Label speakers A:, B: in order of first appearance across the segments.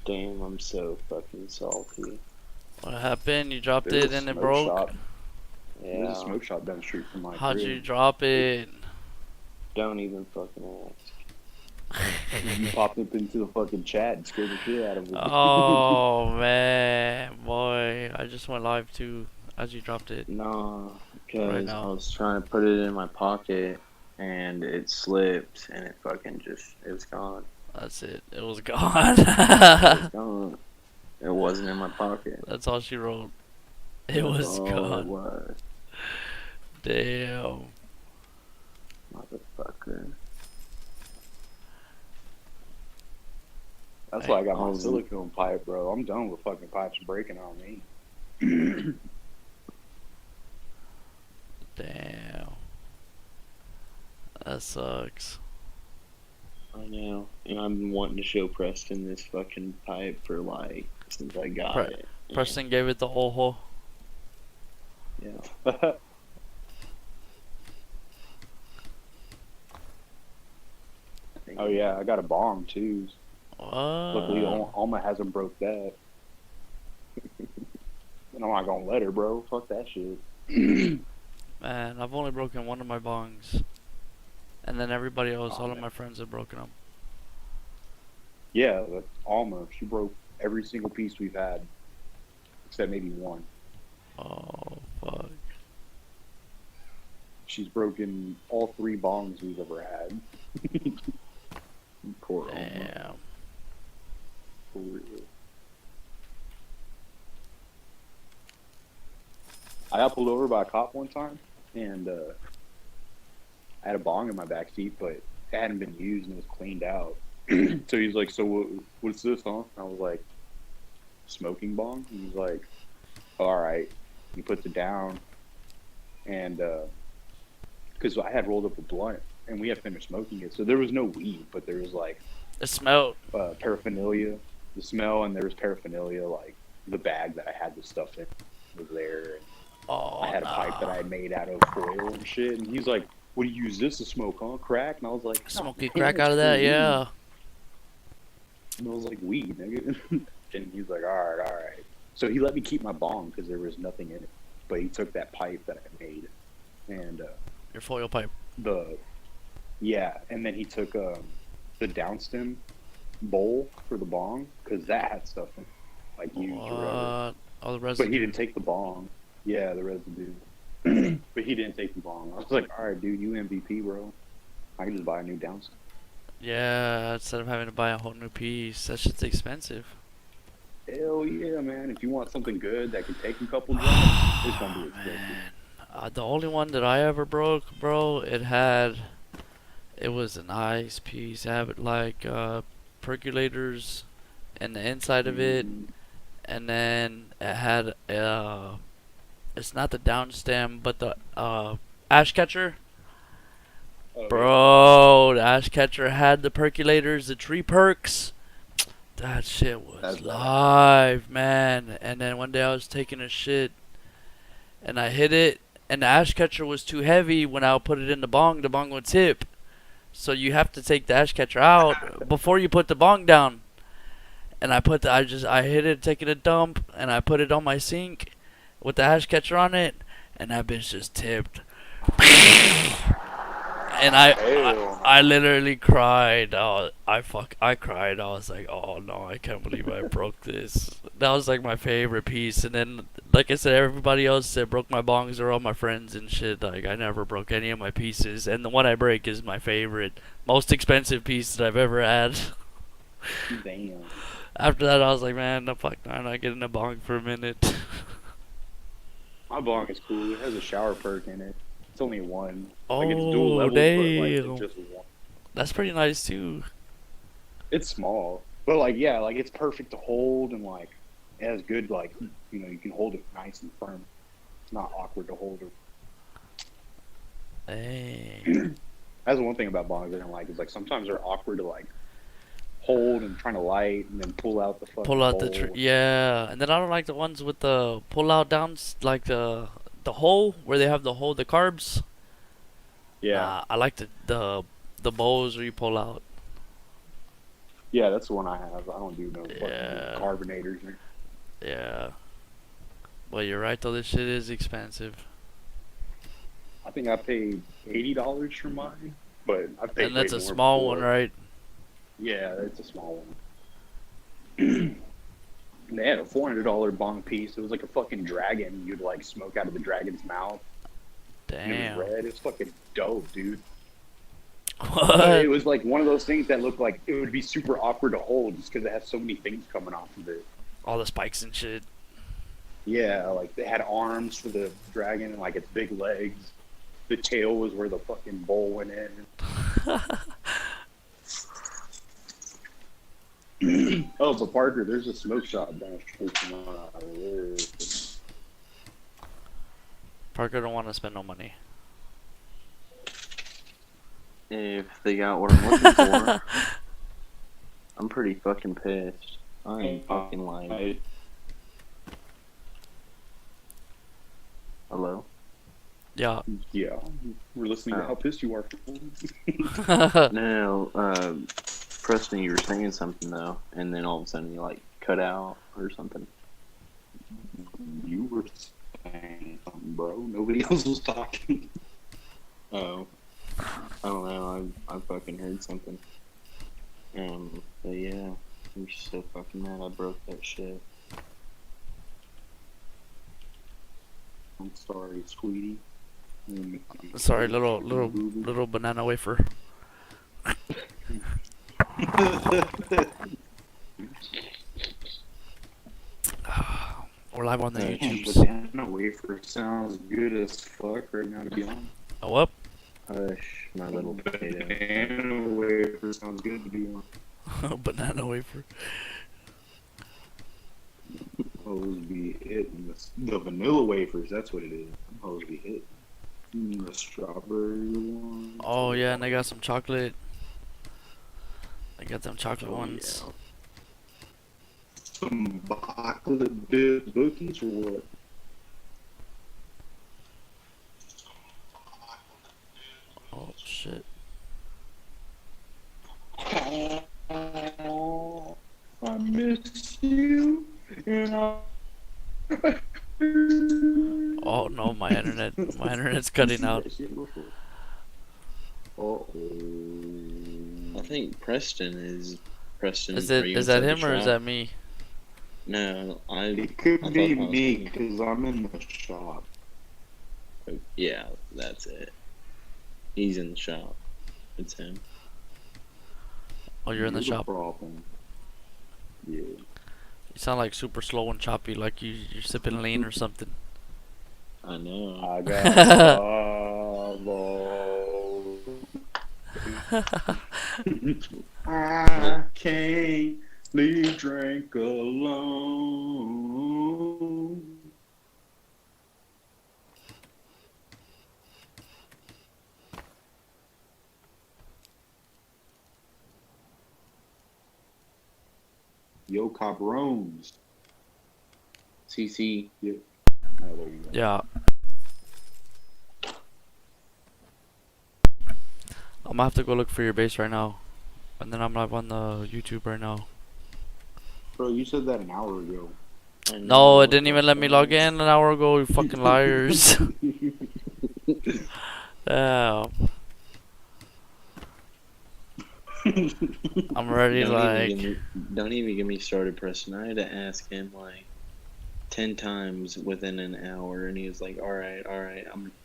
A: Damn, I'm so fucking salty.
B: What happened? You dropped
C: There's a
B: it and it
C: smoke
B: broke?
C: shop. There's a
A: Yeah,
C: smoke shop down the street from my
B: How'd you
C: crib.
B: drop it?
A: don't even fucking
C: You popped up into the fucking chat and scared the shit out of me.
B: Oh man, boy, I just went live too as you dropped it
A: No,
B: right
A: because I
B: now.
A: was trying to put it in my pocket and it slipped and it fucking just, it was gone.
B: That's it. It was gone.
A: It was gone. It wasn't in my pocket.
B: That's all she wrote. It
A: That's
B: was
A: all it
B: gone.
A: was.
B: Damn.
A: Motherfucker.
C: That's why I got my
A: Awesome.
C: silicone pipe, bro. I'm done with fucking pipes breaking on me.
B: Damn. That sucks.
A: I know. And I've been wanting to show Preston this fucking pipe for like, since I got it.
B: Preston gave it the ojo.
A: Yeah.
C: Oh yeah, I got a bomb too. Luckily,
B: What?
C: Alma hasn't broke that. And I'm not gonna let her, bro. Fuck that shit.
B: Man, I've only broken one of my bongs. And then everybody else,
C: Oh,
B: all of
C: man.
B: my friends have broken them.
C: Yeah, that's Alma. She broke every single piece we've had, except maybe one.
B: Oh, fuck.
C: She's broken all 3 bongs we've ever had. Poor Alma.
B: Damn.
C: For real. I got pulled over by a cop one time, and I had a bong in my back seat, but it hadn't been used and it was cleaned out. So he's like, "So what's this, huh?" And I was like, "Smoking bong." And he's like, "All right." He puts it down, and because I had rolled up a blunt and we had finished smoking it, so there was no weed, but there was like
B: It smelled.
C: paraphernalia, the smell, and there was paraphernalia, like the bag that I had the stuff in was there. And
B: Oh,
C: I had a pipe that I
B: nah.
C: had made out of foil and shit, and he's like, "What do you use this to smoke, huh? Crack?" And I was like, "No,
B: Smoky
C: man,
B: crack
C: it's
B: out of
C: for
B: that,
C: weed."
B: yeah.
C: And I was like, "Weed, nigga." And he's like, all right. So he let me keep my bong because there was nothing in it, but he took that pipe that I made, and
B: Your foil pipe.
C: and then he took the downstem bowl for the bong because that had stuff in it, like used or whatever.
B: What? All the
C: But
B: residue.
C: he didn't take the bong. Yeah, the residue. But he didn't take the bong. I was like, all right, dude, you MVP, bro. I can just buy a new downstem.
B: Yeah, instead of having to buy a whole new piece. That shit's expensive.
C: Hell yeah, man. If you want something good that can take a couple drops, it's gonna be expensive.
B: Man. The only one that I ever broke, bro, it was a nice piece. It had like percolators in the inside of it, and then it had it's not the downstem, but the ash catcher.
C: Oh,
B: Bro, the ash catcher had the percolators, the tree perks. That shit was
C: That's bad.
B: live, man. And then one day I was taking a shit, and I hit it, and the ash catcher was too heavy. When I put it in the bong would tip. So you have to take the ash catcher out before you put the bong down. And I hit it taking a dump, and I put it on my sink with the ash catcher on it, and that bitch just tipped. And I literally cried. I cried. I was like, oh no, I can't believe I broke this. That was like my favorite piece. And then, like I said, everybody else that broke my bongs are all my friends and shit. Like, I never broke any of my pieces. And the one I break is my favorite, most expensive piece that I've ever had.
C: Damn.
B: After that, I was like, man, no fuck, no, I'm not getting a bong for a minute.
C: My bong is cool. It has a shower perk in it. It's only one.
B: Oh,
C: Like, it's dual levels, but like, it's just one.
B: That's pretty nice too.
C: It's small, but like, yeah, like it's perfect to hold, and like it has good, like, you know, you can hold it nice and firm. It's not awkward to hold it.
B: Hey.
C: That's one thing about bongs I don't like, is like sometimes they're awkward to like hold and trying to light and then pull out the fucking
B: Pull out the
C: bowl.
B: yeah, and then I don't like the ones with the pull out downs, like the hole where they have the hole, the carbs.
C: Yeah.
B: I like the bowls where you pull out.
C: Yeah, that's the one I have. I don't do no
B: Yeah.
C: fucking carbonators.
B: Yeah. Well, you're right though. This shit is expensive.
C: I think I paid $80 for mine, but I paid.
B: And that's
C: way
B: a
C: more
B: small
C: before.
B: one, right?
C: Yeah, it's a small one. They had a $400 bong piece. It was like a fucking dragon. You'd like smoke out of the dragon's mouth. And it
B: Damn.
C: was red. It's fucking dope, dude.
B: What?
C: It was like one of those things that looked like it would be super awkward to hold just because it has so many things coming off of it.
B: All the spikes and shit.
C: Yeah, like they had arms for the dragon and like its big legs. The tail was where the fucking bowl went in. Oh, but Parker, there's a smoke shop down the street from
B: Parker don't want to spend no money.
A: If they got what I'm looking for, I'm pretty fucking pissed. I ain't fucking lying. Hello?
B: Yeah.
C: Yeah, we're listening to how pissed you are.
A: No, Preston, you were saying something though, and then all of a sudden you like cut out or something.
C: You were saying something, bro. Nobody else was talking.
A: Oh, I don't know. I fucking heard something. But yeah, I'm just so fucking mad I broke that shit.
C: I'm sorry, sweetie.
B: Sorry, little banana wafer. We're live on the YouTubes.
C: Banana wafer sounds good as fuck right now, to be honest.
B: Oh, what?
A: Hush, my little potato.
C: Banana wafer sounds good to be honest.
B: Banana wafer.
C: Hoes be hitting the vanilla wafers. That's what it is. Hoes be hitting the strawberry one.
B: Oh yeah, and they got some chocolate. They got them chocolate ones.
C: Yeah. Some chocolate dip cookies or what?
B: Oh shit.
C: I miss you.
B: Oh no, my internet's cutting out.
A: I think Preston.
B: Is
A: are you
B: is that
A: inside the
B: him or is
A: shop?
B: that me?
A: No,
C: It could
A: I
C: be
A: thought I was
C: me
A: thinking-
C: because I'm in the shop.
A: Yeah, that's it. He's in the shop. It's him.
B: Oh, you're in the shop.
C: Problem. Yeah.
B: You sound like super slow and choppy, like you're sipping lean or something.
A: I know.
C: I got I can't leave drink alone. Yo, cabrones.
A: CC.
C: Yeah. Oh, there you go.
B: Yeah. I'm gonna have to go look for your base right now, and then I'm live on the YouTube right now.
C: Bro, you said that an hour ago.
A: I know.
B: No, it didn't even let me log in an hour ago. You fucking liars. Damn. I'm ready.
A: Don't even get me started, Preston. I had to ask him like 10 times within an hour, and he was like, "All right,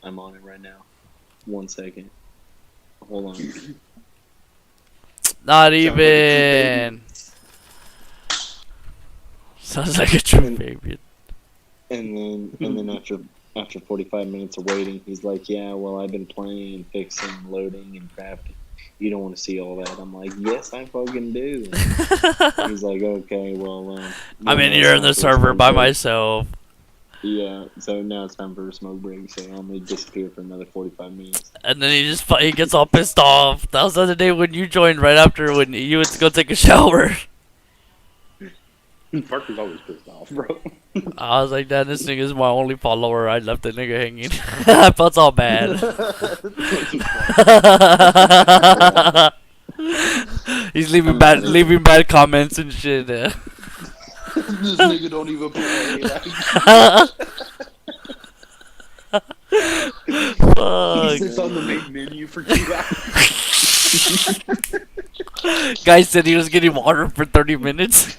A: I'm on it right now. 1 second, hold on."
B: Not even. Sounds like a true baby.
A: And then after 45 minutes of waiting, he's like, "Yeah, well, I've been playing and fixing, loading, and crafting. You don't want to see all that." I'm like, "Yes, I fucking do." He's like, "Okay, well,
B: I'm in
A: now
B: here
A: it's
B: in the
A: time for a
B: server
A: smoke
B: by
A: break."
B: myself.
A: Yeah, so now it's time for a smoke break, so I'm gonna disappear for another 45 minutes.
B: And then he gets all pissed off. That was the other day when you joined right after when you went to go take a shower.
C: Parker's always pissed off, bro.
B: I was like, "Damn, this nigga is my only follower. I left the nigga hanging." I felt all bad. He's leaving bad comments and shit.
C: This nigga don't even play. He
B: Fuck.
C: sits on the main menu for 2 hours.
B: Guy said he was getting water for 30 minutes.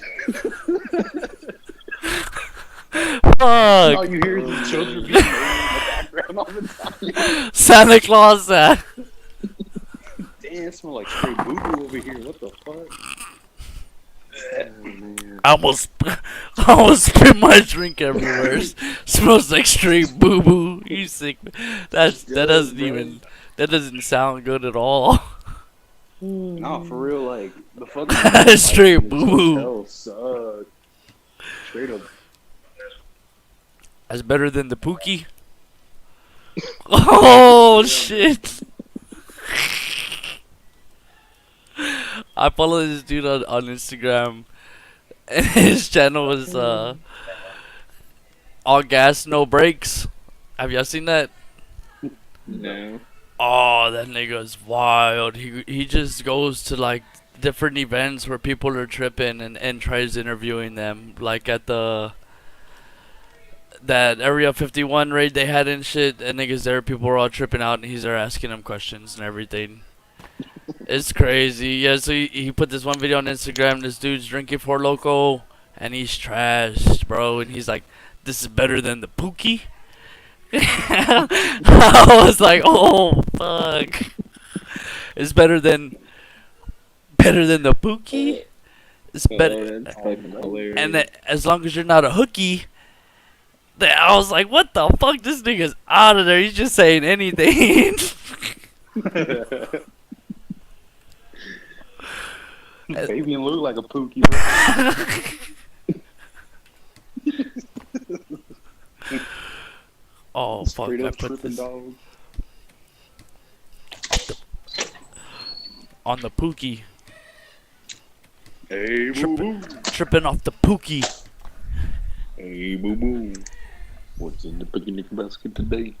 C: All
B: Fuck.
C: you hear is the children being made in the background all the time.
B: Santa Claus.
C: Damn, it smell like straight boo-boo over here. What the fuck?
A: Oh, man.
B: I almost spit my drink everywhere. Smells like straight boo boo. You sick? That doesn't sound good at all.
C: Nah, for real, like, the fucking
B: Straight boo-boo.
C: hell sucks. Straight up.
B: That's better than the Pookie. Oh shit! I follow this dude on Instagram, and his channel was all gas, no brakes. Have y'all seen that?
A: No.
B: Oh, that nigga's wild. He just goes to like different events where people are tripping and tries interviewing them, like at that Area 51 raid they had and shit, and niggas there, people were all tripping out, and he's there asking them questions and everything. It's crazy. Yeah, so he put this one video on Instagram, this dude's drinking Four Loko, and he's trashed, bro, and he's like, this is better than the Pookie? I was like, oh, fuck. It's better than the Pookie? It's better.
A: That's fucking hilarious.
B: And that, as long as you're not a hookie, I was like, what the fuck? This nigga's out of there. He's just saying anything.
C: Fabian look like a Pookie.
B: Oh, fuck.
C: Straight
B: I
C: up
B: put
C: tripping
B: this
C: dog.
B: on the Pookie.
C: Hey, boo boo.
B: Tripping off the Pookie.
A: Hey, boo boo. What's in the picnic basket today?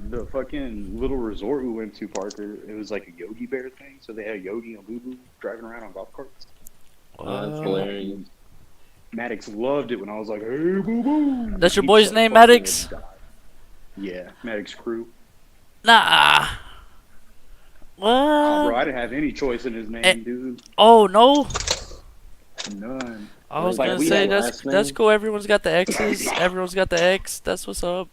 C: The fucking little resort we went to, Parker, it was like a Yogi Bear thing. So they had Yogi and Boo Boo driving around on golf carts.
A: That's hilarious.
C: Maddox loved it when I was like, hey, Boo Boo.
B: That's your
C: He
B: boy's
C: said,
B: name,
C: "Fuck
B: Maddox?"
C: yeah, yeah, Maddox Crew.
B: Nah.
C: Oh,
B: What?
C: bro, I didn't have any choice in his name,
B: Eh.
C: dude.
B: Oh, no?
C: None.
B: I was
A: Like,
B: gonna
A: we
B: say,
A: had
B: that's
A: last name.
B: cool. Everyone's got the X's. Everyone's got the X. That's what's up.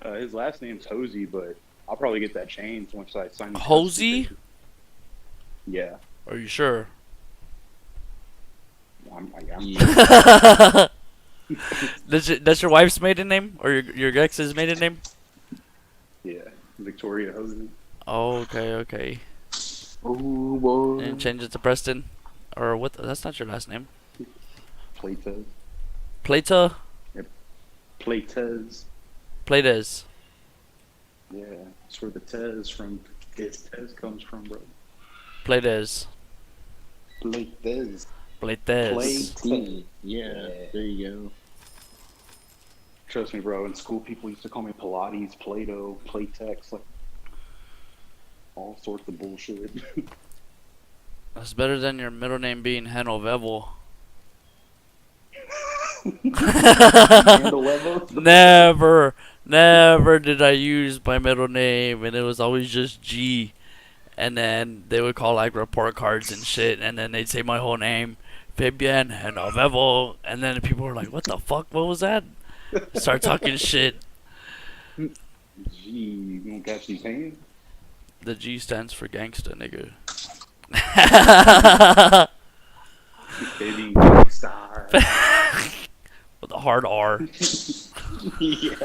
C: His last name's Hosey, but I'll probably get that changed once I sign the
B: Hosey?
C: Yeah.
B: Are you sure?
C: I'm
A: Yeah.
B: That's your wife's maiden name? Or your ex's maiden name?
C: yeah. Victoria Hosey.
B: Oh, okay.
A: Oh, boy.
B: And change it to Preston? Or what? That's not your last name.
C: Playtez.
B: Plata?
C: Playtez.
B: Plates.
C: Yeah. That's where the Tez from Tez comes from, bro.
B: Plates.
A: Playtez.
B: Plates.
A: Play-T. Yeah, there you go.
C: Trust me, bro. In school, people used to call me Pilates, Play-Doh, Playtex, like all sorts of bullshit.
B: That's better than your middle name being Hanovevel.
C: Handle level.
B: Never did I use my middle name, and it was always just G. And then they would call like report cards and shit, and then they'd say my whole name, Fabian Hanovevel, and then people were like, "What the fuck? What was that?" Start talking shit.
C: Gee, you gonna catch these hands?
B: The G stands for gangsta, nigga.
C: Baby, star.
B: With a hard R.
C: Yeah.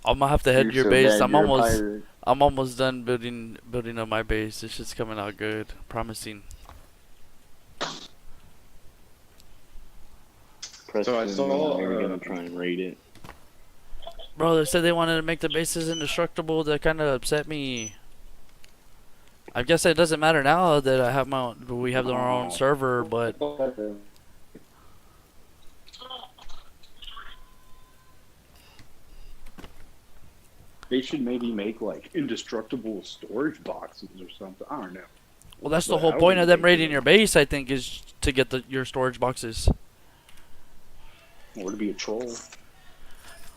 B: I'm gonna have to head to your
A: You're so
B: base.
A: bad,
B: I'm
A: you're a
B: almost
A: pirate.
B: I'm almost done building up my base. This shit's coming out good. Promising.
A: Preston
C: I saw,
A: and I are gonna try and raid it.
B: Bro, they said they wanted to make the bases indestructible. That kind of upset me. I guess it doesn't matter now that I have we have our own server, but
C: They should maybe make like indestructible storage boxes or something. I don't know.
B: Well, that's the
C: But
B: whole
C: I don't
B: point
C: think
B: of them
C: they
B: raiding
C: do.
B: your base, I think, is to get your storage boxes.
C: Or to be a troll.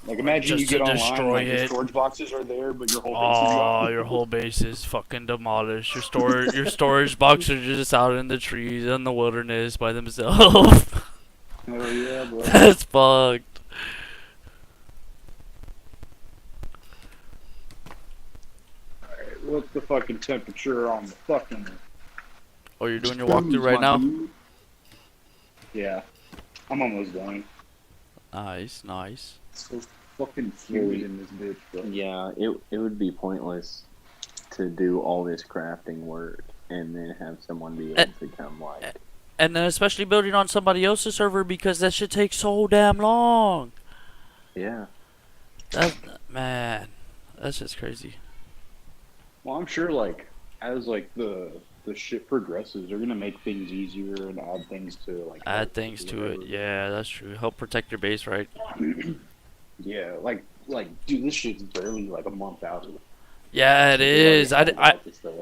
C: Like imagine
B: Just
C: you
B: to
C: get online,
B: destroy
C: like your
B: it.
C: storage boxes are there, but your whole base is
B: Oh,
C: gone.
B: your whole base is fucking demolished. Your storage boxes are just out in the trees in the wilderness by themselves.
C: Hell yeah, bro.
B: That's fucked.
C: Alright, what's the fucking temperature on the fucking...
B: Oh, you're doing your walkthrough right now?
C: Yeah. I'm almost done.
B: Nice, nice.
C: So fucking humid in this bitch, bro.
A: Yeah, it would be pointless to do all this crafting work and then have someone be able to come like.
B: And then especially building on somebody else's server because that shit takes so damn long.
A: Yeah.
B: That, man, that's just crazy.
C: Well, I'm sure, like, as, like, the shit progresses, they're gonna make things easier and add things to, like...
B: Add things to it. Yeah, that's true. Help protect your base, right?
C: Yeah, like, dude, this shit's barely, like, a month out.
B: Yeah, it is. I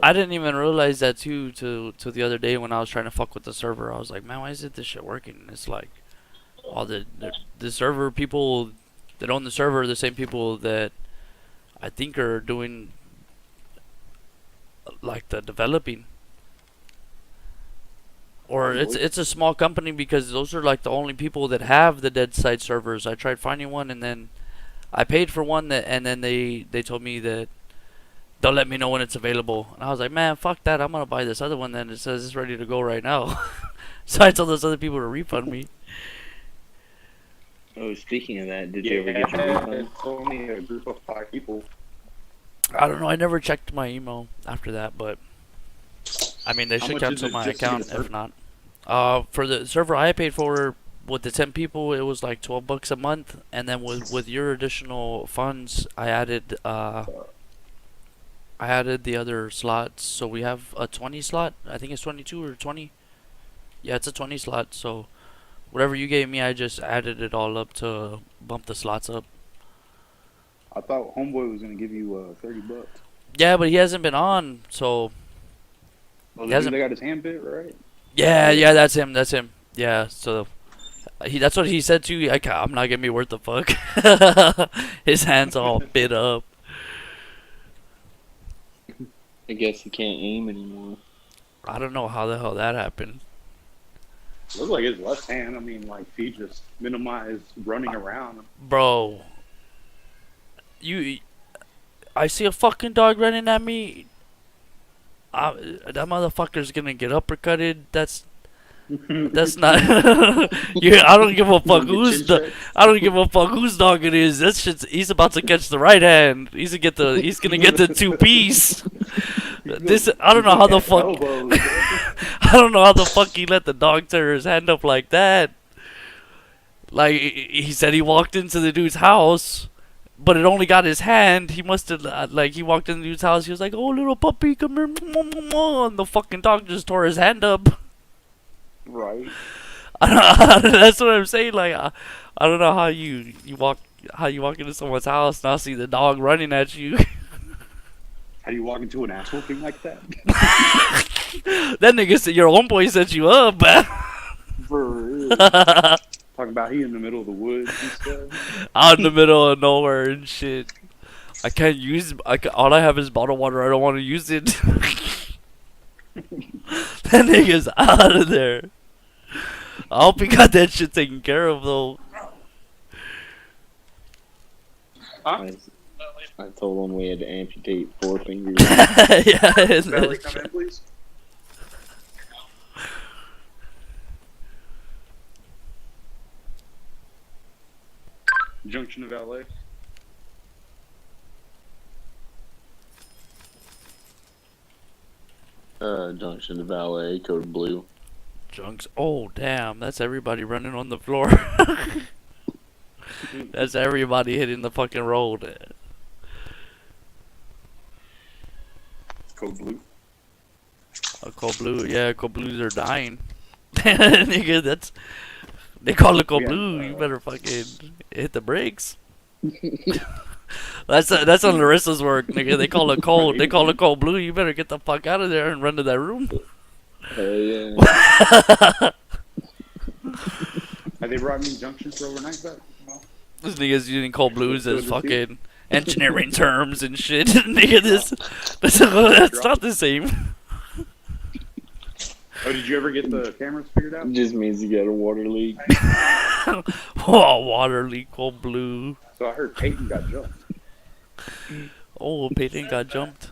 C: I
B: didn't even realize that too till the other day when I was trying to fuck with the server. I was like, man, why isn't this shit working? It's like all the server people that own the server are the same people that I think are doing like the developing. Or it's a small company because those are like the only people that have the DeadSide servers. I tried finding one and then I paid for one and then they told me that they'll let me know when it's available. And I was like, man, fuck that. I'm gonna buy this other one then. It says it's ready to go right now. So I told those other people to refund me.
A: Oh, speaking of that, did you ever get your refund?
C: It's only a group of 5 people.
B: I don't know. I never checked my email after that, but I mean, they
C: How
B: should
C: much
B: cancel
C: is it
B: my
C: just to get
B: account
C: a server?
B: if not. For the server I paid for with the 10 people, it was like $12 a month, and then with your additional funds, I added the other slots. So we have a 20 slot. I think it's 22 or 20. Yeah, it's a 20 slot. So whatever you gave me, I just added it all up to bump the slots up.
C: I thought Homeboy was gonna give you $30.
B: Yeah, but he hasn't been on, so
C: Oh,
B: He hasn't-
C: they got his hand bit, right?
B: yeah, that's him. Yeah, so that's what he said too. I'm not gonna be worth the fuck. His hands all bit up.
A: I guess he can't aim anymore.
B: I don't know how the hell that happened.
C: Looks like his left hand. I mean, like, he just minimized running around.
B: Bro, I see a fucking dog running at me. That motherfucker's gonna get uppercutted. That's not. Yeah, I don't give a fuck I don't give a fuck whose dog it is. That shit's. He's about to catch the right hand. He's gonna get the 2-piece. I don't know how the fuck. I don't know how the fuck he let the dog tear his hand up like that. Like he said, he walked into the dude's house, but it only got his hand. He must have like he walked into the dude's house. He was like, "Oh, little puppy, come here," and the fucking dog just tore his hand up.
C: Right.
B: That's what I'm saying. Like I don't know how you walk into someone's house and I see the dog running at you.
C: How do you walk into an ass whooping like that?
B: That nigga said your homeboy set you up, man.
C: For real. Talking about he in the middle of the woods and stuff.
B: Out in the middle of nowhere and shit. I can't use. All I have is bottled water. I don't want to use it. That nigga's out of there. I hope he got that shit taken care of though.
C: Huh?
A: I told him we had to amputate 4 fingers.
B: Yeah.
C: Belly, come in, please. Junction of LA.
A: Junction of Valet, code blue.
B: Junks. Oh damn, that's everybody running on the floor. That's everybody hitting the fucking road.
C: Code blue.
B: Cold blue, yeah, cold blues are dying. Nigga, they call it cold
C: Yeah,
B: blue. You better fucking hit the brakes. That's on Larissa's work, nigga. They call it cold. They call it cold blue. You better get the fuck out of there and run to that room.
A: Hell yeah.
C: Have they brought me junctions for overnight back? No.
B: This nigga's using cold blues as fucking engineering terms and shit. Nigga, that's not the same.
C: Oh, did you ever get the cameras figured out?
A: It just means you got a water leak.
B: Oh, water leak, cold blue.
C: So I heard Peyton got jumped.
B: Oh, Peyton got jumped.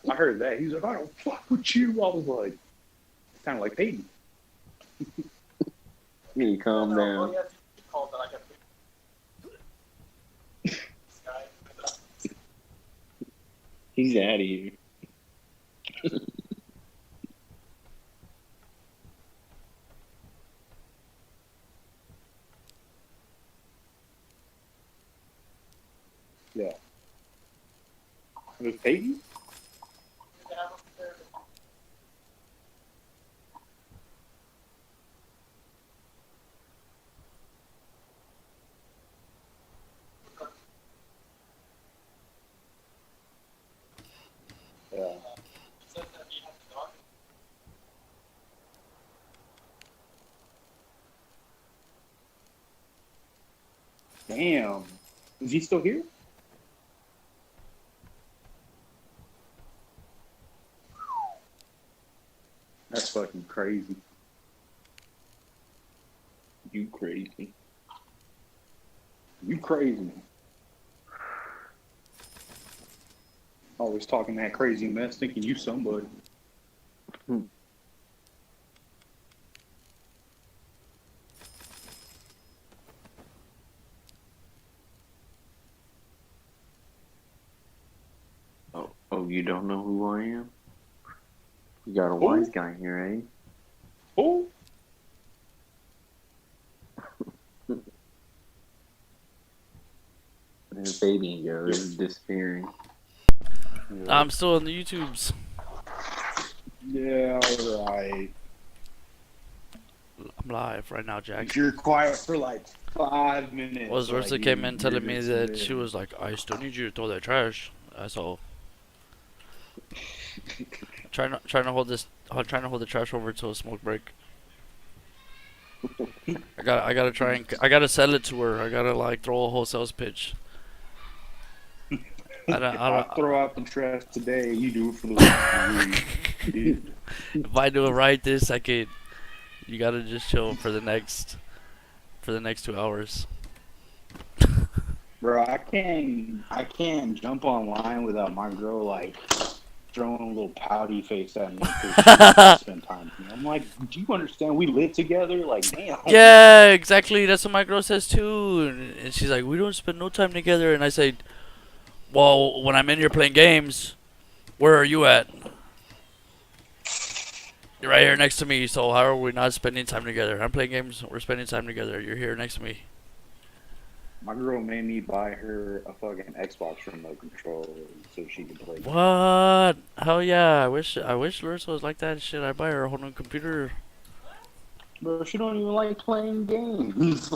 C: I heard that. He was like, I don't fuck with you. I was like, kind of like Peyton.
A: You need to calm down. He's out of here.
C: Yeah. It was Peyton? Yeah. Damn. Is he still here? That's fucking crazy.
A: You crazy.
C: You crazy. Always talking that crazy mess, thinking you somebody.
A: Oh, you don't know who I am? You got a wise guy here, eh?
C: Oh,
A: There's baby goes disappearing.
B: I'm still in the YouTubes.
C: yeah, alright.
B: I'm live right now, Jack.
C: You're quiet for like 5 minutes.
B: Was
C: like,
B: Larissa came in
C: you're
B: telling me
C: just
B: that
C: there.
B: she was like, I still need you to throw that trash. So trying to hold the trash over to a smoke break. I gotta sell it to her. I gotta like throw a whole sales pitch.
C: I'll throw out the trash today. You do it for the rest of the week.
B: If I do it right this second, you gotta just chill for the next 2 hours.
C: Bro, I can't jump online without my girl like throwing a little pouty face at me because she wants to spend time with me. I'm like, do you understand? We live together. Like, damn.
B: Yeah, exactly. That's what my girl says too. And she's like, we don't spend no time together. And I say, well, when I'm in here playing games, where are you at? You're right here next to me. So how are we not spending time together? I'm playing games. We're spending time together. You're here next to me.
C: My girl made me buy her a fucking Xbox remote control so she could play.
B: What? Hell yeah! I wish Larissa was like that. Shit, I buy her a whole new computer.
C: Bro, she don't even like playing games.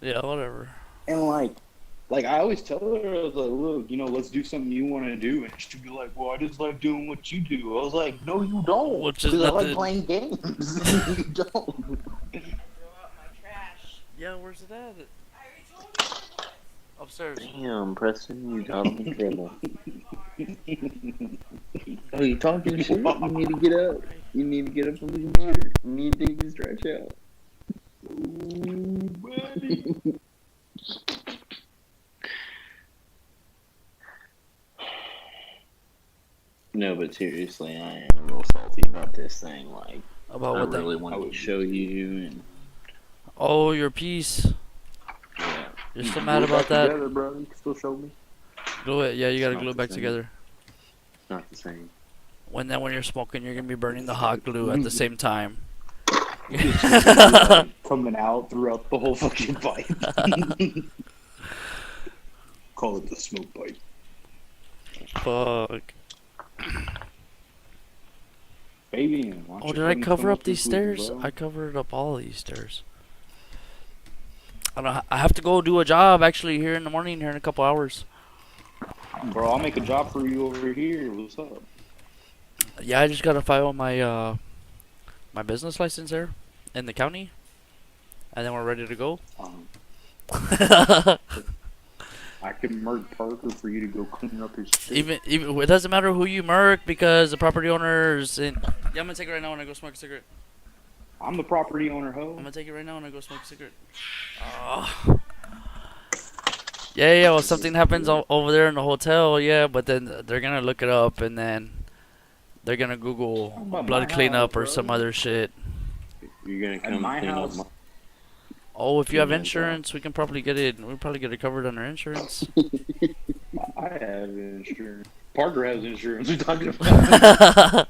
B: Yeah, whatever.
C: And like I always tell her, I was like, look, let's do something you want to do, and she'd be like, well, I just like doing what you do. I was like, no, you don't.
B: Which is
C: Because I like
B: nothing.
C: playing games. You don't.
D: Throw out my trash.
B: Yeah, where's it at?
D: I already told you where it was.
B: Upstairs.
A: Damn, Preston, you got him in trouble. Oh, you talking shit? You need to get up. You need to get up from the computer. You need to take this trash out.
C: Ooh, buddy.
A: No, but seriously, I am a little salty about this thing. Like,
B: About
A: I
B: what
A: really
B: thing?
A: wanted to show you, and
B: Oh, your piece.
A: yeah.
B: You're still mad about that?
C: Together, bro. You can still show me.
B: Glue it. Yeah, you gotta
A: It's
B: glue
A: not
B: it back
A: the same.
B: together.
A: It's not the same.
B: When you're smoking, you're gonna be burning the hot glue at the same time.
C: coming out throughout the whole fucking bite. Call it the smoke bite.
B: Fuck.
C: Baby, why don't
B: Oh,
C: you
B: did I
C: fucking
B: cover
C: come
B: up these
C: this week,
B: stairs?
C: bro?
B: I covered up all these stairs. I have to go do a job actually here in the morning, here in a couple hours.
C: Bro, I'll make a job for you over here. What's up?
B: Yeah, I just gotta file my my business license there in the county, and then we're ready to go.
C: I can murk Parker for you to go clean up his shit.
B: even it doesn't matter who you murk because the property owners in. Yeah, I'm gonna take it right now when I go smoke a cigarette.
C: I'm the property owner,
B: I'm
C: ho.
B: gonna take it right now when I go smoke a cigarette. Oh. Yeah. Well, something happens over there in the hotel. Yeah, but then they're gonna look it up and then they're gonna Google
C: About
B: blood
C: my
B: cleanup
C: house,
B: or some
C: bro.
B: other shit.
A: You're gonna
C: At
A: come
C: my
A: clean
C: house.
A: up
B: Oh, if you have
A: Yeah,
B: insurance, we can probably get it. We'll probably get it covered under insurance.
C: I have insurance. Parker has insurance. We're talking about.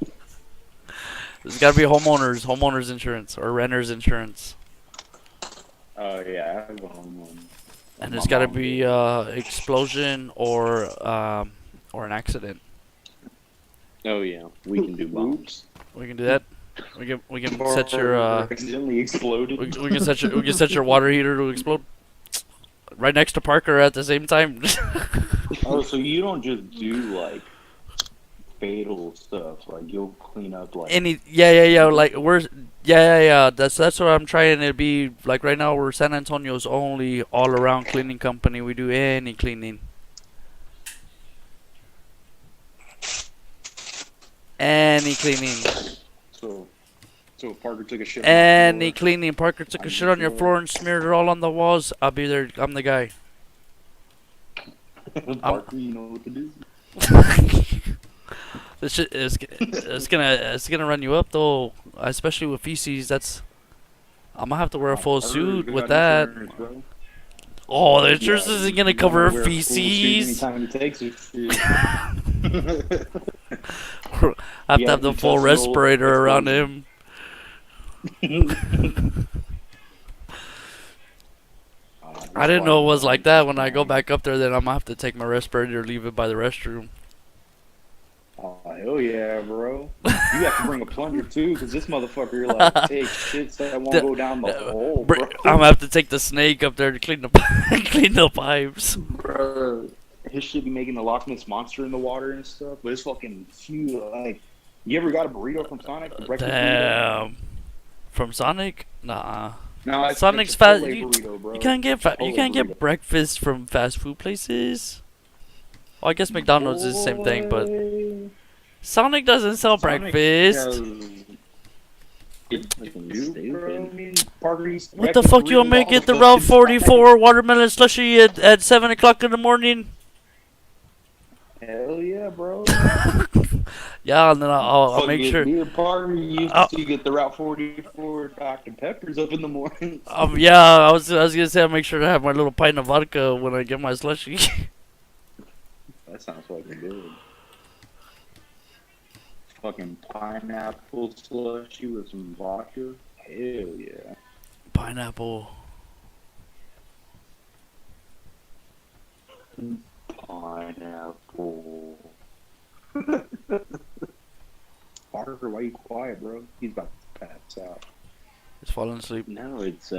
B: There's gotta be homeowners insurance or renters insurance,
C: Oh yeah, I have one.
B: and
C: My
B: there's gotta
C: mom
B: be
C: did.
B: explosion or an accident.
A: Oh yeah, we can do bombs.
B: We can do that. We can set your
C: accidentally exploded.
B: we can set your water heater to explode right next to Parker at the same time.
C: Oh, so you don't just do like fatal stuff? Like you'll clean up like
B: Yeah. Like yeah. That's what I'm trying to be. Like right now, we're San Antonio's only all-around cleaning company. We do any cleaning. Any cleaning.
C: so. So if Parker took a shit.
B: Any cleaning. Parker took a shit on your floor and smeared it all on the walls. I'll be there. I'm the guy.
C: Parker, you know what to do.
B: This shit is it's gonna run you up though, especially with feces. I'm gonna have to wear a full suit with that. Oh, the insurance isn't gonna cover feces.
C: Anytime he takes it.
B: I have to have the full respirator around him. I didn't know it was like that. When I go back up there, then I'm gonna have to take my respirator, leave it by the restroom.
C: Oh, hell yeah, bro. You have to bring a plunger too, because this motherfucker like takes shits that won't go down the hole, bro.
B: I'm gonna have to take the snake up there to clean the clean the pipes.
C: Bro, his shit be making the Loch Ness monster in the water and stuff, but it's fucking huge. Like, you ever got a burrito from Sonic? A breakfast burrito?
B: Damn. From Sonic? Nah.
C: No, it's
B: Sonic's
C: it's a
B: fast.
C: Chipotle burrito, bro.
B: You can't get you
C: Chipotle
B: can't get
C: burrito.
B: breakfast from fast food places. Well, I guess McDonald's is the same thing, but
C: Boy,
B: Sonic doesn't sell
C: Sonic
B: breakfast.
C: has-
A: Fucking
C: You, bro, I
A: stupid.
C: mean, Parker eats
B: What the
C: breakfast
B: fuck you want me to
C: burritos
B: get the
C: all
B: Route
C: fucking
B: 44 watermelon slushy at 7 o'clock in the morning?
C: time. Hell yeah, bro.
B: Yeah, and then I'll make sure.
C: Me and Parker used
B: I'll-
C: to get the Route 44 Dr. Peppers up in the morning.
B: Yeah, I was gonna say I'll make sure to have my little pint of vodka when I get my slushy.
C: That sounds fucking good. Fucking pineapple slushy with some vodka. Hell yeah.
B: Pineapple.
C: Pineapple. Parker, why you quiet, bro? He's about to pass out.
B: Just falling asleep.
A: No, it's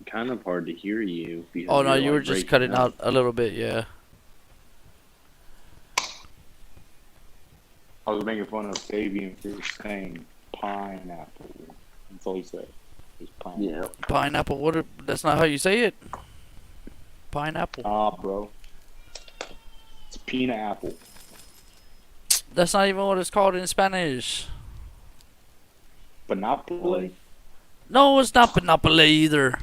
A: kind of hard to hear you. because
B: Oh no,
A: you're,
B: you were
A: like,
B: just
A: breaking
B: cutting
A: up.
B: out a little bit, yeah.
C: I was making fun of Fabian for saying pineapple. That's all he said. Just pineapple.
A: Yeah.
B: Pineapple. That's not how you say it. Pineapple.
C: Ah, bro. It's peanut apple.
B: That's not even what it's called in Spanish.
C: Panoply?
B: No, it's not pineapple either.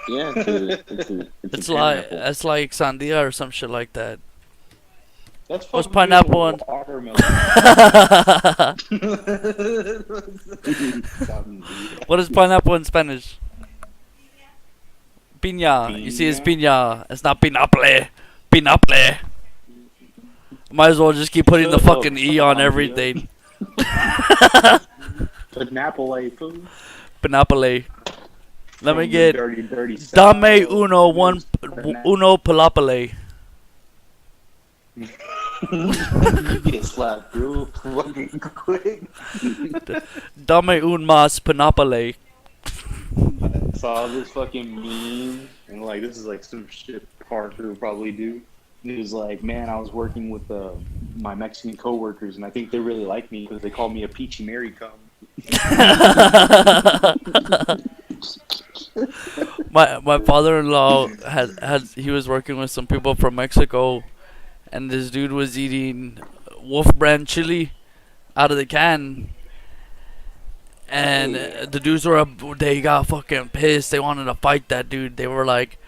A: Yeah,
B: It's
A: a
B: like
A: pineapple.
B: sandia or some shit like that.
C: That's
B: What's
C: fucking
B: pineapple and-
C: watermelon.
B: What is pineapple in Spanish? Piña. You see, it's piña. It's not pinaple. Pinaple. Might as well just keep putting the
C: Shut
B: fucking
C: up,
B: E on
C: Sandia.
B: everything.
C: Pineapple, food.
B: Panapale. Let me
C: From the
B: get
C: dirty, dirty
B: Dame
C: South.
B: uno one uno palapale.
A: You get slapped real fucking quick.
B: Dame un mas panapale.
C: I saw this fucking meme, and like this is like some shit Parker would probably do. It was like, man, I was working with my Mexican coworkers, and I think they really like me because they call me a peachy Mary cum.
B: My father-in-law had he was working with some people from Mexico, and this dude was eating Wolf brand chili out of the can. And the dudes they got fucking pissed. They wanted to fight that dude. They were like,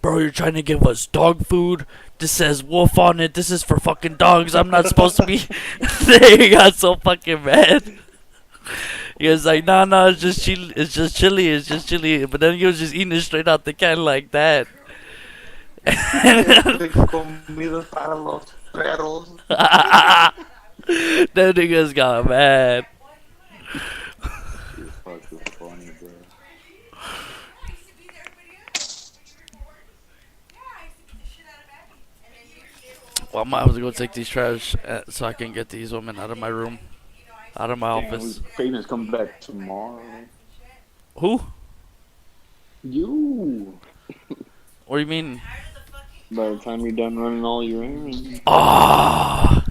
B: "Bro, you're trying to give us dog food. This says wolf on it. This is for fucking dogs. I'm not supposed to be." They got so fucking mad. He was like, "No, it's just chili. It's just chili. It's just chili." But then he was just eating it straight out the can like that.
A: Comida para los perros.
B: Them niggas got mad.
C: It's fucking funny, bro.
D: I used to be there, everybody else. Yeah, I used to beat the shit out of Abby. And then you
B: Well, I'm gonna have to go take these trash so I can get these women out of my room, out of my
C: Damn,
B: office.
C: Fabian's coming back tomorrow.
B: Who?
C: You.
B: What do you mean?
A: By the time you're done running all your errands.
B: Ah!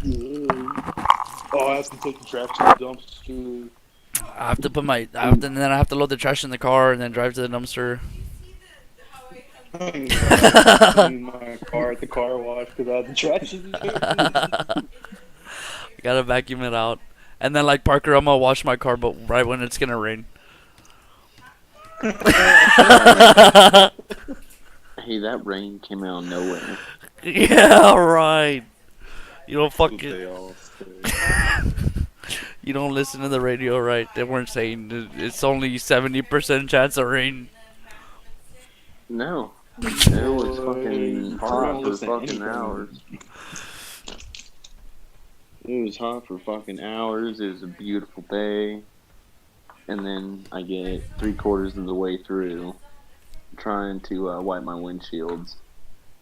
C: Oh, I have to take the trash to the dumpster.
B: I have to put my. And then I have to load the trash in the car and then drive to the dumpster.
C: In my car at the car wash because I have the trash in there.
B: I gotta vacuum it out. And then, like Parker, I'm gonna wash my car, but right when it's gonna rain.
A: Hey, that rain came out of nowhere.
B: Yeah, right. You don't
C: What
B: fucking.
C: they all say.
B: You don't listen to the radio, right? They weren't saying it's only 70% chance of rain.
A: No. It was fucking hot for
C: listen to
A: fucking
C: anything.
A: hours. It was hot for fucking hours. It was a beautiful day. And then I get 3/4 of the way through trying to wipe my windshields.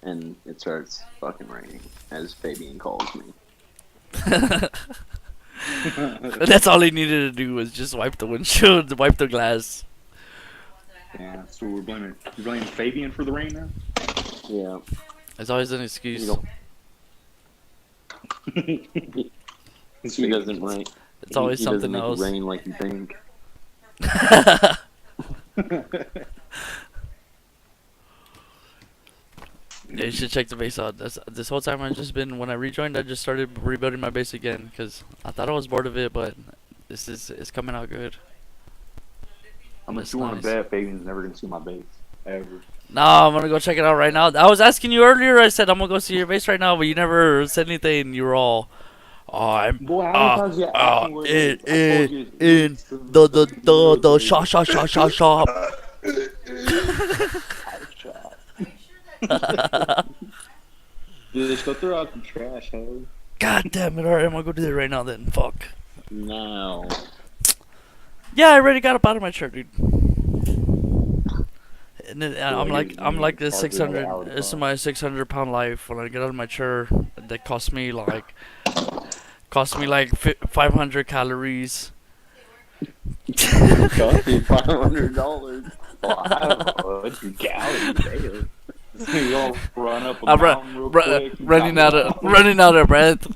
A: And it starts fucking raining, as Fabian calls me.
B: That's all he needed to do was just wipe the windshield, wipe the glass.
C: Yeah, so we're blaming Fabian for the rain now?
A: Yeah.
B: It's always an excuse.
A: You don't- He doesn't rain.
B: It's always
A: he doesn't
B: something
A: make
B: else.
A: it rain like you think.
B: Yeah, you should check the base out. This whole time I've just been, when I rejoined, I just started rebuilding my base again because I thought I was bored of it, but it's coming out good.
C: I'm
B: That's
C: assuming
B: nice.
C: bet Fabian's never gonna see my base ever.
B: Nah, I'm gonna go check it out right now. I was asking you earlier. I said I'm gonna go see your base right now, but you never said anything. You were all, I'm
C: Boy, how many times you asked me where it is? I told you it's
B: the shop.
A: Dude, just go throw out the trash, ho.
B: God damn it! Alright, I'm gonna go do that right now. Then fuck.
A: No.
B: Yeah, I already got up out of my chair, dude. And then, I'm
C: Well,
B: like
C: you
B: this
C: hardly have an hour
B: 600.
C: to
B: This is
C: talk.
B: my 600-pound life. When I get out of my chair, that cost me like 500 calories.
A: Cost you $500.
C: Oh, I don't know. It's your calories, damn. You all run up a
B: I'm
C: mountain real quick.
B: running out of breath,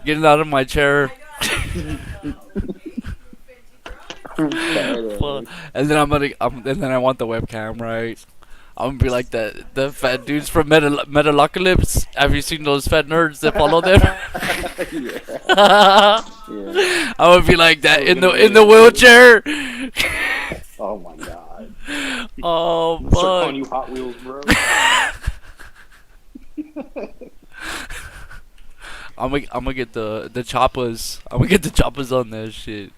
B: getting out of my chair, and then and then I want the webcam, right? I'm gonna be like the fat dudes from Metalocalypse. Have you seen those fat nerds that follow them?
A: Yeah.
B: I would be like that in the wheelchair.
C: Oh my god.
B: Oh
C: Start calling
B: fuck!
C: you Hot Wheels, bro.
B: I'm gonna get the choppers. I'm gonna get the choppers on that shit.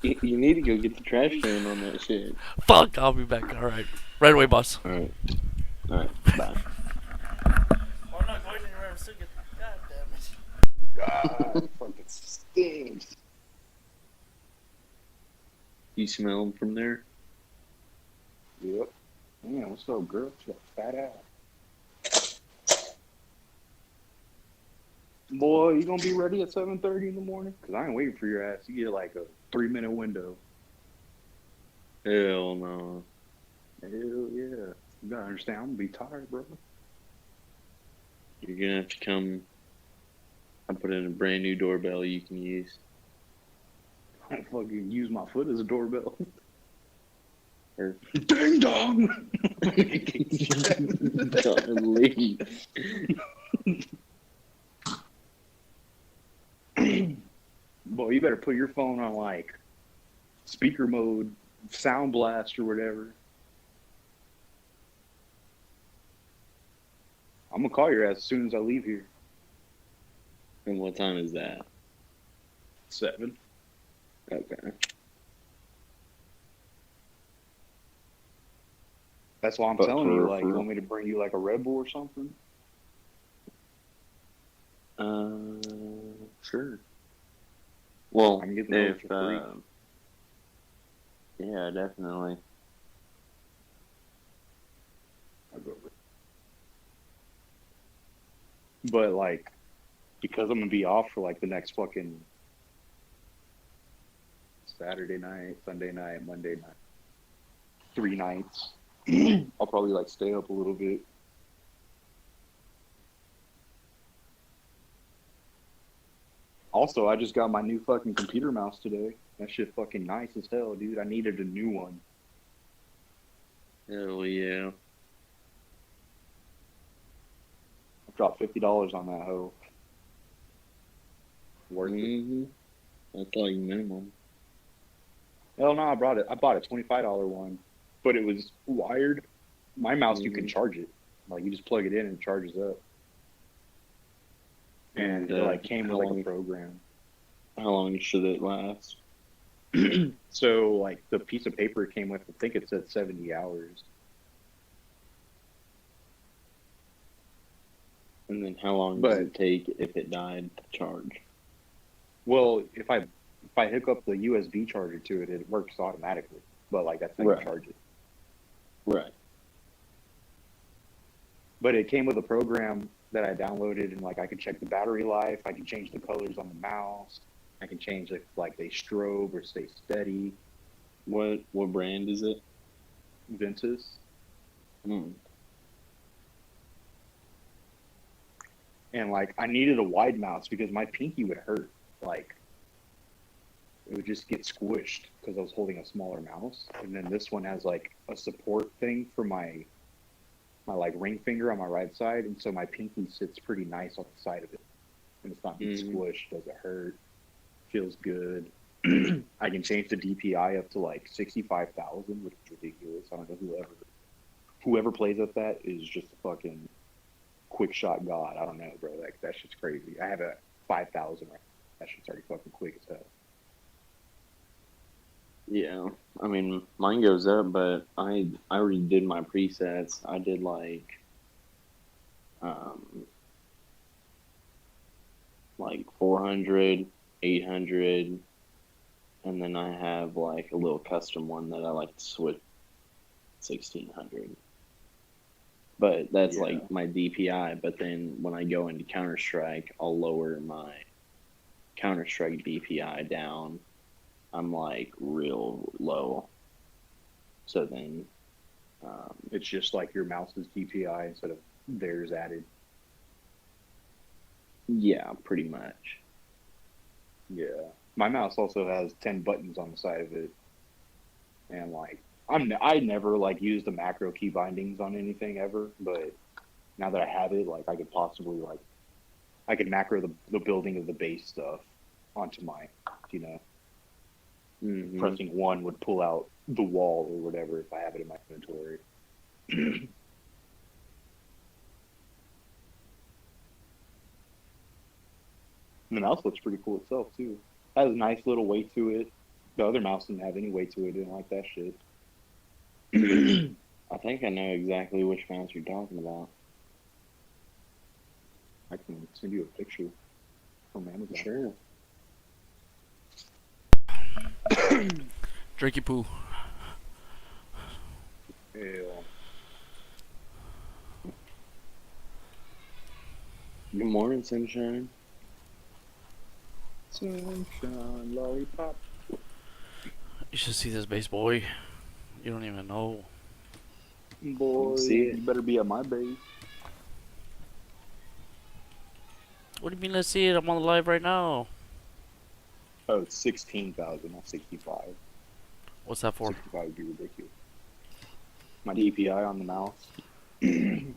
A: You need to go get the trash can on that shit.
B: Fuck! I'll be back. All right, right away, boss.
A: Alright. Alright, bye.
B: I'm not going anywhere. I'm still getting. God damn it.
C: God, fucking stinks.
A: You smell them from there?
C: Yep. Man, what's up, girl? She got a fat ass. Boy, you gonna be ready at 7:30 in the morning? Cause I ain't waiting for your ass. You get like a 3-minute window.
A: Hell no.
C: Hell yeah. You gotta understand, I'm gonna be tired, bro.
A: You're gonna have to come. I put in a brand new doorbell you can use.
C: I don't fucking use my foot as a doorbell.
A: Or
C: Ding dong!
A: golly.
C: Boy, you better put your phone on like speaker mode, sound blast or whatever. I'm gonna call your ass as soon as I leave here.
A: And what time is that?
C: 7.
A: Okay.
C: That's why I'm
A: But
C: telling you,
A: for-
C: like, you want me to bring you like a Red Bull or something?
A: Sure. Well,
C: I can get them over
A: if
C: for free.
A: yeah, definitely.
C: I'll go over. But like, because I'm gonna be off for like the next fucking Saturday night, Sunday night, Monday night, 3 nights. I'll probably like stay up a little bit. Also, I just got my new fucking computer mouse today. That shit fucking nice as hell, dude. I needed a new one.
A: Hell yeah.
C: I dropped $50 on that hoe. Worth it.
A: Mm-hmm. That's like minimum.
C: Hell no, I bought a $25 one, but it was wired. My mouse, you can
A: Mhm.
C: charge it. Like you just plug it in and it charges up. And it like came with like a program.
A: How long should it last?
C: So like the piece of paper it came with, I think it said 70 hours.
A: And then how long does it take if it died to charge?
C: Well, if I hook up the USB charger to it, it works automatically. But like that's how you charge it.
A: Right.
C: But it came with a program that I downloaded, and like I could check the battery life, I can change the colors on the mouse, I can change if like they strobe or stay steady.
A: What brand is it?
C: Ventus.
A: Hmm.
C: And like I needed a wide mouse because my pinky would hurt. Like it would just get squished because I was holding a smaller mouse. And then this one has like a support thing for my like ring finger on my right side, and so my pinky sits pretty nice on the side of it. And it's not being squished, doesn't hurt, feels good. I can change the DPI up to like 65,000, which is ridiculous. I don't know whoever plays at that is just a fucking quick shot god. I don't know, bro. Like that shit's crazy. I have a 5,000 right now. That shit's already fucking quick as hell.
A: Yeah. I mean, mine goes up, but I already did my presets. I did like 400, 800, and then I have like a little custom one that I like to switch 1600. But that's like my DPI. But then when I go into Counter-Strike, I'll lower my Counter-Strike DPI down. I'm like real low. So then
C: it's just like your mouse's DPI instead of theirs added.
A: Yeah, pretty much.
C: Yeah. My mouse also has 10 buttons on the side of it. And like I never like used the macro key bindings on anything ever, but now that I have it, like I could possibly like I could macro the building of the base stuff onto my, you know.
A: Mm-hmm.
C: Pressing 1 would pull out the wall or whatever if I have it in my inventory. And the mouse looks pretty cool itself too. It has a nice little weight to it. The other mouse didn't have any weight to it. Didn't like that shit.
A: I think I know exactly which mouse you're talking about.
C: I can send you a picture from Amazon.
A: Sure.
B: Drinky poo.
C: Hell.
A: Good morning, sunshine.
C: Sunshine lollipop.
B: You should see this base, boy. You don't even know.
C: Boy,
A: See it.
C: you better be at my base.
B: What do you mean? Let's see it. I'm on the live right now.
C: Oh, it's 16,000, not 65.
B: What's that for?
C: 65 would be ridiculous. My DPI on the mouse. I'm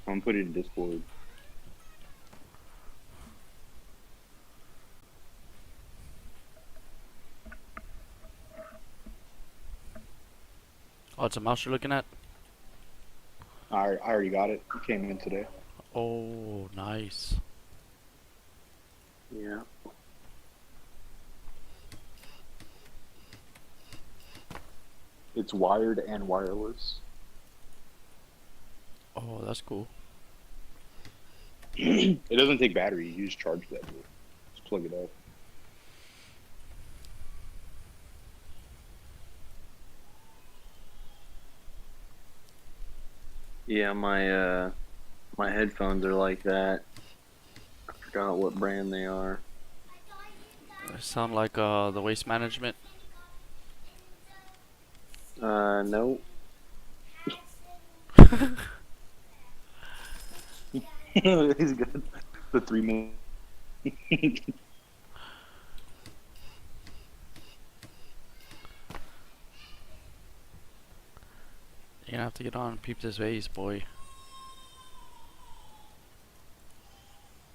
C: gonna put it in Discord.
B: Oh, it's a mouse you're looking at?
C: I already got it. It came in today.
B: Oh, nice.
C: Yeah. It's wired and wireless.
B: Oh, that's cool.
C: It doesn't take battery. You just charge that. Just plug it up.
A: Yeah, my headphones are like that. I forgot what brand they are.
B: They sound like the waste management.
A: Nope.
C: He's good. The 3 minute.
B: You're gonna have to get on and peep this base, boy.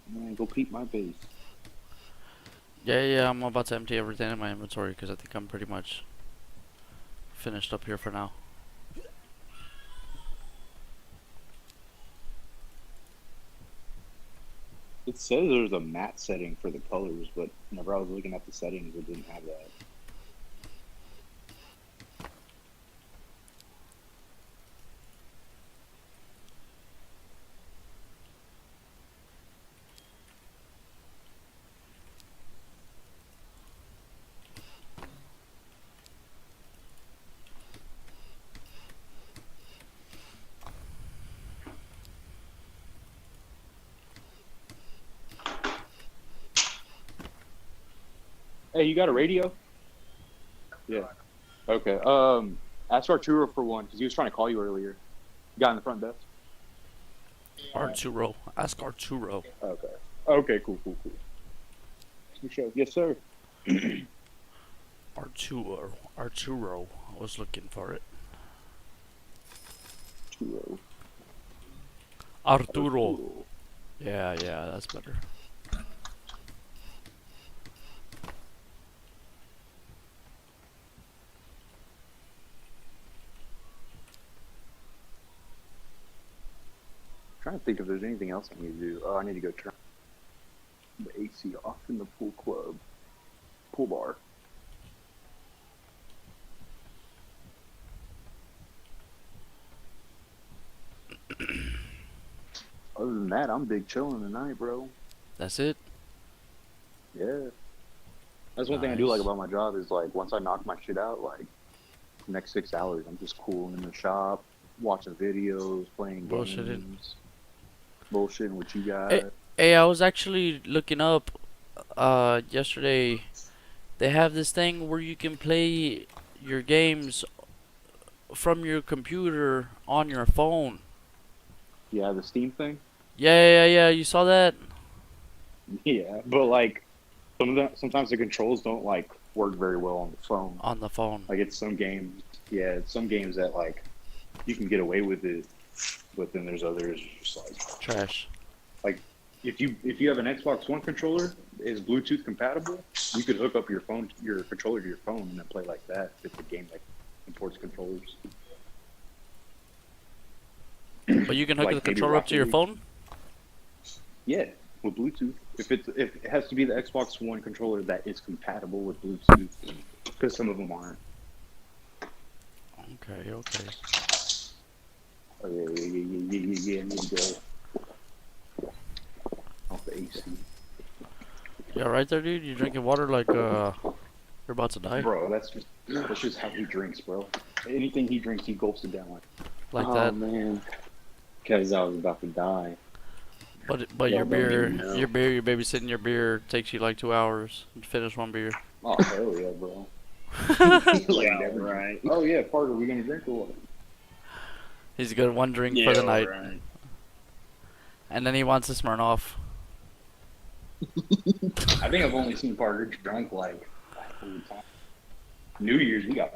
C: Man, go peep my base.
B: Yeah, I'm about to empty everything in my inventory because I think I'm pretty much finished up here for now.
C: It says there's a matte setting for the colors, but whenever I was looking at the settings, it didn't have that. Hey, you got a radio? Yeah. Okay. Ask Arturo for one because he was trying to call you earlier. Guy in the front desk.
B: Arturo. Ask Arturo.
C: Okay. Okay. Cool. Yes, sir.
B: Arturo. I was looking for it. Arturo. Yeah, that's better.
C: Trying to think if there's anything else I need to do. Oh, I need to go turn the AC off in the pool club. Pool bar. Other than that, I'm big chilling tonight, bro.
B: That's it?
C: Yeah. That's one thing I do like
B: Nice.
C: about my job is like once I knock my shit out, like the next 6 hours, I'm just cooling in the shop, watching videos, playing
B: Bullshitting.
C: games, bullshitting what you got.
B: Hey, I was actually looking up yesterday. They have this thing where you can play your games from your computer on your phone.
C: Yeah, the Steam thing.
B: Yeah. You saw that?
C: Yeah, but like sometimes the controls don't like work very well on the phone.
B: On the phone.
C: Like it's some games, it's some games that like you can get away with it, but then there's others just like
B: Trash.
C: like if you have an Xbox One controller is Bluetooth compatible, you could hook up your controller to your phone and then play like that if the game like imports controllers.
B: But you can hook
C: Like
B: the
C: maybe
B: controller up
C: Rocket
B: to your
C: League.
B: phone?
C: Yeah, with Bluetooth. If it has to be the Xbox One controller that is compatible with Bluetooth, because some of them aren't.
B: Okay.
C: Oh yeah. I need to go off the AC.
B: Yeah, right there, dude. You drinking water like You're about to die
C: Bro, that's just how he drinks, bro. Anything he drinks, he gulps it down
B: like
A: oh,
B: that.
A: man. Because I was about to die.
B: But
A: Y'all
B: your
A: don't even
B: beer,
A: know.
B: you're babysitting your beer takes you like 2 hours to finish one beer.
C: Oh, hell yeah, bro.
A: Yeah,
C: never
A: right.
C: Oh, yeah, Parker, we gonna drink or what?
B: He's good one drink for the night, and then he wants to Smirnoff.
C: I think I've only seen Parker drunk like 4 times. New Year's, we got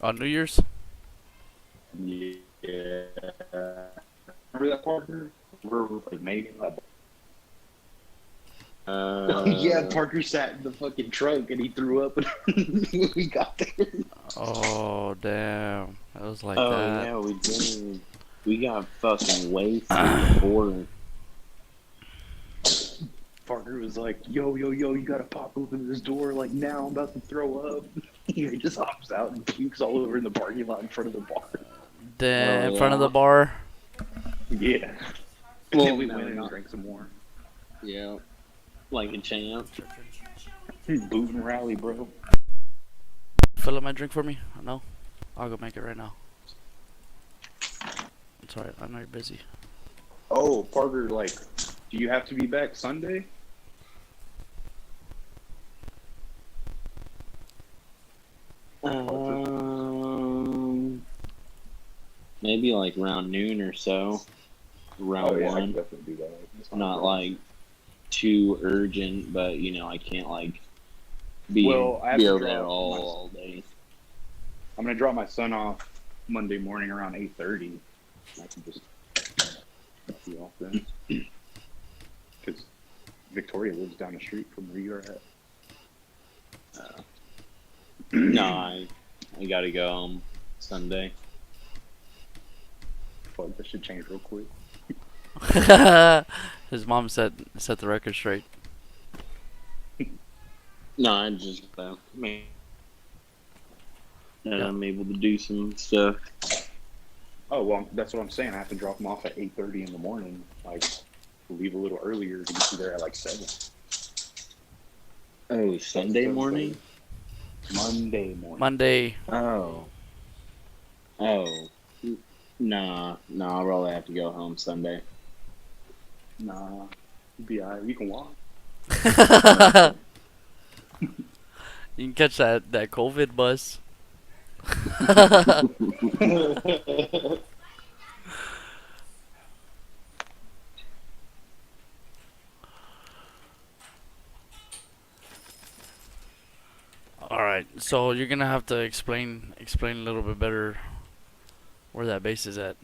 B: On New Year's?
C: yeah. Remember that, Parker? We're like maybe. Yeah, Parker sat in the fucking trunk and he threw up when we got there.
B: Oh damn! It was like
A: Oh,
B: that.
A: yeah, we did. We got fucking wasted before.
C: Parker was like, yo, you gotta pop open this door, like, now I'm about to throw up. He just hops out and pukes all over in the parking lot in front of the bar.
B: Damn,
A: Oh,
B: in front of
A: yeah.
B: the bar.
C: Yeah.
A: Well,
C: Then we
A: no,
C: went in
A: not-
C: and drank some more.
A: Yeah. Like a champ.
C: Boot and rally, bro.
B: Fill up my drink for me? No? I'll go make it right now. It's alright, I know you're busy.
C: Oh, Parker, like, do you have to be back Sunday?
A: Maybe like around noon or so. Around
C: Oh, yeah, I can
A: 1.
C: definitely do that. It's
A: Not like too urgent, but you know, I can't like be,
C: Well, I have
A: be
C: to
A: over there
C: drop
A: all day.
C: I'm gonna drop my son off Monday morning around 8:30. I can just be off then. Because Victoria lives down the street from where you're at.
A: No, I gotta go home Sunday.
C: Fuck, that should change real quick.
B: His mom set the record straight.
A: No, I just man, and
B: Yeah.
A: I'm able to do some stuff.
C: Oh well, that's what I'm saying. I have to drop him off at 8:30 in the morning. Like, leave a little earlier to get you there at like 7.
A: Oh, Sunday morning?
C: Monday morning.
B: Monday.
A: Oh. Nah, I'll probably have to go home Sunday.
C: Nah, you'll be alright. You can walk.
B: You can catch that COVID bus. Alright, so you're gonna have to explain a little bit better where that base is at.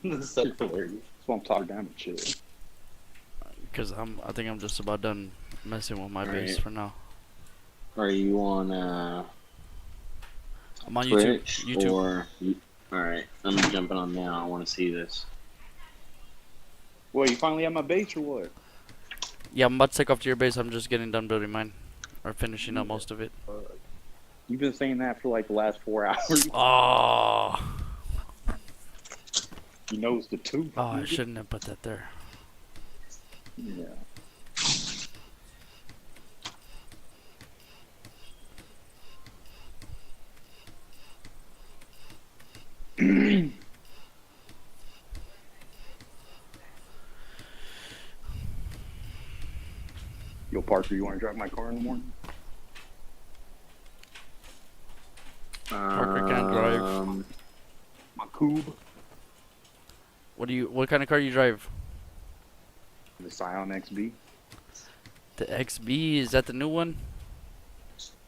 C: That's so hilarious. That's why I'm talking down and shit.
B: Cause I think I'm just about done messing with my base
A: Right.
B: for now.
A: Are you on
B: I'm on
A: Twitch
B: YouTube.
A: or? Alright, I'm jumping on now. I want to see this.
C: Well, you finally have my base or what?
B: Yeah, I'm about to take off to your base. I'm just getting done building mine. Or finishing up most of it.
C: You've been saying that for like the last 4 hours.
B: Oh,
C: You know it's the two.
B: I shouldn't have put that there.
C: Yeah. Yo, Parker, you want to drive my car in the morning?
B: Parker can't drive.
C: My Coupe,
B: What kind of car you drive?
C: the Scion XB.
B: The XB, is that the new one?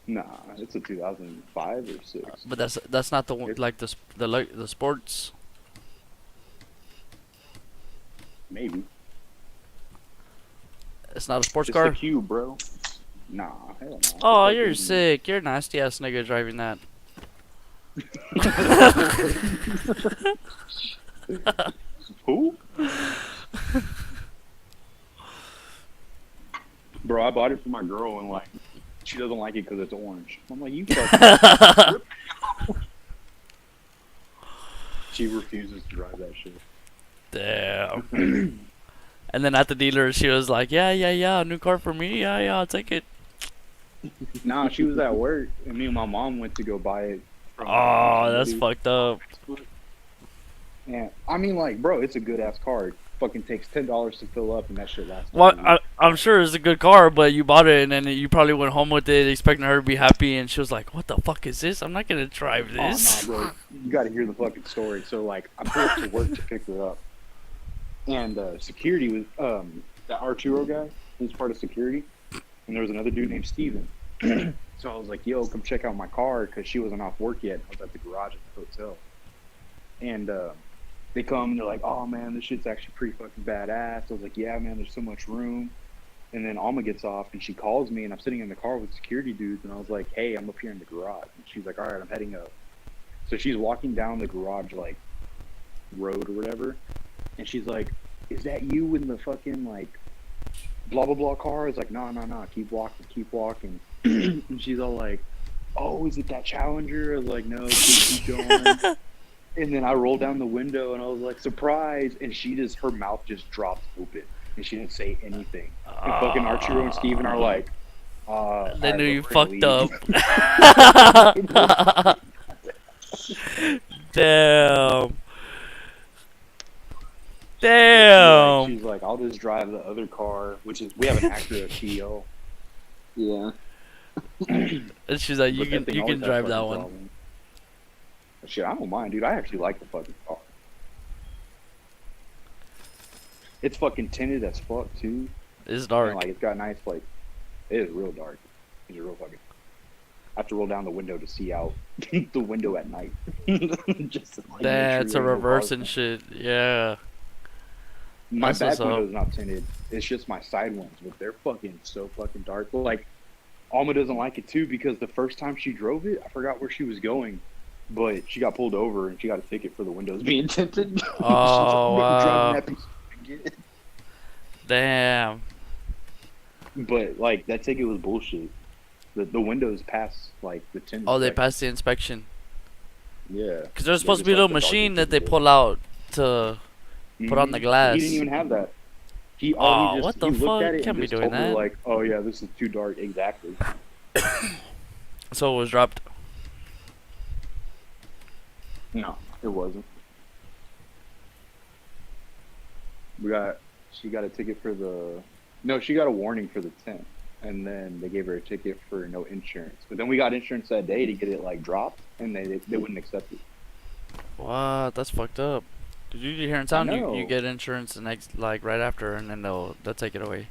C: Nah, it's a 2005 or 6.
B: But that's not the one like the sports.
C: Maybe.
B: It's not a sports
C: It's
B: car.
C: the Cube, bro. Nah, hell no.
B: Oh,
C: It's
B: you're
C: like
B: sick. You're a nasty ass nigga driving that.
C: Who? Bro, I bought it for my girl and like she doesn't like it because it's orange. I'm like, you fucking. She refuses to drive that shit.
B: Damn. And then at the dealer, she was like, yeah, new car for me. Yeah, I'll take it.
C: Nah, she was at work, and me and my mom went to go buy it. From
B: Oh, that's
C: somebody.
B: fucked up.
C: Yeah, I mean, like, bro, it's a good ass car. It fucking takes $10 to fill up, and that shit lasts.
B: Well,
C: a week.
B: I'm sure it's a good car, but you bought it and then you probably went home with it expecting her to be happy, and she was like, "What the fuck is this? I'm not gonna drive this."
C: Oh, nah, bro. You gotta hear the fucking story. So, like, I pulled up to work to pick her up. And security was, that Arturo guy, he was part of security. And there was another dude named Steven. So I was like, yo, come check out my car, because she wasn't off work yet. I was at the garage at the hotel. And they come and they're like, oh, man, this shit's actually pretty fucking badass. I was like, yeah, man, there's so much room. And then Alma gets off, and she calls me, and I'm sitting in the car with security dudes, and I was like, hey, I'm up here in the garage. And she's like, all right, I'm heading up. So she's walking down the garage, like, road or whatever, and she's like, is that you in the fucking, like, blah, blah, blah car? I was like, no, keep walking. And she's all like, oh, is it that Challenger? I was like, no, keep going. And then I rolled down the window, and I was like, surprise! And her mouth just dropped open, and she didn't say anything. And fucking Arturo and Steven are like,
B: They knew you
C: we're gonna
B: fucked up.
C: leave.
B: Damn.
C: Yeah,
B: Damn.
C: she's like, I'll just drive the other car, which is, we have an Acura TL.
A: Yeah.
B: And she's like, you
C: But that
B: can
C: thing
B: you
C: always
B: can
C: has
B: drive
C: fucking
B: that one.
C: problems. Shit, I don't mind, dude. I actually like the fucking car. It's fucking tinted as fuck too.
B: It's
C: And,
B: dark.
C: like, it's got nice, like, it is real dark. It's real fucking. I have to roll down the window to see out the window at night. Just to, like, make
B: That's
C: sure
B: a
C: there's no
B: reverse
C: cars
B: and
C: coming.
B: shit. Yeah.
C: My
B: That's what's
C: back
B: up.
C: window's not tinted. It's just my side ones, but they're fucking so fucking dark. But, like, Alma doesn't like it too, because the first time she drove it, I forgot where she was going, but she got pulled over and she got a ticket for the windows being tinted.
B: Oh, wow.
C: Driving that piece of shit.
B: Damn.
C: But, like, that ticket was bullshit. The windows pass, like, the tint.
B: Oh, they
C: inspection.
B: passed the inspection.
C: Yeah.
B: Because there's supposed to
C: just
B: be a
C: like
B: little
C: the
B: machine
C: darker
B: that they
C: tinted.
B: pull out to put on the glass.
C: He didn't even have that. He
B: Aw,
C: he just
B: what the
C: he looked
B: fuck?
C: at it
B: Can't
C: and
B: be
C: just
B: doing
C: told me
B: that.
C: like, oh yeah, this is too dark. Exactly.
B: So it was dropped.
C: No, it wasn't. She got a ticket for she got a warning for the tint, and then they gave her a ticket for no insurance. But then we got insurance that day to get it like dropped, and they wouldn't accept it.
B: What? That's fucked up. Cause usually here in town, you
C: know.
B: get insurance the next, like right after, and then they'll take it away.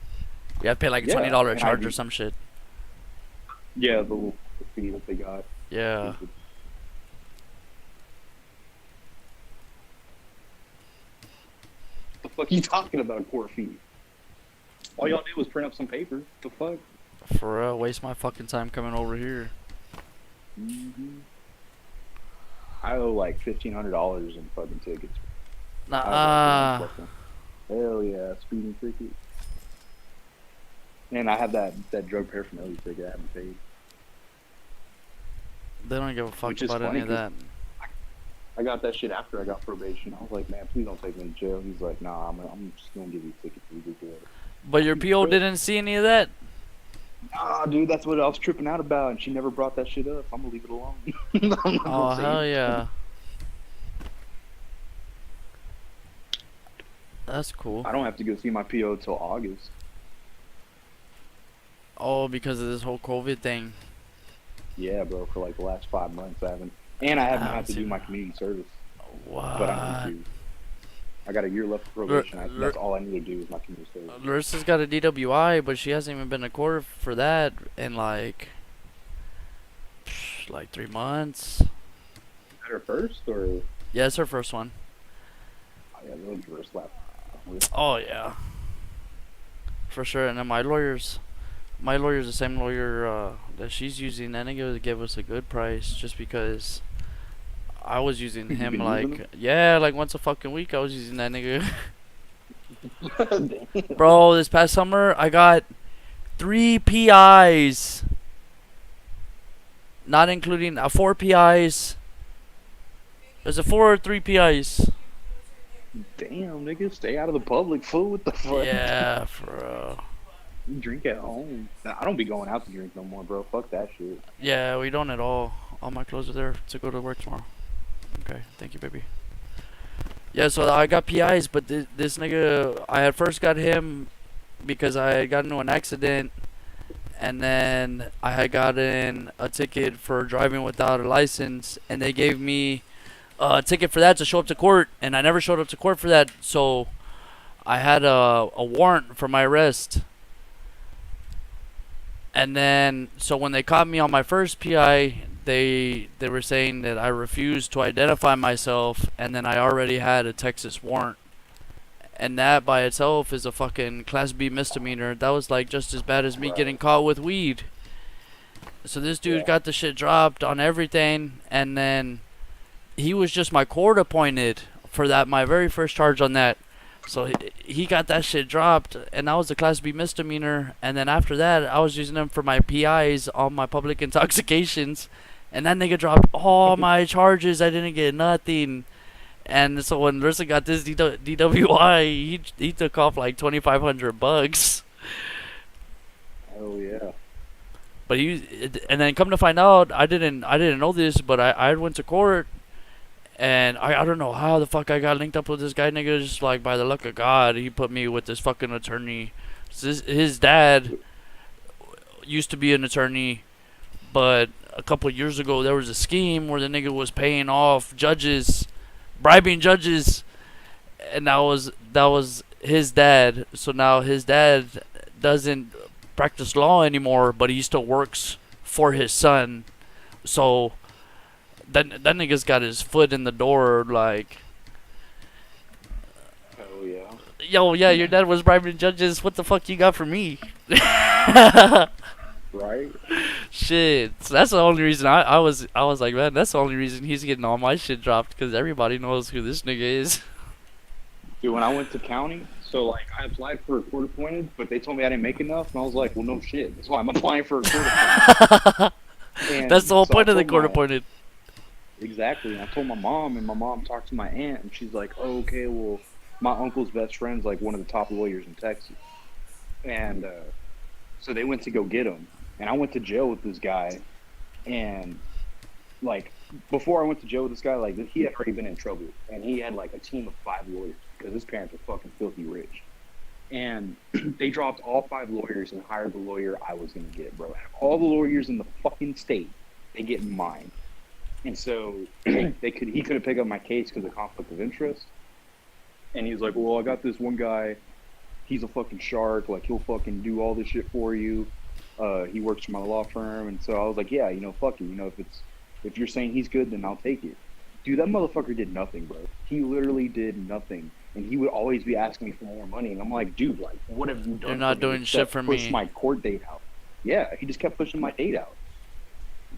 B: You have to pay like a
C: Yeah,
B: $20
C: and
B: charge
C: I-
B: or some shit.
C: Yeah, the little fee that they got.
B: Yeah.
C: The fuck you talking about, court fee? All y'all did was print up some paper. The fuck?
B: For real, waste my fucking time coming over here.
C: I owe like $1,500 in fucking tickets.
B: Nah.
C: Hell yeah, speeding ticket. And I have that drug paraphernalia ticket I haven't paid.
B: They don't give a fuck
C: Which is
B: about any
C: funny
B: of that.
C: I got that shit after I got probation. I was like, man, please don't take me to jail. He's like, nah, I'm just gonna give you a ticket for you to do it.
B: But your PO didn't see any of that?
C: Nah, dude, that's what I was tripping out about, and she never brought that shit up. I'm gonna leave it alone. I'm not
B: Oh,
C: gonna say
B: hell
C: anything.
B: yeah. That's cool.
C: I don't have to go see my PO till August.
B: Oh, because of this whole COVID thing.
C: Yeah, bro, for like the last 5 months I haven't. And I haven't
B: I
C: had to do
B: haven't
C: my
B: seen
C: community service.
B: What?
C: But I need to. I got a year left of probation. That's all I need to do is my community service.
B: Larissa's got a DWI, but she hasn't even been to court for that in like 3 months.
C: Is that her first, or?
B: Yeah, it's her first one.
C: Oh, yeah, they'll give her a slap.
B: Oh yeah, for sure. And then my lawyer's the same lawyer that she's using. That nigga gave us a good price just because I was using
C: You
B: him
C: been using
B: like once a fucking week. I was using that nigga. Bro, this past summer I got 3 PIs, not including 4 PIs. There's a 4 or 3 PIs.
C: Damn, nigga, stay out of the public. Fool, what the fuck?
B: Yeah, bro.
C: You drink at home. Nah, I don't be going out to drink no more, bro. Fuck that shit.
B: Yeah, we don't at all. All my clothes are there to go to work tomorrow. Okay, thank you, baby. Yeah, so I got PIs, but this nigga, I had first got him because I had gotten into an accident, and then I had gotten a ticket for driving without a license, and they gave me a ticket for that to show up to court, and I never showed up to court for that, so I had a warrant for my arrest. And then, so when they caught me on my first PI, they were saying that I refused to identify myself, and then I already had a Texas warrant. And that by itself is a fucking Class B misdemeanor. That was like just as bad as me getting caught with weed. So this dude got the shit dropped on everything, and then he was just my court appointed for that, my very first charge on that. So he got that shit dropped, and that was a Class B misdemeanor. And then after that, I was using them for my PIs on my public intoxications, and that nigga dropped all my charges. I didn't get nothing. And so when Larissa got this DWI, he took off like $2,500.
C: Hell yeah.
B: But and then come to find out, I didn't know this, but I went to court. And I don't know how the fuck I got linked up with this guy, nigga. Just like by the luck of God, he put me with this fucking attorney. His dad used to be an attorney, but a couple of years ago there was a scheme where the nigga was paying off judges, bribing judges, and that was his dad. So now his dad doesn't practice law anymore, but he still works for his son. So that nigga's got his foot in the door, like,
C: Hell yeah.
B: yo, yeah, your dad was bribing judges. What the fuck you got for me?
C: Right?
B: Shit. So that's the only reason I was like, man, that's the only reason he's getting all my shit dropped, because everybody knows who this nigga is.
C: Dude, when I went to county, so like I applied for a court appointed, but they told me I didn't make enough, and I was like, well, no shit. That's why I'm applying for a court appointed. And
B: That's the whole
C: so I
B: point of the
C: told
B: court
C: my-
B: appointed.
C: Exactly. And I told my mom, and my mom talked to my aunt, and she's like, oh, okay, well, my uncle's best friend's like one of the top lawyers in Texas. And so they went to go get him. And I went to jail with this guy. And, like, before I went to jail with this guy, like, he had already been in trouble. And he had, like, a team of 5 lawyers because his parents were fucking filthy rich. And they dropped all 5 lawyers and hired the lawyer I was going to get, bro. All the lawyers in the fucking state, they get mine. And so he couldn't pick up my case because of conflict of interest. And he's like, well, I got this one guy. He's a fucking shark. Like, he'll fucking do all this shit for you. He works for my law firm. And so I was like, yeah, fuck it. If you're saying he's good, then I'll take it. Dude, that motherfucker did nothing, bro. He literally did nothing. And he would always be asking me for more money. And I'm like, dude, like, what have you done?
B: You're not
C: for me
B: doing shit
C: except
B: for
C: push
B: me.
C: my court date out. Yeah, he just kept pushing my date out.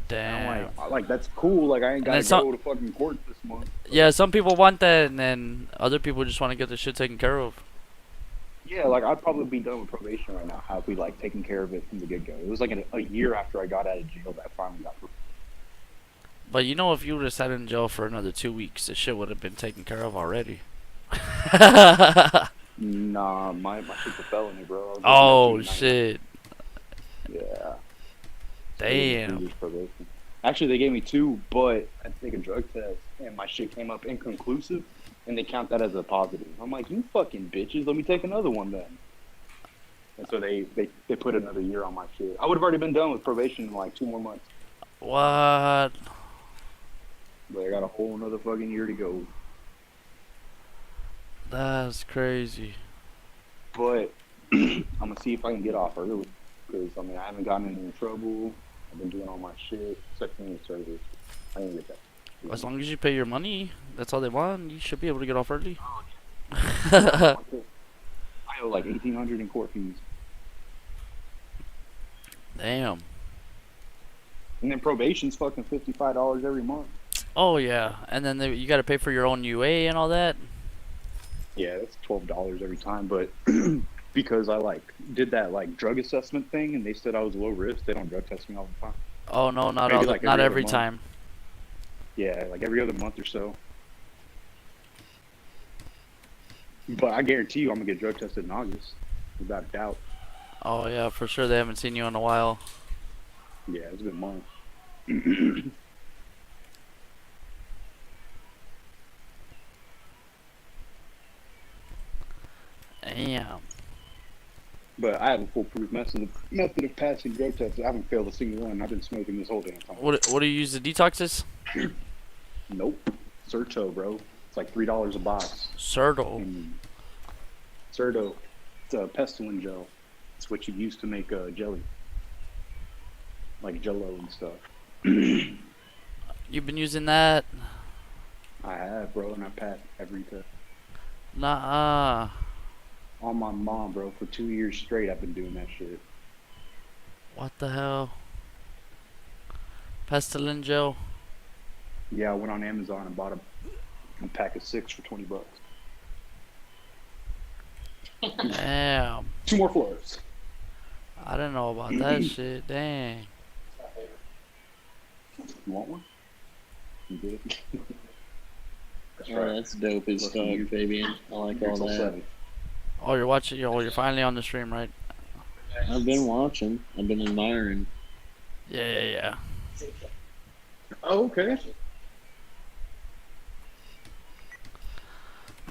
B: Damn.
C: And I'm like, that's cool. Like, I ain't got to go to fucking court this month.
B: Yeah, some people want that, and then other people just want to get the shit taken care of.
C: Yeah, like, I'd probably be done with probation right now had we, like, taken care of it from the get-go. It was, like, a year after I got out of jail that I finally got through.
B: But if you would have sat in jail for another 2 weeks, the shit would have been taken care of already.
C: Nah, my shit's a felony, bro. I was
B: Oh,
C: looking at
B: shit.
C: 2 Yeah.
B: Damn.
C: 2 years probation. Actually, they gave me 2, but I had to take a drug test, and my shit came up inconclusive, and they count that as a positive. I'm like, you fucking bitches, let me take another one then. And so they put another year on my shit. I would have already been done with probation in like 2 more months.
B: What?
C: But I got a whole another fucking year to go.
B: That's crazy.
C: But I'm gonna see if I can get off early, because I mean I haven't gotten in any trouble. I've been doing all my shit, except community service. I didn't get that.
B: As long as you pay your money, that's all they want. You should be able to get off early.
C: I owe like $1,800 in court fees,
B: Damn.
C: and then probation's fucking $55 every month.
B: Oh yeah, and then you got to pay for your own UA and all that.
C: Yeah, that's $12 every time, but because I like did that like drug assessment thing, and they said I was low risk, they don't drug test me all the time.
B: Oh no, not
C: Maybe
B: all,
C: like
B: not
C: every other
B: every
C: month.
B: time.
C: Yeah, like every other month or so. But I guarantee you, I'm gonna get drug tested in August, without a doubt.
B: Oh yeah, for sure. They haven't seen you in a while.
C: Yeah, it's been months.
B: Damn.
C: But I have a foolproof method of passing drug tests. I haven't failed a single one. I've been smoking this whole damn time.
B: What do you use the detoxes?
C: Nope. Serto, bro. It's like $3 a box.
B: Serto.
C: Serto. It's a pestilin gel. It's what you use to make jelly. Like Jello and stuff.
B: You've been using that?
C: I have, bro, and I passed every test.
B: Nah.
C: On my mom, bro. For 2 years straight, I've been doing that shit.
B: What the hell? Pestilin gel.
C: Yeah, I went on Amazon and bought a pack of 6 for $20.
B: Damn.
C: 2 more floors.
B: I didn't know about that shit. Dang.
C: You want one? You did. That's
A: Oh, that's dope as fuck, Fabian. I like all
C: Until
A: that.
C: 7.
B: Oh, you're watching. Oh, you're finally on the stream, right?
A: I've been watching. I've been admiring.
B: Yeah.
C: Oh, okay.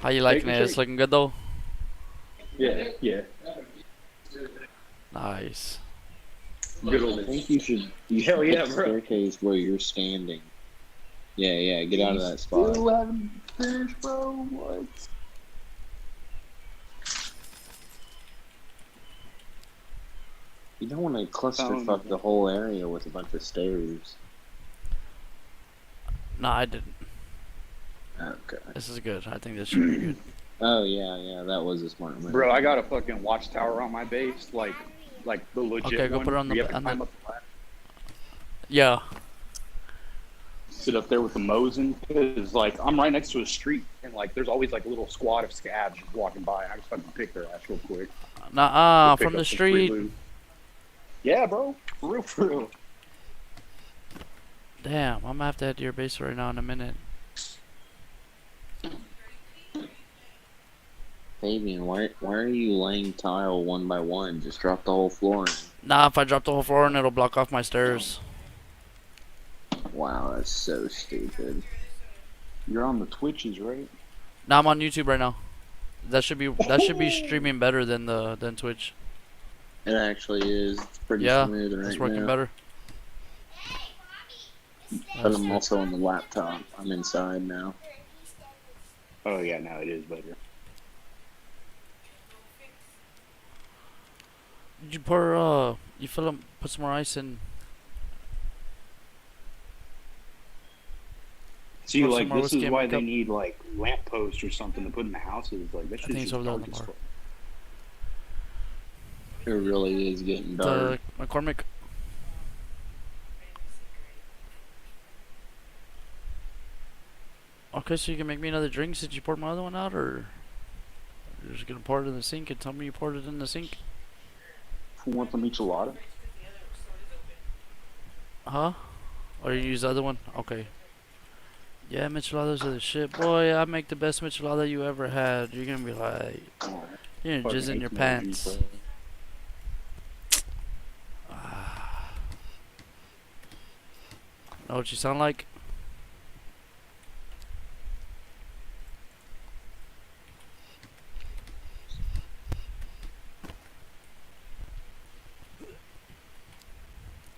B: How you liking it? It's looking good though.
C: Yeah.
B: Nice.
C: Good
A: I
C: old.
A: think you should
C: Hell
A: put
C: yeah,
A: the
C: bro.
A: staircase where you're standing. Yeah, get out of that spot.
C: Still haven't finished, bro. What?
A: You don't want to clusterfuck the whole area with a bunch of stairs.
B: No, I didn't.
A: Okay.
B: This is good. I think this should be good.
A: Oh yeah, that was a smart move.
C: Bro, I got a fucking watchtower on my base, like the legit
B: Okay, go
C: one.
B: put it on the-
C: You have to
B: on the-
C: climb up the ladder.
B: Yeah.
C: Sit up there with the Mosin, because like I'm right next to a street, and like there's always like a little squad of scabs just walking by. I just fucking pick their ass real quick.
B: Nah,
C: Pick
B: from
C: up
B: the
C: some free
B: street.
C: loot. Yeah, bro, for real.
B: Damn, I'm gonna have to head to your base right now in a minute.
A: Fabian, why are you laying tile one by one? Just drop the whole floor in.
B: Nah, if I drop the whole floor in, it'll block off my stairs.
A: Wow, that's so stupid.
C: You're on the Twitches, right?
B: Nah, I'm on YouTube right now. That should be streaming better than Twitch.
A: It actually is. It's pretty
B: Yeah,
A: smooth right
B: it's working
A: now.
B: better.
A: But I'm also on the laptop. I'm inside now.
C: Oh yeah, now it is better.
B: Did you put some more ice in?
C: See,
B: Put some
C: like
B: more
C: this
B: whiskey
C: is
B: in
C: why
B: my
C: they
B: cup.
C: need like lampposts or something to put in the houses. Like that
B: I
C: shit's
B: think it's
C: just
B: over there on
C: dark
B: the
C: as
B: bar.
C: fuck.
A: It really is getting dark.
B: McCormick. Okay, so you can make me another drink since you poured my other one out, or you're just gonna pour it in the sink and tell me you poured it in the sink?
C: Who wants some michelada?
B: Huh? Or you use the other one? Okay. Yeah, micheladas are the shit. Boy, I make the best michelada you ever had. You're gonna be like, you're gonna jizz in your pants. Know what you sound like?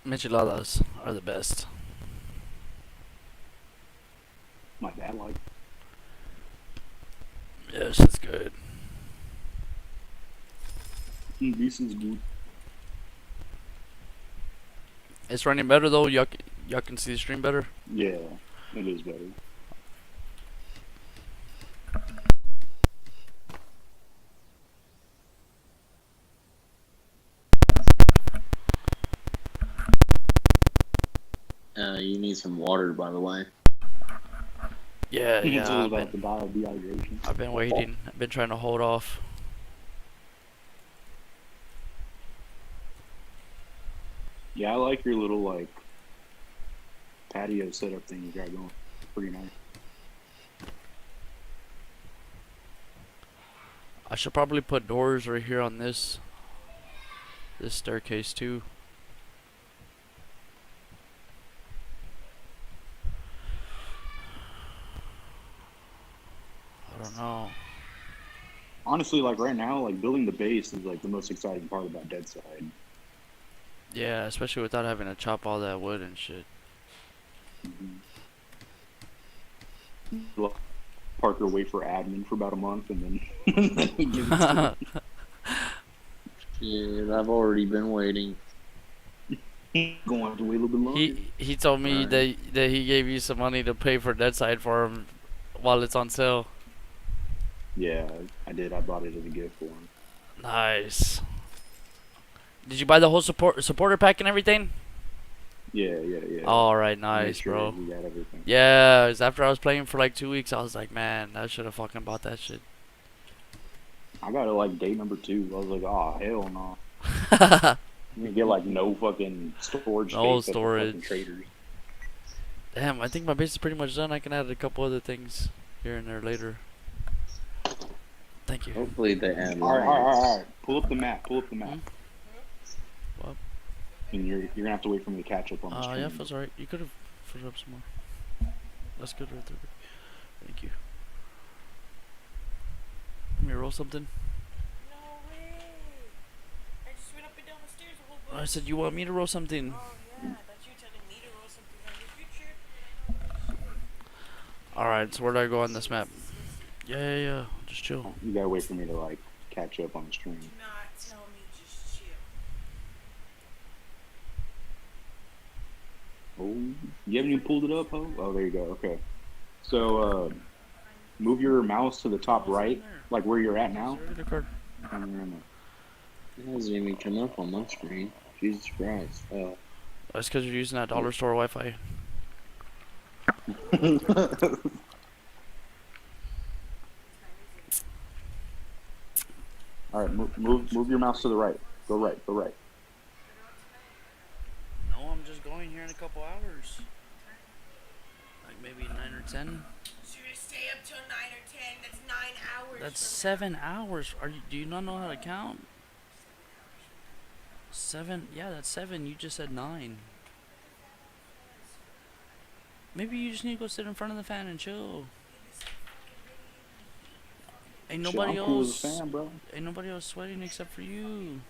B: Micheladas are the best.
C: My dad like.
B: Yes, it's good.
C: This is good.
B: It's running better though. Y'all can see the stream better.
C: Yeah, it is better.
A: You need some water, by the way.
B: Yeah,
C: It's all
B: yeah.
C: about the bottle dehydration.
B: I've been waiting. I've been trying to hold off.
C: Yeah, I like your little like patio setup thing you got going. Pretty nice.
B: I should probably put doors right here on this staircase too. I don't know.
C: Honestly, like right now, like building the base is like the most exciting part about DeadSide.
B: Yeah, especially without having to chop all that wood and shit.
C: Parker wait for admin for about a month and then, and then he gives it to me.
A: Yeah, I've already been waiting.
C: Going to have to wait a little bit longer.
B: He told me
A: Right.
B: that he gave you some money to pay for DeadSide for him while it's on sale.
C: Yeah, I did. I bought it as a gift for him.
B: Nice. Did you buy the whole supporter pack and everything?
C: Yeah.
B: All right,
C: Make
B: nice,
C: sure
B: bro.
C: we got everything.
B: Yeah, 'cause after I was playing for like 2 weeks, I was like, man, I should have fucking bought that shit.
C: I got it like day number 2. I was like, oh hell no. You get like no fucking storage
B: No
C: space at the
B: storage.
C: fucking traders.
B: Damn, I think my base is pretty much done. I can add a couple other things here and there later. Thank you.
A: Hopefully they add
C: All
A: lights.
C: right. Pull up the map.
B: Hmm? What?
C: And you're gonna have to wait for me to catch up on the stream.
B: Yeah, that's alright. You could have put it up some more. That's good right there. Thank you. Let me roll something.
D: No way. I just went up and down the stairs a whole bunch.
B: I said you want me to roll something.
D: Oh yeah, I thought you were telling me to roll something on your future.
B: Alright, so where do I go on this map? Yeah. Just chill.
C: You gotta wait for me to like catch up on the stream.
D: Do not tell me just chill.
C: Oh, you haven't even pulled it up, Ho? Oh, there you go. Okay. So, move your mouse to the top right, like where you're at now.
B: Regular card.
A: It hasn't even come up on my screen. Jesus Christ. Oh.
B: That's because you're using that dollar store Wi-Fi.
C: All right, move your mouse to the right. Go right.
B: No, I'm just going here in a couple hours. Like maybe 9 or 10.
D: So you're gonna stay up till 9 or 10. That's 9 hours.
B: That's
D: from
B: 7 hours. Do you not know how to count? 7? Yeah, that's 7. You just said 9. Maybe you just need to go sit in front of the fan and chill. Ain't nobody
C: Shit, I'm cool as a
B: else.
C: fan, bro.
B: Ain't nobody else sweating except for you.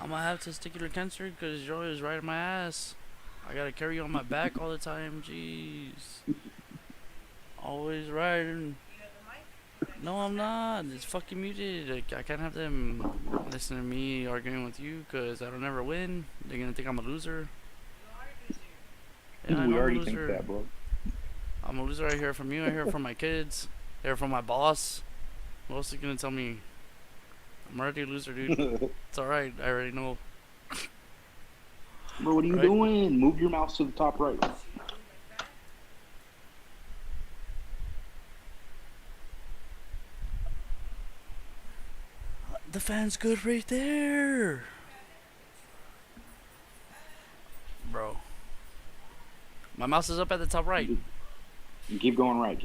B: I'm gonna have testicular cancer because you're always riding my ass. I gotta carry you on my back all the time. Jeez. Always riding. No, I'm not. It's fucking muted. Like, I can't have them listen to me arguing with you because I don't ever win. They're gonna think I'm a loser. Yeah, I know
C: We
B: I'm a
C: already think
B: loser.
C: that, bro.
B: I'm a loser. I hear it from you. I hear it from my kids. I hear it from my boss. Who else is gonna tell me? I'm already a loser, dude. It's alright. I already know.
C: Bro, what are you
B: Right.
C: doing? Move your mouse to the top right.
B: The fan's good right there. Bro. My mouse is up at the top right.
C: Keep going right.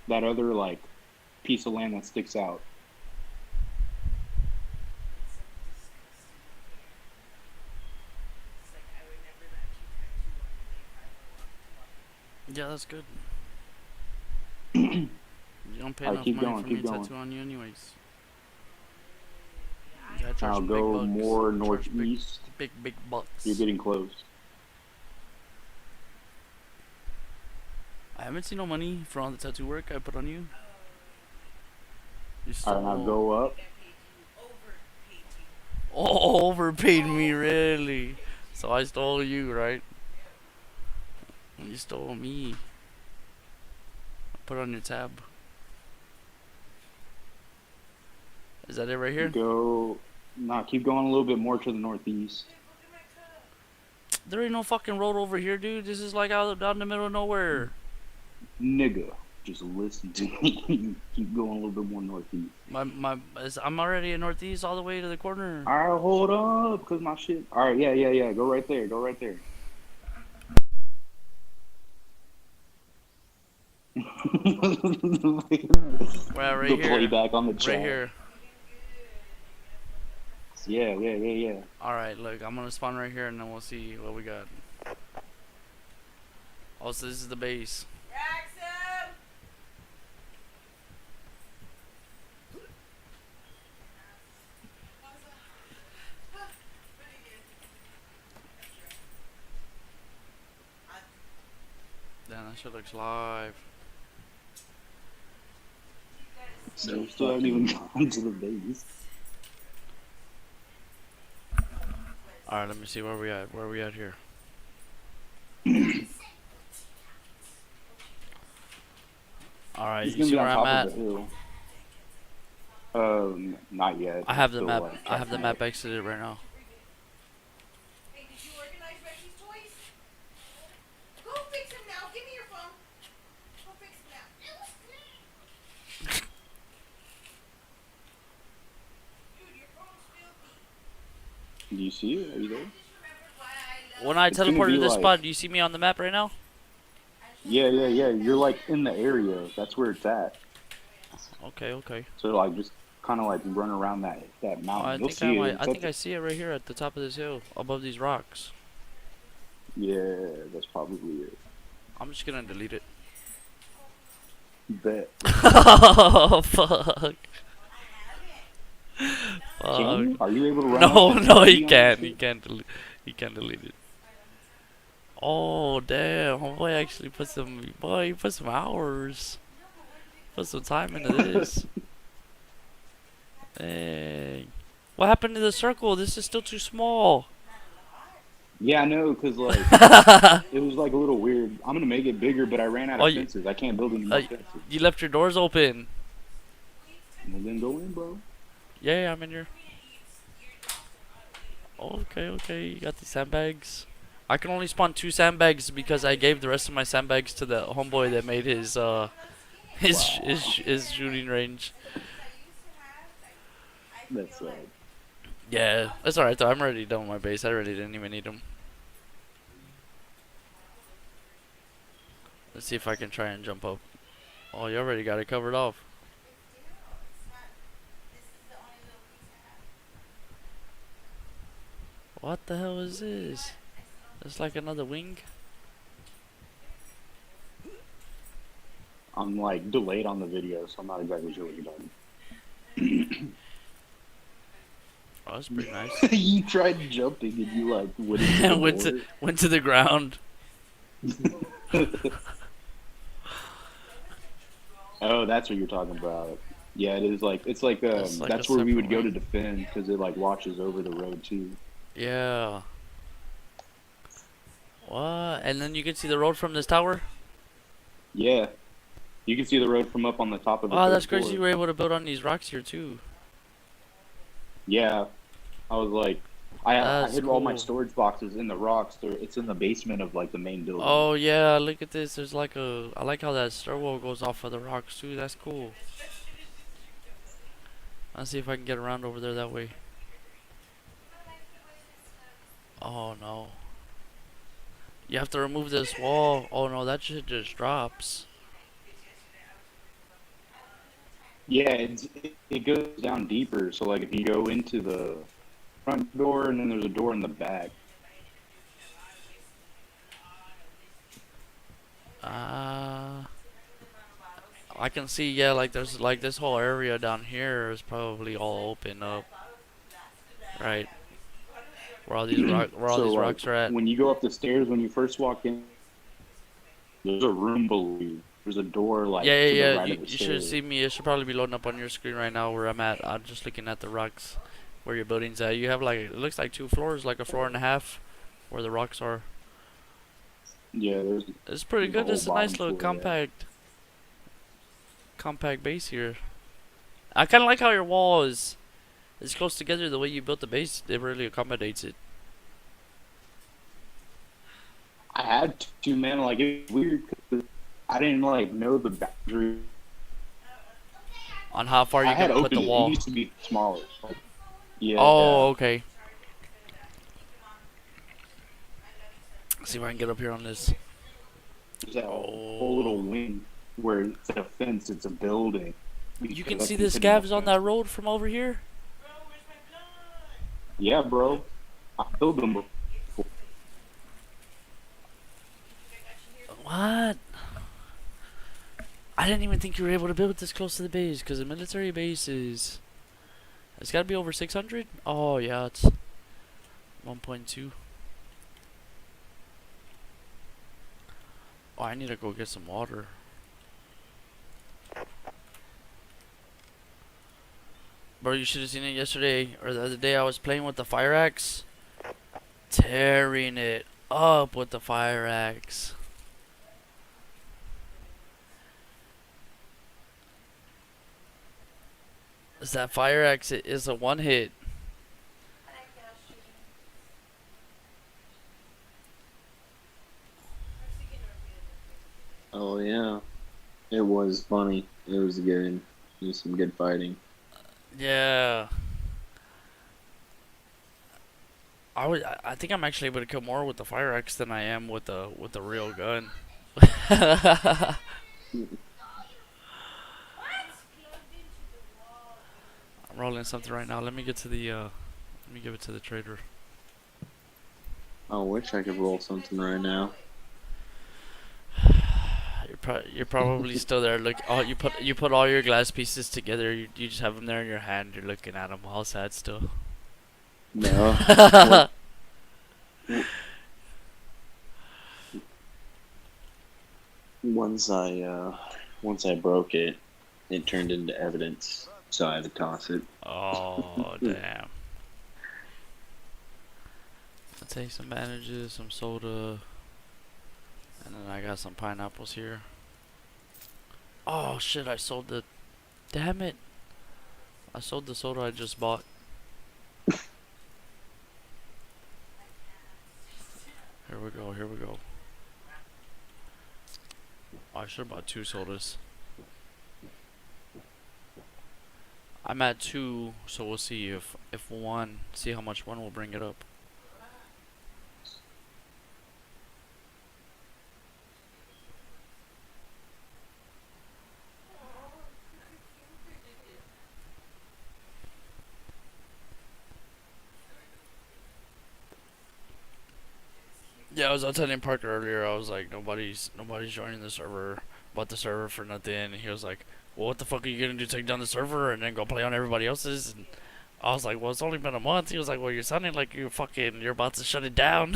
C: That other like piece of land that sticks out.
D: It's like I would never let you tattoo on me if I
B: Yeah, that's good. You don't pay
C: Alright,
B: enough
C: keep
B: money
C: going,
B: for me
C: keep
B: to
C: going.
B: tattoo on you anyways. You gotta charge
C: I'll
B: big
C: go
B: bucks.
C: more
B: Charge big-
C: northeast.
B: Big bucks.
C: You're getting close.
B: I haven't seen no money for all the tattoo work I put on you. You
C: Alright, now
B: stole.
C: go up.
B: Oh, overpaid me, really. So I stole you, right? You stole me. Put it on your tab. Is that it right here?
C: Go. Nah, keep going a little bit more to the northeast.
B: There ain't no fucking road over here, dude. This is like out in the middle of nowhere.
C: Nigga, just listen to me. Keep going a little bit more northeast.
B: I'm already in northeast all the way to the corner.
C: Alright, hold up, cause my shit. Alright, yeah. Go right there.
B: Right, right
C: The
B: here.
C: playback on the chat.
B: Right here.
C: Yeah.
B: Alright, look, I'm gonna spawn right here and then we'll see what we got. Oh, so this is the base.
D: Raxum!
B: Damn, that shit looks live.
C: So still haven't even gone to the base.
B: Alright, let me see where we at. Where we at here? Alright,
C: He's
B: you
C: gonna
B: see
C: be
B: where
C: on
B: I'm
C: top
B: at?
C: of the hill. Not yet.
B: I have the
C: Still,
B: map.
C: like,
B: I have the
C: catching
B: map
C: up.
B: exited right now.
D: Hey, did you organize Rexy's toys? Go fix him now. Give me your phone. Go fix him now. Dude, your phone's filthy.
C: Do you see it? Are you there?
D: I just remembered why I love
B: When I
C: It's gonna
B: teleported
C: be
B: to this
C: like-
B: spot, do you see me on the map right now?
C: Yeah. You're like in the area. That's where it's at.
B: Okay.
C: So like just kind of like run around that
B: Oh,
C: mountain.
B: I
C: You'll
B: think
C: see it.
B: I
C: It's up
B: think I see it right here at the top of this hill, above these rocks.
C: Yeah, that's probably it.
B: I'm just gonna delete it.
C: Bet.
B: Oh fuck.
C: Can
B: Fuck.
C: you? Are you able to run?
B: No,
C: up and
B: no,
C: see
B: he
C: on
B: can't.
C: the
B: He can't delete. He can't delete it. Oh damn! Homeboy actually put some. Boy, he put some hours. Put some time into this. Dang. What happened to the circle? This is still too small.
C: Yeah, I know, cause like it was like a little weird. I'm gonna make it bigger, but I ran out
B: Oh,
C: of
B: you-
C: fences. I can't build any more
B: uh,
C: fences.
B: You left your doors open.
C: Well, then go in, bro.
B: Yeah, I'm in here. Okay. You got these sandbags. I can only spawn 2 sandbags because I gave the rest of my sandbags to the homeboy that made his his shooting range.
C: That's
B: Yeah, that's alright though. I'm already done with my base. I already didn't even need them. Let's see if I can try and jump up. Oh, you already got it covered off. What the hell is this? It's like another wing.
C: I'm like delayed on the video, so I'm not exactly sure what you're doing.
B: Oh, that's pretty nice.
C: You tried jumping and you like
B: went to the ground.
C: Oh, that's what you're talking about. Yeah, it is like it's like
B: It's like
C: that's
B: a
C: where we would
B: separate
C: go to
B: wing.
C: defend because it like watches over the road too.
B: Yeah. What? And then you can see the road from this tower?
C: Yeah, you can see the road from up on the top of the.
B: Oh,
C: third
B: that's crazy.
C: floor.
B: You were able to build on these rocks here too.
C: Yeah, I was like, I
B: That's
C: hid all my
B: cool.
C: storage boxes in the rocks. It's in the basement of like the main building.
B: Oh yeah, look at this. There's like a. I like how that stairwell goes off of the rocks too. That's cool. Let's see if I can get around over there that way. Oh no. You have to remove this wall. Oh no, that shit just drops.
C: Yeah, it goes down deeper. So like if you go into the front door and then there's a door in the back.
B: I can see, yeah, like there's like this whole area down here is probably all open up. Right. Where all these
C: So, like,
B: rocks are at.
C: When you go up the stairs, when you first walk in, there's a room below you. There's a door like
B: Yeah.
C: to the right
B: You,
C: of the
B: you should
C: stairs.
B: see me. It should probably be loading up on your screen right now where I'm at. I'm just looking at the rocks where your building's at. You have like, it looks like 2 floors, like a floor and a half where the rocks are.
C: Yeah, there's
B: It's pretty
C: the
B: good.
C: whole
B: This is a nice
C: bottom
B: little
C: floor, yeah.
B: compact base here. I kind of like how your wall is close together. The way you built the base, it really accommodates it.
C: I had to, man. Like it's weird 'cause I didn't like know the boundary.
B: On how far you
C: I had
B: can put the
C: opened it. It
B: wall.
C: used to be smaller. Yeah.
B: Oh, okay. See if I can get up here on this.
C: There's that whole little wing where it's a fence, it's a building.
B: You can
C: Because
B: see
C: I
B: the
C: keep hitting
B: scavs on
C: fence.
B: that road from over here.
D: Bro, where's my blood?
C: Yeah, bro. I killed them before.
B: What? I didn't even think you were able to build this close to the base, because the military bases. It's gotta be over 600? Oh, yeah, it's 1.2. Oh, I need to go get some water. Bro, you should have seen it yesterday, or the other day. I was playing with the fire axe. Tearing it up with the fire axe. Is that fire axe? It is a one hit.
A: Oh yeah, it was funny. It was good. It was some good fighting.
B: Yeah. I think I'm actually able to kill more with the fire axe than I am with the real gun. I'm rolling something right now. Let me get to the let me give it to the trader.
A: I wish I could roll something right now.
B: You're probably still there. Look, oh, you put all your glass pieces together. You just have them there in your hand. You're looking at them, all sad still.
A: No. Once I broke it, it turned into evidence, so I had to toss it.
B: Oh damn. I'll take some bandages, some soda, and then I got some pineapples here. Oh shit! I sold the. Damn it! I sold the soda I just bought. Here we go. Here we go. Oh, I should have bought 2 sodas. I'm at 2, so we'll see if one. See how much one will bring it up. Yeah, I was telling Parker earlier. I was like, nobody's joining the server. Bought the server for nothing. And he was like, well, what the fuck are you gonna do? Take down the server and then go play on everybody else's? And I was like, well, it's only been a month. He was like, well, you're sounding like you're about to shut it down.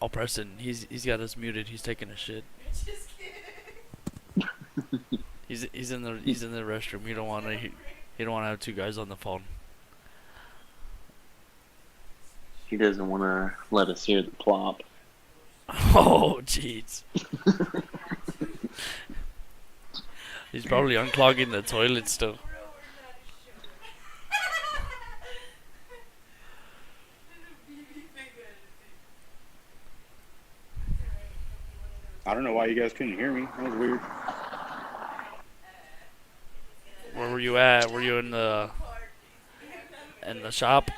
B: Oh, Preston, he's got us muted. He's taking a shit.
D: Just kidding.
B: He's in the restroom. He don't want to have 2 guys on the phone.
A: He doesn't want to let us hear the plop.
B: Oh, jeez. He's probably unclogging the toilet still.
C: I don't know why you guys couldn't hear me. That was weird.
B: Where were you at? Were you in the shop?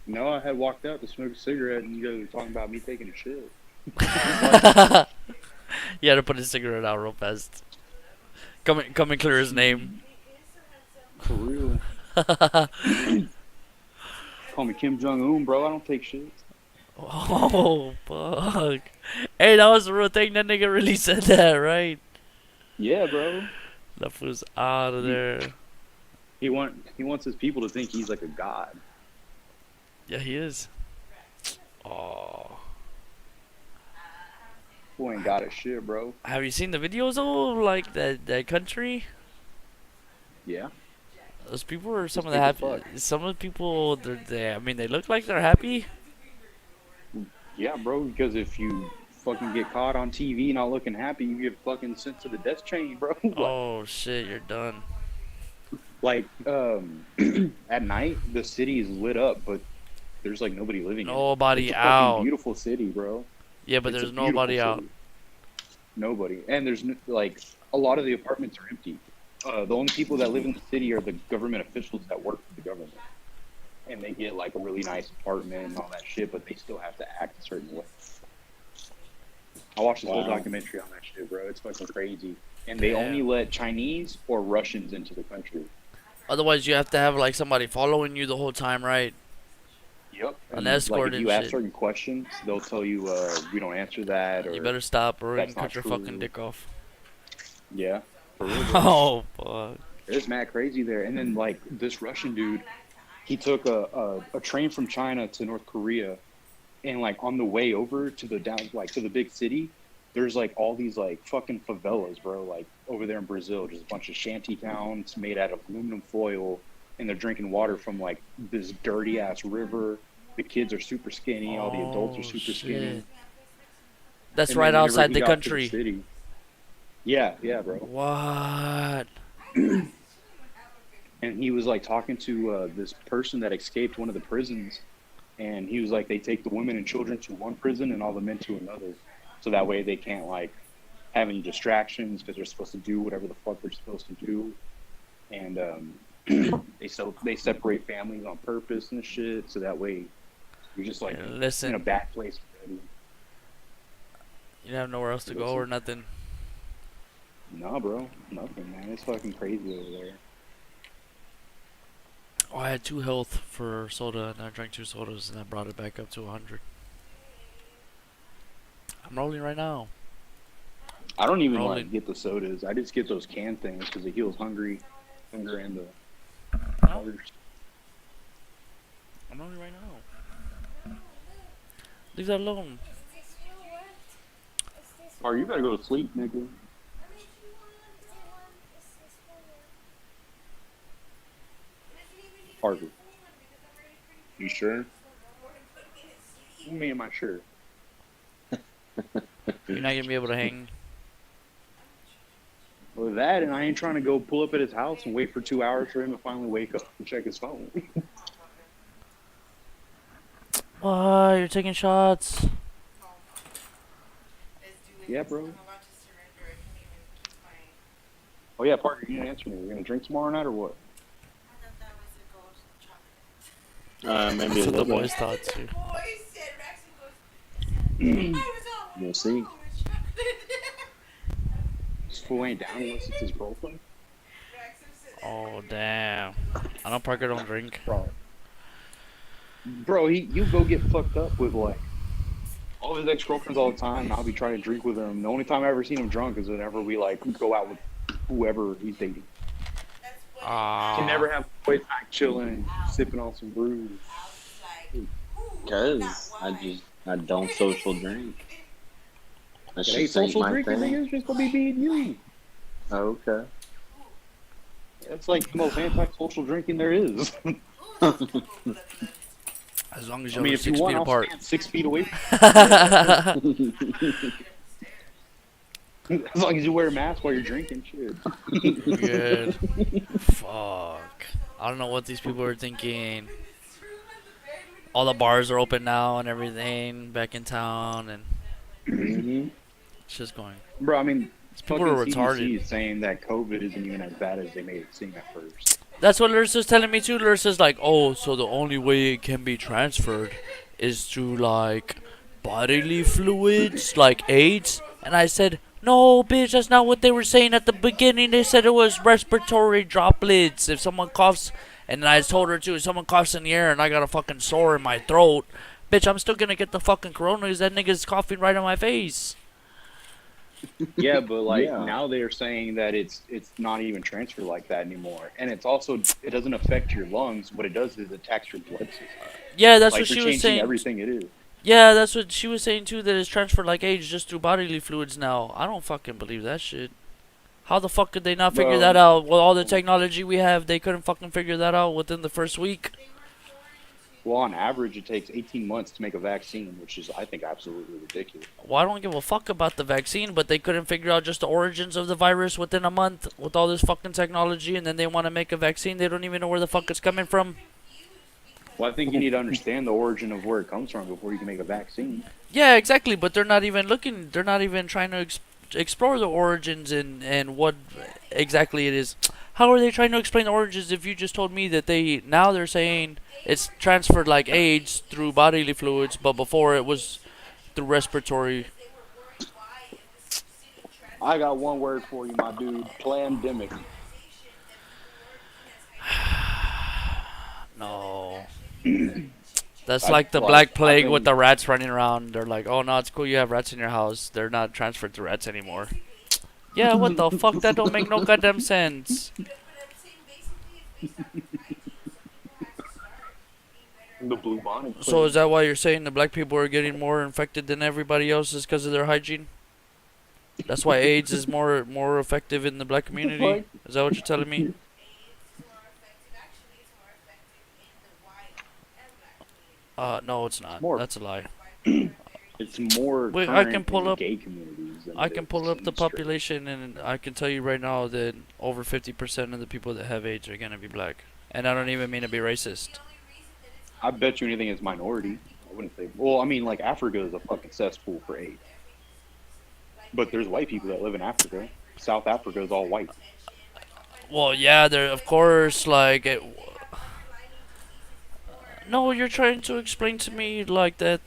C: No, I had walked out to smoke a cigarette, and you guys were talking about me taking a shit.
B: You had to put his cigarette out real fast. Come and clear his name.
C: For real. Call me Kim Jong-un, bro. I don't take shit.
B: Oh, fuck. Hey, that was a real thing. That nigga really said that, right?
C: Yeah, bro.
B: That was out of there.
C: He wants his people to think he's like a god.
B: Yeah, he is. Oh.
C: Boy ain't got a shit, bro.
B: Have you seen the videos though? Like that country?
C: Yeah.
B: Those people are some of
C: Those
B: the
C: people
B: happy. Some of the people, I mean, they look like they're happy.
C: Yeah, bro, because if you fucking get caught on TV not looking happy, you get fucking sent to the death chain, bro.
B: Oh shit, you're done.
C: Like, at night, the city is lit up, but there's like nobody living in it.
B: Nobody
C: It's a
B: out.
C: fucking beautiful city, bro.
B: Yeah, but
C: It's a
B: there's nobody
C: beautiful
B: out.
C: city. Nobody. And there's, like, a lot of the apartments are empty. The only people that live in the city are the government officials that work for the government. and they get like a really nice apartment and all that shit, but they still have to act a certain way. I watched this whole
A: Wow.
C: documentary on that shit, bro. It's fucking crazy. And they
B: Damn.
C: only let Chinese or Russians into the country.
B: Otherwise, you have to have like somebody following you the whole time, right?
C: Yep.
B: An
C: And,
B: escort
C: like, if
B: and
C: you ask
B: shit.
C: certain questions, they'll tell you, we don't answer that, or
B: You better stop, or you
C: that's
B: can cut
C: not
B: your
C: true.
B: fucking dick off.
C: Yeah. For real, bro.
B: Oh fuck.
C: It's mad crazy there. And then like this Russian dude, he took a train from China to North Korea, and like on the way over to the to the big city, there's like all these like fucking favelas, bro, like over there in Brazil, just a bunch of shanty towns made out of aluminum foil, and they're drinking water from like this dirty ass river. The kids are super skinny, all the adults are
B: Oh,
C: super skinny.
B: shit. That's
C: And
B: right
C: then whenever
B: outside
C: he
B: the
C: got to
B: country.
C: city, yeah, bro.
B: What?
C: And he was like talking to this person that escaped one of the prisons, and he was like, they take the women and children to one prison and all the men to another, so that way they can't like have any distractions because they're supposed to do whatever the fuck they're supposed to do. And they separate families on purpose and shit, so that way you're just like
B: Listen.
C: in a bad place already.
B: You have nowhere else to go or nothing.
C: Nah, bro, nothing, man. It's fucking crazy over there.
B: Oh, I had 2 health for soda, and I drank 2 sodas, and I brought it back up to 100. I'm rolling right now.
C: I don't even
B: Rolling.
C: like get the sodas. I just get those canned things because it heals hunger and the
B: No,
C: others.
B: I'm rolling right now. Leave that alone.
C: Or you better go to sleep, nigga. Parker.
A: You sure?
C: Me and my shirt.
B: You're not gonna be able to hang.
C: With that, and I ain't trying to go pull up at his house and wait for 2 hours for him to finally wake up and check his phone.
B: Why? You're taking shots.
C: Yeah, bro. Oh yeah, Parker, you didn't answer me. We're gonna drink tomorrow night or what?
A: Maybe
B: That's
A: a
B: what
A: little
B: the
A: bit.
B: boys thought too.
A: We'll see.
C: This fool ain't down unless it's his girlfriend.
B: Oh damn. I know Parker don't drink.
C: Bro, you go get fucked up with like all his ex-girlfriends all the time, and I'll be trying to drink with him. The only time I ever seen him drunk is whenever we like go out with whoever he's dating. Can never have boys back chilling, sipping on some brews.
A: Cause I don't social drink. That's
C: It ain't
A: just ain't
C: social
A: my
C: drinking,
A: thing.
C: nigga. It's just gonna be me and you.
A: Okay.
C: That's like the most anti-social drinking there is.
B: As long as
C: I
B: you're
C: mean, if you
B: 6
C: want,
B: feet
C: I'll
B: apart.
C: stand 6 feet away. As long as you wear a mask while you're drinking, shit.
B: Good. Fuck. I don't know what these people are thinking. All the bars are open now and everything back in town, and
A: Mhm.
B: it's just going.
C: Bro, I mean,
B: People are
C: fucking
B: retarded.
C: CDC is saying that COVID isn't even as bad as they made it seem at first.
B: That's what Lursa's telling me too. Lursa's like, oh, so the only way it can be transferred is through like bodily fluids, like AIDS. And I said, no, bitch, that's not what they were saying at the beginning. They said it was respiratory droplets. If someone coughs, and I told her too, if someone coughs in the air and I got a fucking sore in my throat, bitch, I'm still gonna get the fucking corona because that nigga's coughing right in my face.
C: Yeah, but like
A: Yeah.
C: now they're saying that it's not even transferred like that anymore, and it's also it doesn't affect your lungs. What it does is it attacks your blood system.
B: Yeah, that's
C: Like
B: what
C: they're
B: she was
C: changing
B: saying.
C: everything it is.
B: Yeah, that's what she was saying too, that it's transferred like AIDS just through bodily fluids now. I don't fucking believe that shit. How the fuck could they not figure
C: Bro.
B: that out? With all the technology we have, they couldn't fucking figure that out within the first week.
C: Well, on average, it takes 18 months to make a vaccine, which is, I think, absolutely ridiculous.
B: Well, I don't give a fuck about the vaccine, but they couldn't figure out just the origins of the virus within a month with all this fucking technology, and then they want to make a vaccine. They don't even know where the fuck it's coming from.
C: Well, I think you need to understand the origin of where it comes from before you can make a vaccine.
B: Yeah, exactly, but they're not even looking, they're not even trying to explore the origins and what exactly it is. How are they trying to explain origins if you just told me that they're saying it's transferred like AIDS through bodily fluids, but before it was through respiratory.
C: I got one word for you, my dude. Plandemic.
B: No. That's
C: I
B: like the
C: like.
B: Black
C: I've
B: Plague with
C: been.
B: the rats running around. They're like, oh no, it's cool you have rats in your house. They're not transferred to rats anymore. Yeah, what the fuck? That don't make no goddamn sense.
C: The bubonic
B: So is
C: plague.
B: that why you're saying the black people are getting more infected than everybody else is because of their hygiene? That's why AIDS is more effective in the black community? Is that what you're telling me? No, it's not.
C: More.
B: That's a lie.
C: It's more
B: Wait,
C: current
B: I can pull
C: in the
B: up.
C: gay communities than
B: I
C: it
B: can
C: is
B: pull up
C: in
B: the
C: straight.
B: population, and I can tell you right now that over 50% of the people that have AIDS are gonna be black. And I don't even mean to be racist.
C: I bet you anything it's minority. I wouldn't say. Well, I mean, like Africa is a fucking cesspool for AIDS. But there's white people that live in Africa. South Africa is all white.
B: Well, yeah, there of course like no, you're trying to explain to me like that.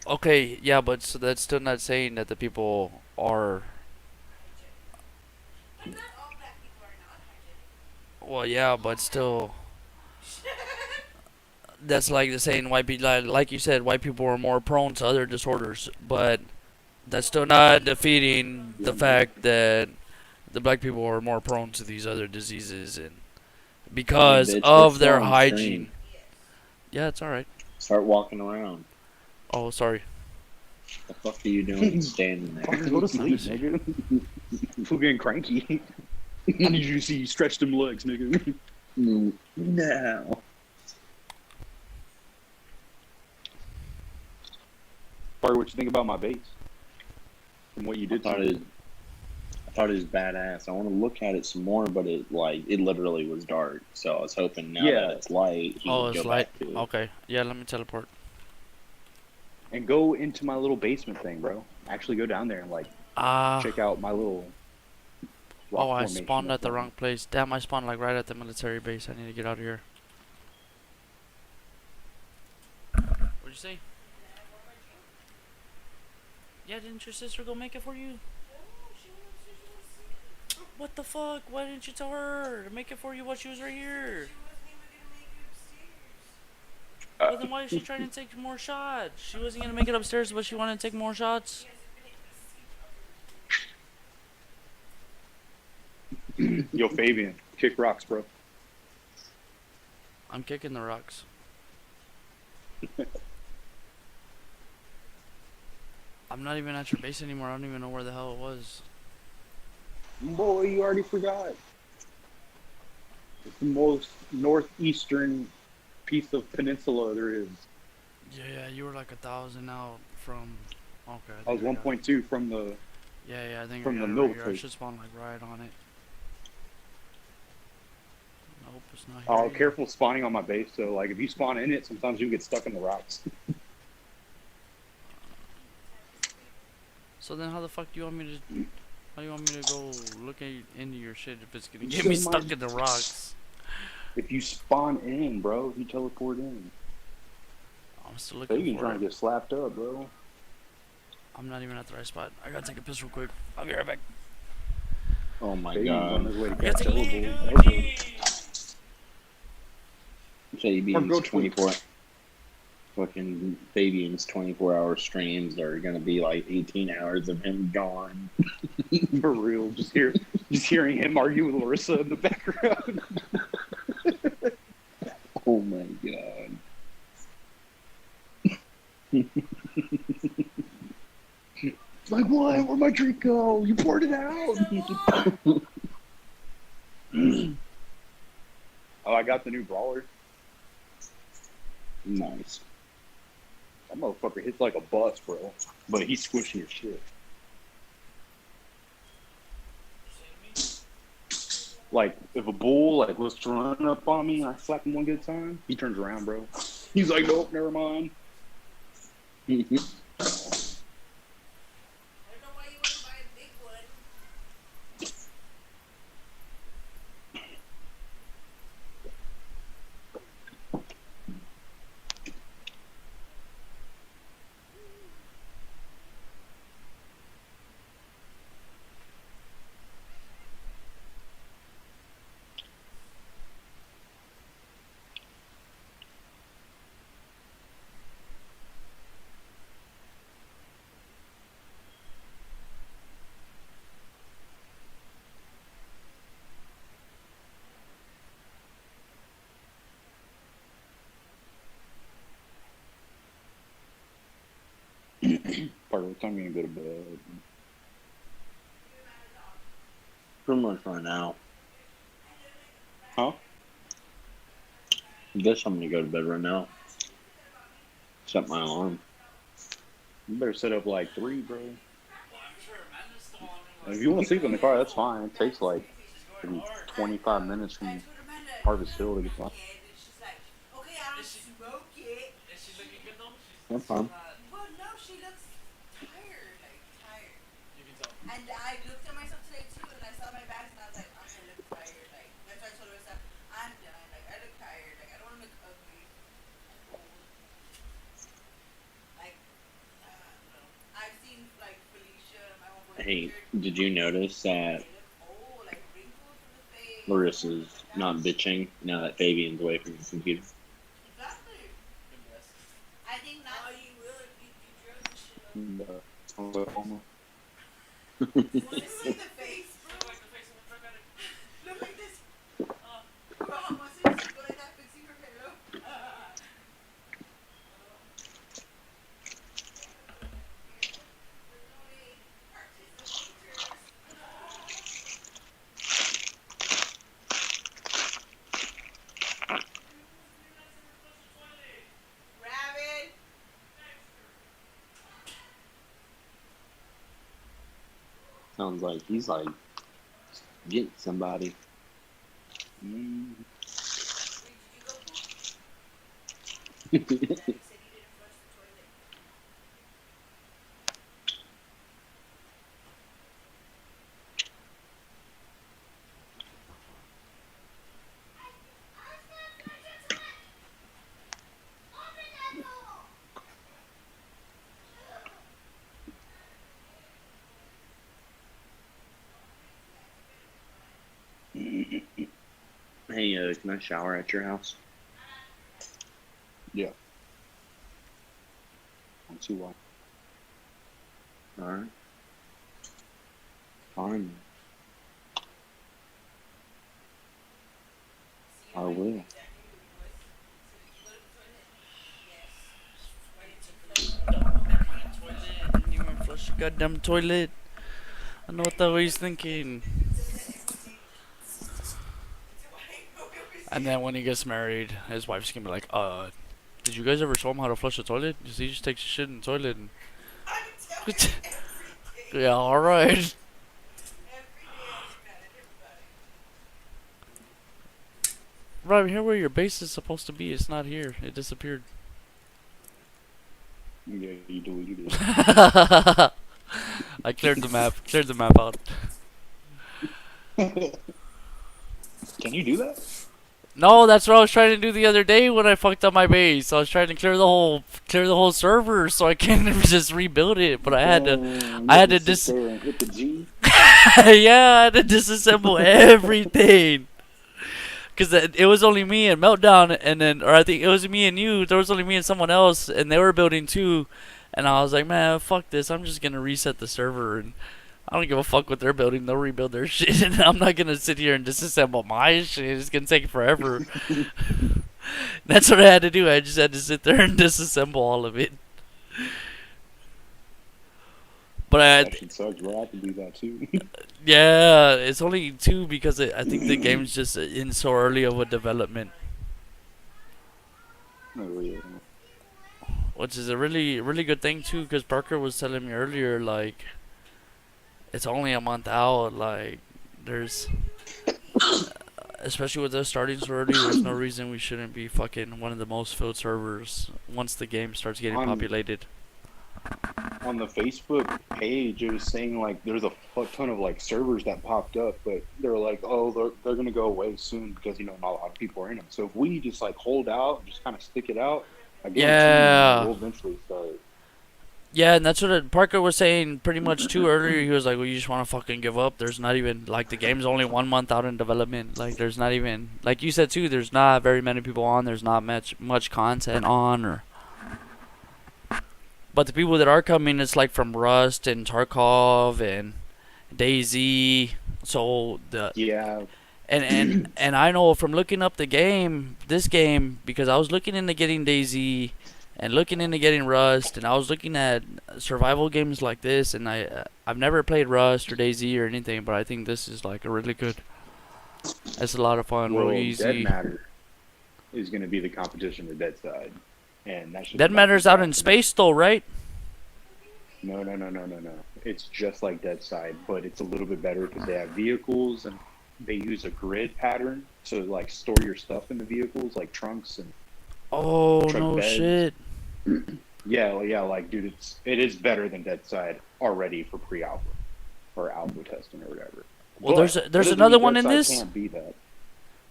B: Okay, yeah, but so that's still not saying that the people are. Well, yeah, but still, that's like the saying white people, like you said, white people are more prone to other disorders. But that's still not defeating the fact that the black people are more prone to these other diseases, and because
A: bitch, we're
B: of
A: still
B: their
A: on
B: hygiene.
A: stream.
B: Yeah, it's all right.
A: Start walking around.
B: Oh, sorry.
A: The fuck are you doing standing there?
C: Fucking go to sleep, nigga. Who getting cranky? I need you to see you stretch them legs, nigga.
A: No.
C: Sorry, what you think about my base? From what you did to me.
A: I thought it was badass. I want to look at it some more, but it literally was dark. So I was hoping now
C: Yeah.
A: that it's light, he
B: Oh,
A: would
B: it's
A: go
B: light.
A: back to it.
B: Okay. Yeah, let me teleport.
C: And go into my little basement thing, bro. Actually go down there and like check out my little rock
B: Oh, I
C: formation
B: spawned
C: that's
B: at the
C: down
B: wrong place. Damn, I spawned like right at the military base. I need to get out of here. What'd you say? Yeah, didn't your sister go make it for you? What the fuck? Why didn't you tell her to make it for you while she was right here? Well, then why is she trying to take more shots? She wasn't gonna make it upstairs, but she wanted to take more shots.
C: there. Yo, Fabian, kick rocks, bro.
B: I'm kicking the rocks. I'm not even at your base anymore. I don't even know where the hell it was.
C: Boy, you already forgot. It's the most northeastern piece of peninsula there is.
B: Yeah, you were like 1,000 out from. Okay.
C: I was 1.2 from the.
B: Yeah, I think
C: from
B: I
C: the
B: got it right here. I
C: military.
B: should spawn like right on it. Nope, it's not here.
C: Oh,
B: either.
C: careful spawning on my base. So, like, if you spawn in it, sometimes you get stuck in the rocks.
B: So then, how the fuck do you want me to? How do you want me to go look into your shit if it's gonna
C: You
B: get me
C: said
B: stuck
C: mine.
B: in the rocks?
C: If you spawn in, bro, you teleport in.
B: I'm still
C: So
B: looking
C: you
B: for
C: trying
B: it.
C: to get slapped up, bro.
B: I'm not even at the right spot. I gotta take a piss real quick. I'll be right back.
A: Oh my
C: Fabian's on
A: god.
C: his way to
B: I gotta
C: catch
B: take a
C: teleport.
B: leak.
A: Fabian's
C: go
A: 24. Fucking Fabian's 24-hour streams are gonna be like 18 hours of him gone.
C: For real, just hearing him argue with Larissa in the background.
A: Oh my god.
C: It's like, what? Where'd my drink go? You poured it out. Oh, I got the new brawler.
A: Nice.
C: That motherfucker hits like a bus, bro. But he's squishing your shit. Like, if a bull like was to run up on me and I slap him one good time, he turns around, bro. He's like, nope, never mind. Parker, what time are you gonna go to bed?
A: Pretty much right now.
C: Huh?
A: I guess I'm gonna go to bed right now. Set my alarm.
C: You better set up like 3, bro. If you want to sleep in the car, that's fine. It takes like maybe 25 minutes from Harvest Hill to get to.
D: She's like, okay, I don't smoke it.
B: Is she looking good though?
A: That's fine.
D: Well, no, she looks tired, like tired.
B: You can tell.
D: And I looked at myself today too, and I saw my bags, and I was like, I'm gonna look tired. Like that's why I told myself, I'm done. Like I look tired. Like I don't want to look ugly. Like, no. I've seen like Felicia, my homeboy.
A: Hey, did you notice that
D: They look old, like wrinkles in the face.
A: Larissa's not bitching now that Fabian's away from the computer?
D: Exactly. I think not. Oh, you will if you drove the shit up.
C: And, Oklahoma.
D: You want to see the face, bro? Look like this. Bro, I'm gonna see you go like that, fixing her pillow. Rabbit.
A: Sounds like he's like getting somebody.
C: Mm.
D: Wait, did you go poop? Daddy said he didn't flush the toilet.
A: Hey, can I shower at your house?
C: Yeah. I'm too long.
A: Alright. Fine. I will.
B: Didn't even flush the goddamn toilet. I know what the hell he's thinking. And then when he gets married, his wife's gonna be like, did you guys ever show him how to flush the toilet? He just takes shit in the toilet and yeah, alright. Right here where your base is supposed to be, it's not here. It disappeared.
C: Yeah, you deleted it.
B: I cleared the map out.
C: Can you do that?
B: No, that's what I was trying to do the other day when I fucked up my base. I was trying to clear the whole server so I can just rebuild it, but I had to
C: hit the G.
B: yeah, I had to disassemble everything. Cause it was only me and Meltdown, and then, or I think it was me and you. There was only me and someone else, and they were building too. And I was like, man, fuck this. I'm just gonna reset the server, and I don't give a fuck what they're building. They'll rebuild their shit, and I'm not gonna sit here and disassemble my shit. It's gonna take forever. That's what I had to do. I just had to sit there and disassemble all of it. But
C: That actually sucks, bro. I can do that too.
B: yeah, it's only 2 because I think the game's just in so early of a development,
C: Oh, yeah.
B: which is a really, really good thing too. Because Parker was telling me earlier, like, it's only a month out. Like, there's, especially with us starting so early, there's no reason we shouldn't be fucking one of the most filled servers once the game starts getting populated.
C: On the Facebook page, it was saying like there's a fuck ton of like servers that popped up, but they're like, oh, they're gonna go away soon because not a lot of people are in them. So if we just like hold out and just kind of stick it out, I guarantee
B: Yeah.
C: we'll eventually start.
B: Yeah, and that's what Parker was saying pretty much too earlier. He was like, well, you just want to fucking give up. There's not even, like, the game's only 1 month out in development. Like, there's not even, like you said too, there's not very many people on. There's not much content on. But the people that are coming, it's like from Rust and Tarkov and DayZ. So
C: Yeah.
B: And I know from looking up this game, because I was looking into getting DayZ and looking into getting Rust, and I was looking at survival games like this, and I've never played Rust or DayZ or anything, but I think this is like a really good. It's a lot of fun,
C: Well,
B: real
C: Dead
B: easy.
C: Matter is going to be the competition to Deadside, and that should.
B: Dead Matter's out in space though, right?
C: No. It's just like Deadside, but it's a little bit better because they have vehicles and they use a grid pattern to like store your stuff in the vehicles, like trunks and.
B: Oh
C: Truck
B: no
C: beds.
B: shit.
C: Yeah, like dude, it is better than Deadside already for pre-alpha or alpha testing or whatever.
B: Well,
C: But
B: there's
C: that doesn't
B: another
C: mean
B: one in
C: Deadside
B: this.
C: Can't be that.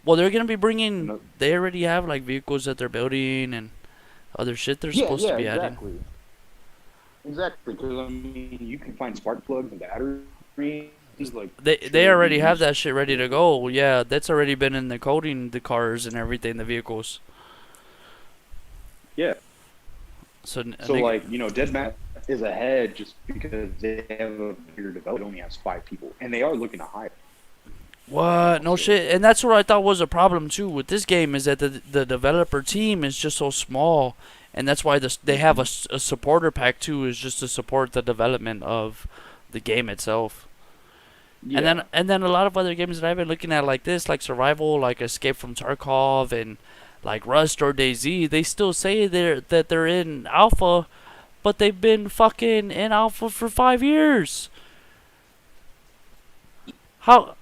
B: Well, they're gonna be bringing.
C: No.
B: They already have like vehicles that they're building and other shit they're supposed to be adding.
C: exactly. Exactly, because I mean, you can find spark plugs and batteries. Like
B: They already have that shit ready to go. Yeah, that's already been in the coding, the cars and everything, the vehicles.
C: Yeah.
B: So
C: Like Dead Mat is ahead just because they have a bigger development. It only has 5 people, and they are looking to hire.
B: what? No shit. And that's what I thought was a problem too with this game is that the developer team is just so small, and that's why they have a supporter pack too, is just to support the development of the game itself.
C: Yeah.
B: And then a lot of other games that I've been looking at like this, like Survival, like Escape from Tarkov, and like Rust or DayZ, they still say that they're in alpha, but they've been fucking in alpha for 5 years. How?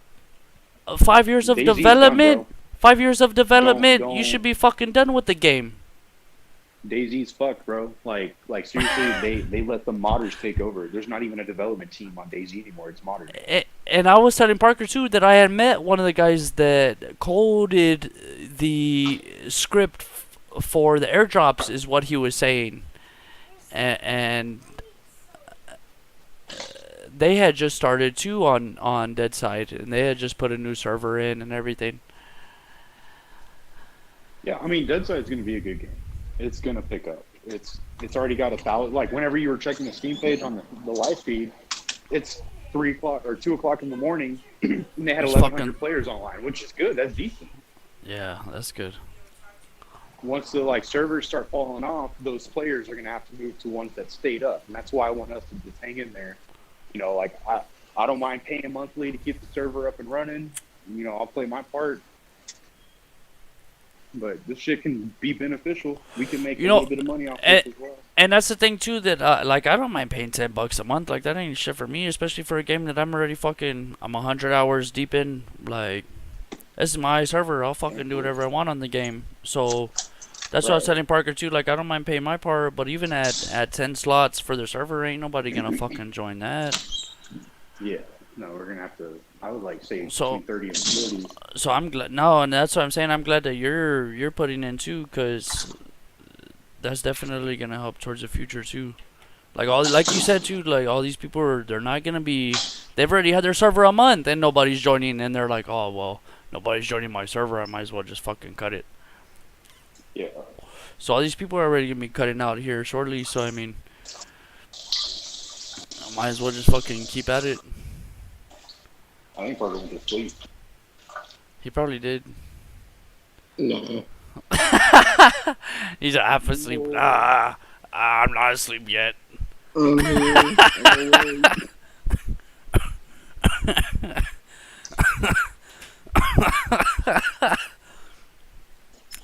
B: 5 years of
C: DayZ 's
B: development?
C: done, bro.
B: 5 years of development? You
C: don't-
B: should be fucking done with the game.
C: DayZ's fucked, bro. Like seriously, they let the modders take over. There's not even a development team on DayZ anymore. It's modders.
B: And I was telling Parker too that I had met one of the guys that coded the script for the airdrops, is what he was saying, and they had just started too on Deadside, and they had just put a new server in and everything.
C: Yeah, I mean, Deadside's gonna be a good game. It's gonna pick up. It's already got 1,000. Like whenever you were checking the Steam page on the live feed, it's 3 o'clock or 2 o'clock in the morning, and they had
B: It's
C: 1,100 players online, which is good. That's decent.
B: Yeah, that's good.
C: Once the servers start falling off, those players are gonna have to move to ones that stayed up, and that's why I want us to just hang in there. I don't mind paying monthly to keep the server up and running. I'll play my part. But this shit can be beneficial. We can make a little bit of money off this as well.
B: And that's the thing too, that I don't mind paying $10 a month. Like that ain't shit for me, especially for a game that I'm already I'm 100 hours deep in. Like, this is my server. I'll fucking do whatever I want on the game. So that's what I was telling Parker too. Like, I don't mind paying my part, but even at 10 slots for the server, ain't nobody gonna fucking join that.
C: Yeah, no, we're gonna have to. I would say
B: So-
C: between 30 and 40.
B: So I'm glad. No, and that's what I'm saying. I'm glad that you're putting in too, cause that's definitely gonna help towards the future too. Like you said too. Like all these people they're not gonna be. They've already had their server a month and nobody's joining, and they're like, oh well, nobody's joining my server. I might as well just fucking cut it.
C: Yeah.
B: So all these people are already gonna be cutting out here shortly. So I mean, I might as well just fucking keep at it.
C: I think Parker went to sleep.
B: He probably did.
A: No.
B: He's half asleep. I'm not asleep yet.
A: I'm here.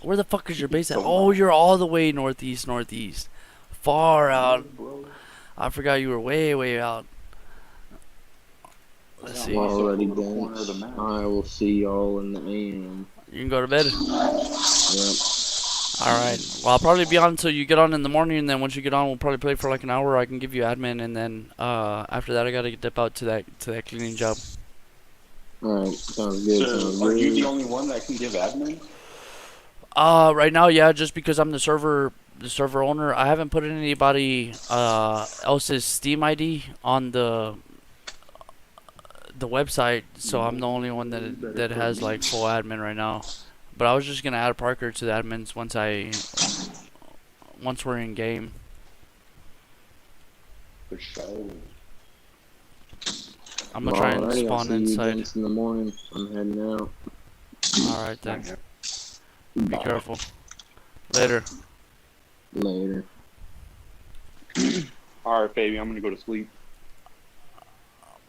B: Where the fuck is your base at? Oh, you're all the way northeast. Far out. I forgot you were way out. Let's see.
A: I'm already
C: On the corner of the
A: done.
C: map.
A: I will see y'all in the AM.
B: You can go to bed.
A: Yep.
B: Alright. Well, I'll probably be on until you get on in the morning, and then once you get on, we'll probably play for like an hour. I can give you admin, and then after that, I gotta dip out to that cleaning job.
A: Alright, sounds good. Sounds
C: So, are you
A: good.
C: the only one that can give admin?
B: Right now, yeah, just because I'm the server owner, I haven't put in anybody else's Steam ID on the website, so I'm the only one that has like full admin right now. But I was just gonna add Parker to the admins once we're in game.
C: For sure.
B: I'm gonna try and
A: Alrighty, I'll
B: spawn
A: see you
B: inside.
A: gents in the morning. I'm heading out.
B: Alright then. Be careful. Later.
A: Later.
C: All right, baby, I'm gonna go to sleep.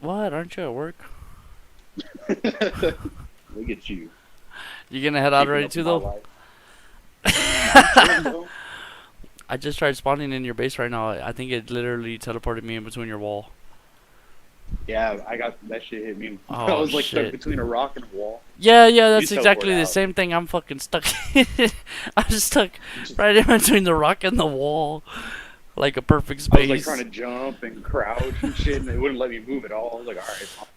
B: What? Aren't you at work?
C: Look at you.
B: You gonna head out
C: Keeping
B: already
C: up
B: too,
C: with my
B: though?
C: life. Chilling, bro.
B: I just tried spawning in your base right now. I think it literally teleported me in between your wall.
C: Yeah, I got that shit hit me. I
B: Oh,
C: was like
B: shit.
C: stuck between a rock and a wall.
B: Yeah, that's
C: You
B: exactly
C: teleport
B: the
C: out.
B: same thing. I'm fucking stuck. I'm stuck right in between the rock and the wall. Like a perfect
C: I was
B: space.
C: like trying to jump and crouch and shit, and they wouldn't let me move at all. I was like, all right.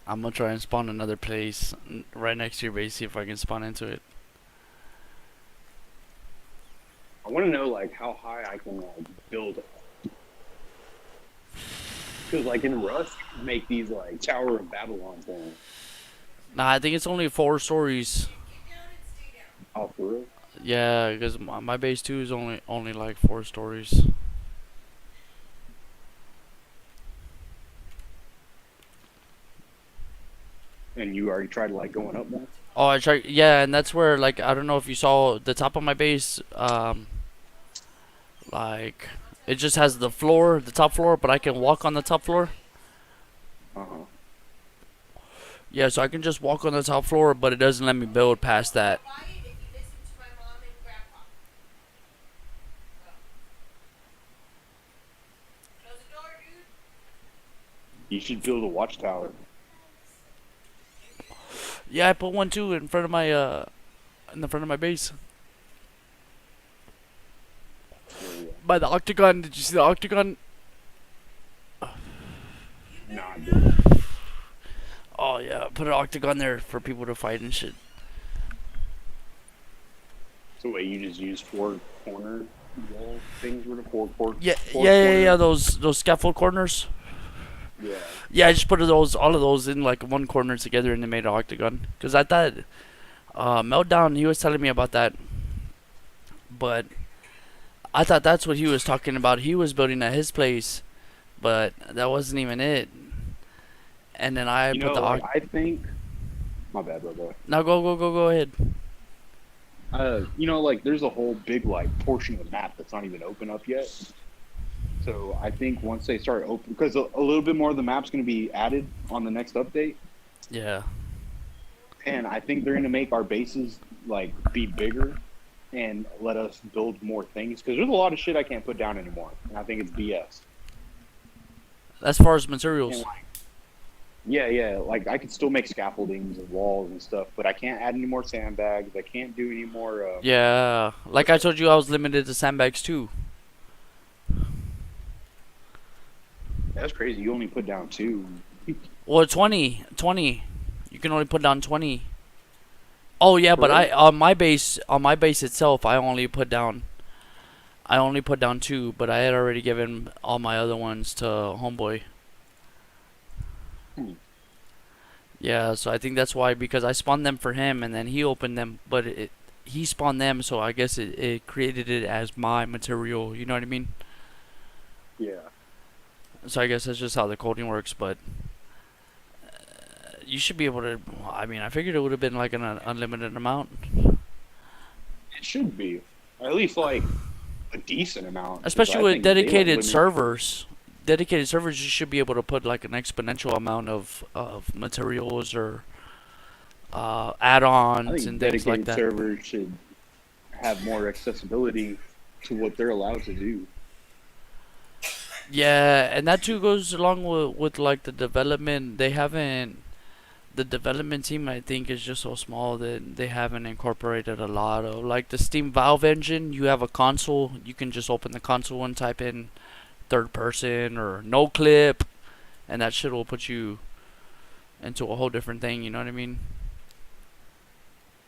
B: I'm gonna try and spawn another place right next to your base, see if I can spawn into it.
C: I want to know like how high I can build it. Because like in Rust, you can make these like Tower of Babylon things.
B: Nah, I think it's only 4 stories.
D: Get down and stay down.
C: Oh, for real?
B: Yeah, because my base too is only like 4 stories.
C: And you already tried like going up more?
B: Oh, I tried. Yeah, and that's where like I don't know if you saw the top of my base. Like it just has the floor, the top floor, but I can walk on the top floor.
C: Uh-huh.
B: Yeah, so I can just walk on the top floor, but it doesn't let me build past that.
D: Quiet if you listen to my mom and grandpa. Close the door, dude.
C: You should build a watchtower.
B: Yeah, I put one too in front of my in the front of my base. By the octagon. Did you see the octagon?
C: Nah, dude.
B: Oh yeah, put an octagon there for people to fight and shit.
C: So wait, you just use 4 corner wall things with a 4
B: Yeah,
C: corner?
B: those scaffold corners.
C: Yeah.
B: Yeah, I just put all of those in like one corner together and they made an octagon. Cause I thought, Meltdown, he was telling me about that, but I thought that's what he was talking about. He was building at his place, but that wasn't even it. And then I
C: You
B: put
C: know,
B: the
C: like, I think. My bad, bro.
B: now go ahead.
C: You know, like there's a whole big like portion of the map that's not even open up yet. So I think once they start open, because a little bit more of the map's going to be added on the next update,
B: Yeah.
C: and I think they're going to make our bases like be bigger and let us build more things. Because there's a lot of shit I can't put down anymore, and I think it's BS.
B: As far as materials.
C: And, like, yeah, like I can still make scaffoldings and walls and stuff, but I can't add any more sandbags. I can't do any more.
B: Yeah, like I told you, I was limited to sandbags too.
C: That's crazy. You only put down 2.
B: Well, 20. You can only put down 20. Oh yeah, but
C: Really?
B: on my base itself, I only put down 2, but I had already given all my other ones to Homeboy.
C: Hmm.
B: Yeah, so I think that's why, because I spawned them for him and then he opened them, but he spawned them, so I guess it created it as my material. You know what I mean?
C: Yeah.
B: So I guess that's just how the coding works, but you should be able to. I mean, I figured it would have been like an unlimited amount.
C: It should be. At least like a decent amount. 'Cause
B: Especially
C: I
B: with
C: think they, like,
B: dedicated
C: limit-
B: servers. Dedicated servers, you should be able to put like an exponential amount of materials or
C: I
B: add-ons
C: think
B: and things like
C: dedicated
B: that.
C: servers should have more accessibility to what they're allowed to do.
B: Yeah, and that too goes along with like the development. The development team, I think, is just so small that they haven't incorporated a lot of, like, the Steam Valve engine. You have a console, you can just open the console and type in third person or no clip, and that shit will put you into a whole different thing. You know what I mean?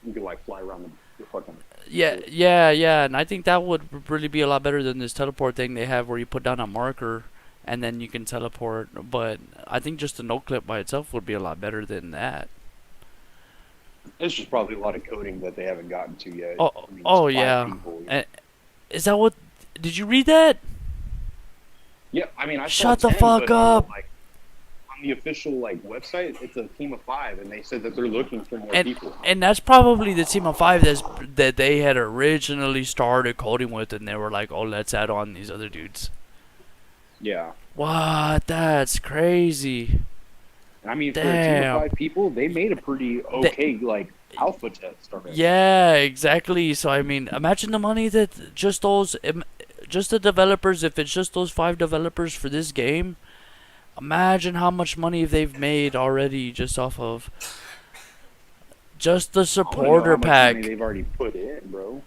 C: You could like fly around the fucking.
B: Yeah, and I think that would really be a lot better than this teleport thing they have, where you put down a marker and then you can teleport. But I think just the no clip by itself would be a lot better than that.
C: It's just probably a lot of coding that they haven't gotten to yet.
B: Oh,
C: I mean,
B: oh
C: it's 5
B: yeah.
C: people.
B: Is that what? Did you read that?
C: Yeah, I mean, I saw
B: Shut the
C: 10,
B: fuck
C: but on
B: up.
C: on on the official like website, it's a team of 5, and they said that they're looking for more people.
B: And that's probably the team of 5 that they had originally started coding with, and they were like, oh, let's add on these other dudes.
C: Yeah.
B: What? That's crazy.
C: And I mean, for a team of 5 people, they made a pretty okay like alpha test already.
B: Yeah, exactly. So I mean, imagine the money that just the developers, if it's just those 5 developers for this game, imagine how much money they've made already just off of just the supporter pack.
C: Money they've already put in, bro.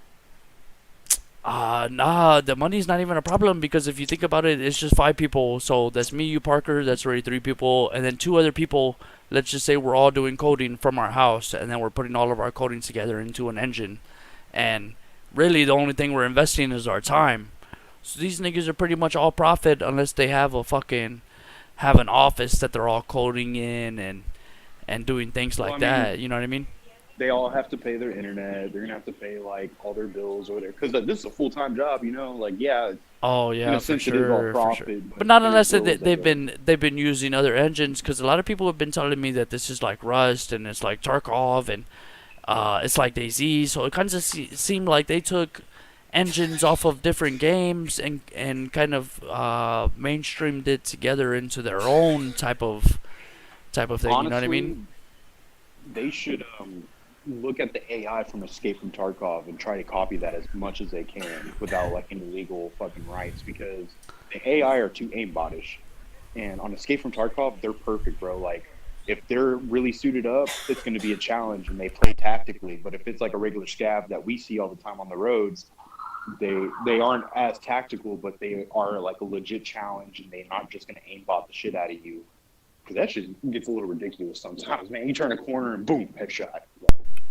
B: Nah, the money's not even a problem, because if you think about it, it's just 5 people. So that's me, you, Parker, that's already 3 people, and then 2 other people. Let's just say we're all doing coding from our house, and then we're putting all of our coding together into an engine. And really, the only thing we're investing is our time. So these niggas are pretty much all profit, unless they have an office that they're all coding in and doing things like that. You know what I mean?
C: They all have to pay their internet. They're gonna have to pay like all their bills or whatever. Because this is a full-time job, you know. Like, yeah.
B: Oh yeah, for sure. But not
C: unless
B: they've been using other engines. Because a lot of people have been telling me that this is like Rust and it's like Tarkov and it's like DayZ. So it kind of seemed like they took engines off of different games and kind of mainstreamed it together into their own type of thing.
C: Honestly,
B: you know what I mean?
C: They should look at the AI from Escape from Tarkov and try to copy that as much as they can without like any legal fucking rights, because the AI are too aimbottish. And on Escape from Tarkov, they're perfect, bro. Like, if they're really suited up, it's going to be a challenge and they play tactically. But if it's like a regular scav that we see all the time on the roads, they aren't as tactical, but they are like a legit challenge, and they're not just going to aimbot the shit out of you. Because that shit gets a little ridiculous sometimes, man. You turn a corner and boom, headshot.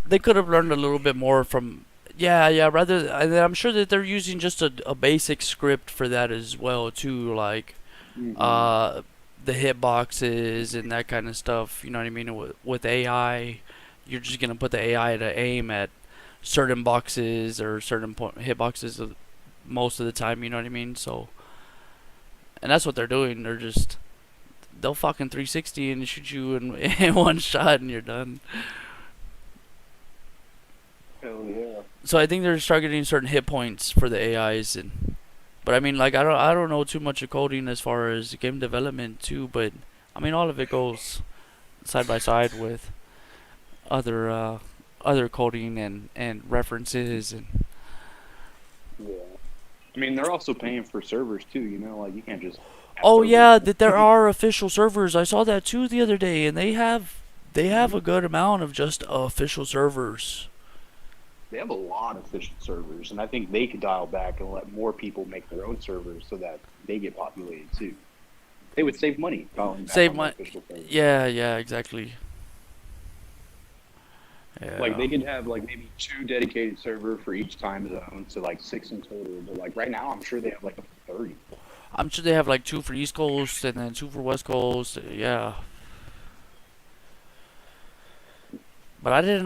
B: They could have learned a little bit more from rather. I'm sure that they're using just a basic script for that as well too, like the hitboxes and that kind of stuff. You know what I mean? With AI, you're just gonna put the AI to aim at certain boxes or certain hitboxes most of the time. You know what I mean? So, and that's what they're doing. They'll fucking 360 and shoot you in one shot and you're done.
C: Hell yeah.
B: So I think they're targeting certain hit points for the AIs, but I mean, like, I don't know too much of coding as far as game development too, but I mean, all of it goes side by side with other coding and references and.
C: Yeah. I mean, they're also paying for servers too. You know, like you can't just.
B: Oh yeah, that there are official servers. I saw that too the other day, and they have a good amount of just official servers.
C: They have a lot of official servers, and I think they could dial back and let more people make their own servers so that they get populated too. They would save money.
B: Save money. Yeah, exactly. Yeah.
C: Like they could have like maybe 2 dedicated servers for each time zone, so like 6 in total. But like right now, I'm sure they have like 30.
B: I'm sure they have like 2 for East Coast and then 2 for West Coast. Yeah. But I didn't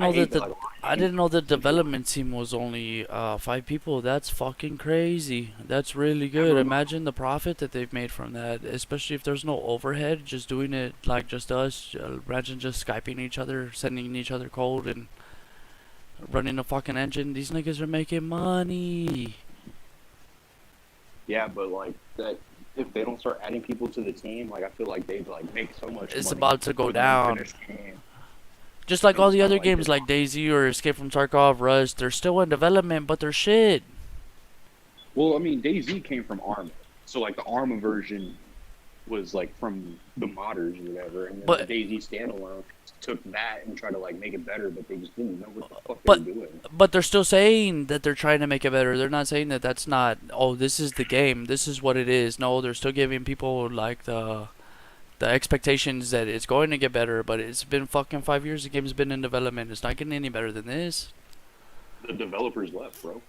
B: know the development team was only 5 people. That's fucking crazy. That's really good. Imagine the profit that they've made from that, especially if there's no overhead, just doing it like just us. Imagine just Skyping each other, sending each other code, and running a fucking engine. These niggas are making money.
C: Yeah, but like that, if they don't start adding people to the team, like I feel like they'd like make so much.
B: It's
C: money
B: about to go down.
C: Game.
B: Just like all the other games like DayZ or Escape from Tarkov, Rust, they're still in development, but they're shit.
C: Well, I mean, DayZ came from Arma, so like the Arma version was like from the modders or whatever, and then the DayZ standalone took that and tried to like make it better, but they just didn't know what the fuck they were doing.
B: But they're still saying that they're trying to make it better. They're not saying that that's not, oh, this is the game, this is what it is. No, they're still giving people like the expectations that it's going to get better, but it's been fucking 5 years the game's been in development. It's not getting any better than this.
C: The developers left, bro.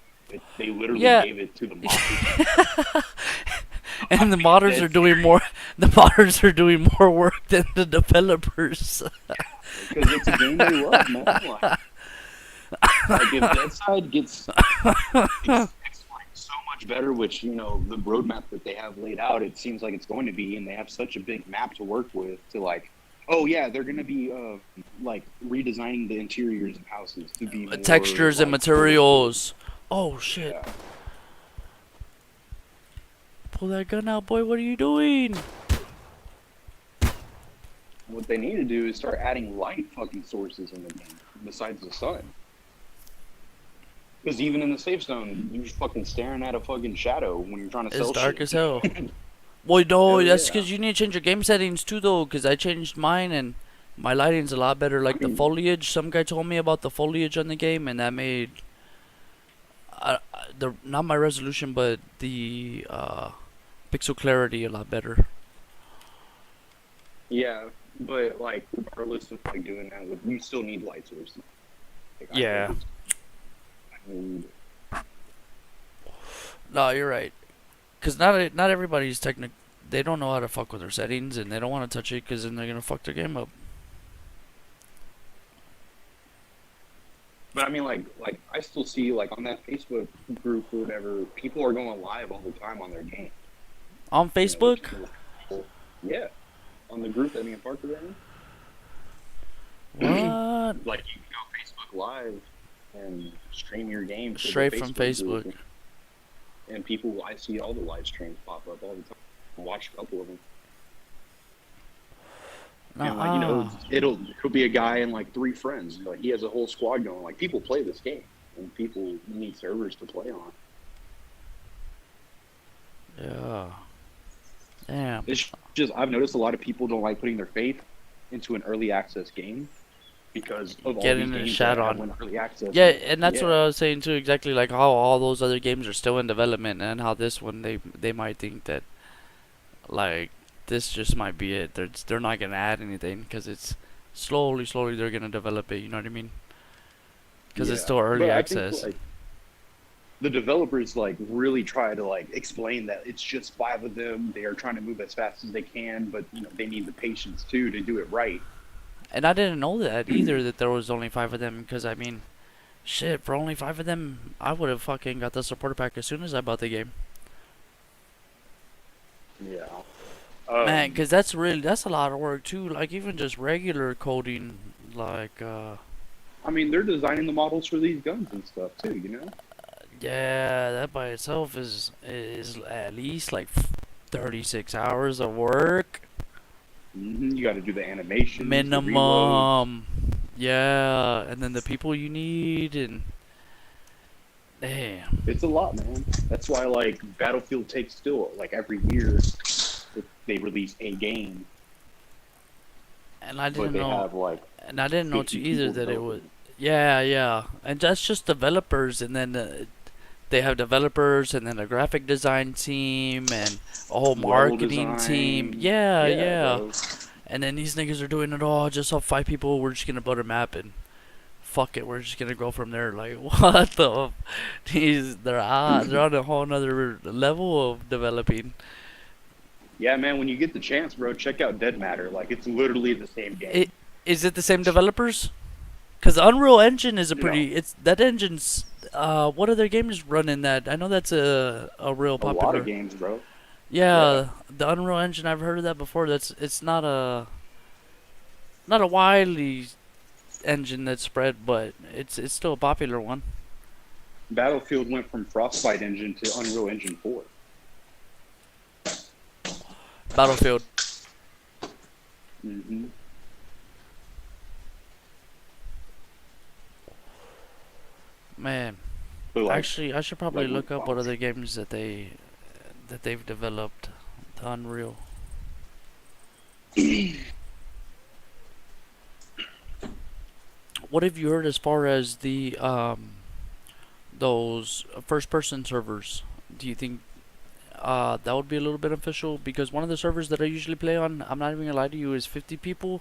C: They literally gave it to the modders.
B: And the modders are doing more. The modders are doing more work than the developers.
C: Because it's a game they love, man. Like if DeadSide gets like so much better, which, you know, the roadmap that they have laid out, it seems like it's going to be, and they have such a big map to work with to like, oh yeah, they're going to be like redesigning the interiors of houses to be more,
B: Textures and
C: like,
B: materials. Oh shit.
C: yeah.
B: Pull that gun out, boy. What are you doing?
C: What they need to do is start adding light fucking sources in the game besides the sun. Because even in the safe zone, you're just fucking staring at a fucking shadow when you're trying to sell
B: It's dark
C: shit.
B: as hell. Boy, no,
C: Hell
B: that's
C: yeah.
B: because you need to change your game settings too, though. Because I changed mine and my lighting's a lot better. Like the foliage, some guy told me about the foliage on the game, and that made not my resolution, but the pixel clarity a lot better.
C: Yeah, but like regardless of like doing that, you still need light sources. Like,
B: Yeah.
C: I need,
B: No, you're right. Cause not everybody's they don't know how to fuck with their settings, and they don't want to touch it, cause then they're gonna fuck their game up.
C: but I mean, like I still see like on that Facebook group or whatever, people are going live all the time on their game.
B: On
C: You know,
B: Facebook,
C: yeah, on the group that me and Parker are in.
B: what?
C: Like you can go Facebook Live and stream your game to the
B: Straight from
C: group.
B: Facebook.
C: And people, I see all the live streams pop up all the time. I watch a couple of them. And like, you know, it'll be a guy and like 3 friends. Like he has a whole squad going. Like people play this game, and people need servers to play on.
B: Yeah. Damn.
C: It's just I've noticed a lot of people don't like putting their faith into an early access game because of all
B: Getting
C: these
B: a
C: games
B: shot
C: that have
B: on.
C: went early access.
B: Yeah, and that's
C: Yeah.
B: what I was saying too. Exactly like how all those other games are still in development, and how this one they might think that like this just might be it. They're not gonna add anything because it's slowly they're gonna develop it. You know what I mean? Because it's
C: Yeah.
B: still early
C: But I think,
B: access.
C: like, the developers like really try to like explain that it's just 5 of them. They are trying to move as fast as they can, but you know they need the patience too to do it right.
B: And I didn't know that either, that there was only 5 of them, because I mean, shit, for only 5 of them, I would have fucking got the supporter pack as soon as I bought the game.
C: Yeah.
B: Man, because that's a lot of work too, like even just regular coding, like,
C: I mean, they're designing the models for these guns and stuff too. You know.
B: yeah, that by itself is at least like 36 hours of work.
C: You got to do the animation.
B: Minimum. Yeah, and then the people you need, and damn.
C: It's a lot, man. That's why like Battlefield takes still like every year they release a game,
B: And I
C: but
B: didn't
C: they
B: know.
C: have like
B: And I didn't know
C: 50
B: too either
C: people
B: that it would.
C: developing.
B: Yeah. And that's just developers, and then they have developers, and then a graphic design team, and a whole
C: Level
B: marketing team.
C: design.
B: Yeah.
C: Bro.
B: And then these niggas are doing it all just off 5 people. We're just gonna build a map and fuck it. We're just gonna go from there. Like what the? They're on a whole nother level of developing.
C: Yeah, man. When you get the chance, bro, check out Dead Matter. Like it's literally the same game.
B: Is it the same developers? Because Unreal Engine is a
C: No.
B: pretty. It's that engine's. What other games run in that? I know that's a real
C: a
B: popular.
C: lot of games, bro.
B: Yeah, the Unreal Engine. I've heard of that before. It's not a widely engine that's spread, but it's still a popular one.
C: Battlefield went from Frostbite engine to Unreal Engine 4.
B: Battlefield.
C: Mm-hmm.
B: Man,
C: So, like,
B: actually, I should probably
C: like
B: look up what
C: Fox.
B: other games that they've developed. The Unreal. What have you heard as far as the those first-person servers? Do you think that would be a little beneficial? Because one of the servers that I usually play on, I'm not even gonna lie to you, is 50 people,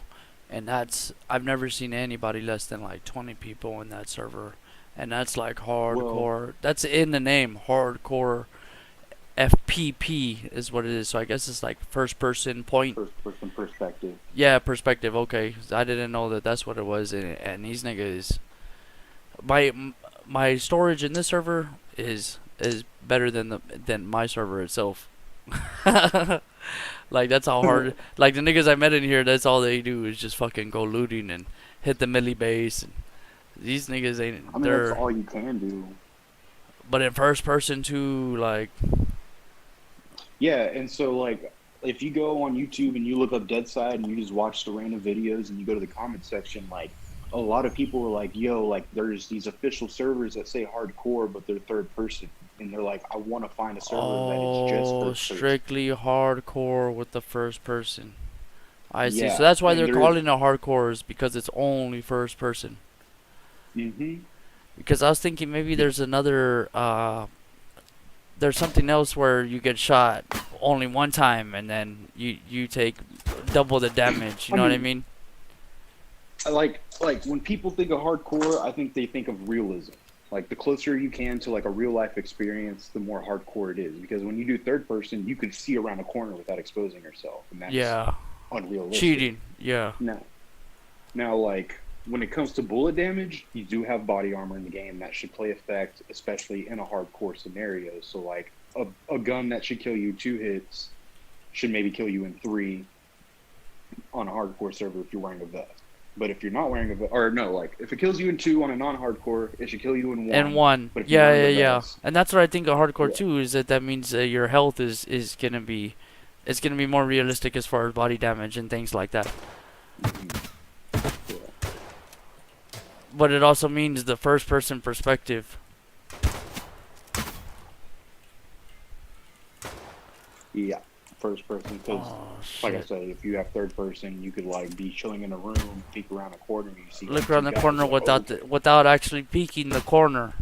B: and I've never seen anybody less than like 20 people in that server, and that's like hardcore. That's in the name, hardcore. FPP is what it is. So I guess it's like first-person point.
C: First-person perspective.
B: Yeah, perspective. Okay, 'cause I didn't know that that's what it was, and these niggas. My storage in this server is is better than my server itself. Like that's how hard. Like the niggas I met in here, that's all they do is just fucking go looting and hit the milli base. And these niggas ain't.
C: I mean,
B: They're
C: that's all you can do.
B: but in first person too. Like
C: Yeah, and so like if you go on YouTube and you look up DeadSide and you just watch the random videos and you go to the comment section, like a lot of people were like, "Yo, like there's these official servers that say hardcore, but they're third person," and they're like, "I want to find a server that is just
B: oh,
C: first person."
B: strictly hardcore with the first person. I see.
C: Yeah,
B: So that's why
C: and
B: they're
C: there
B: calling it hardcore is because it's only first person.
C: Mm-hmm.
B: Because I was thinking maybe there's another there's something else where you get shot only one time and then you take double the damage. You know what I mean?
C: Like when people think of hardcore, I think they think of realism. Like the closer you can to like a real life experience, the more hardcore it is. Because when you do third person, you can see around a corner without exposing yourself, and that's
B: Yeah.
C: unrealistic.
B: Cheating. Yeah.
C: Now, like when it comes to bullet damage, you do have body armor in the game that should play effect, especially in a hardcore scenario. So like a gun that should kill you 2 hits should maybe kill you in 3 on a hardcore server if you're wearing a vest. But if you're not wearing a vest, or no, like if it kills you in 2 on a non-hardcore, it should kill you in 1.
B: And 1.
C: But if you're
B: Yeah,
C: wearing a vest,
B: And that's what I think of hardcore
C: Yeah.
B: too. Is that means your health is gonna be, it's gonna be more realistic as far as body damage and things like that.
C: yeah.
B: But it also means the first person perspective.
C: Yeah, first person. Because,
B: Oh
C: like I
B: shit!
C: said, if you have third person, you could like be chilling in a room, peek around a corner, and you see.
B: Look
C: like,
B: around
C: 2
B: the
C: guys,
B: corner
C: like,
B: without
C: okay.
B: without actually peeking the corner.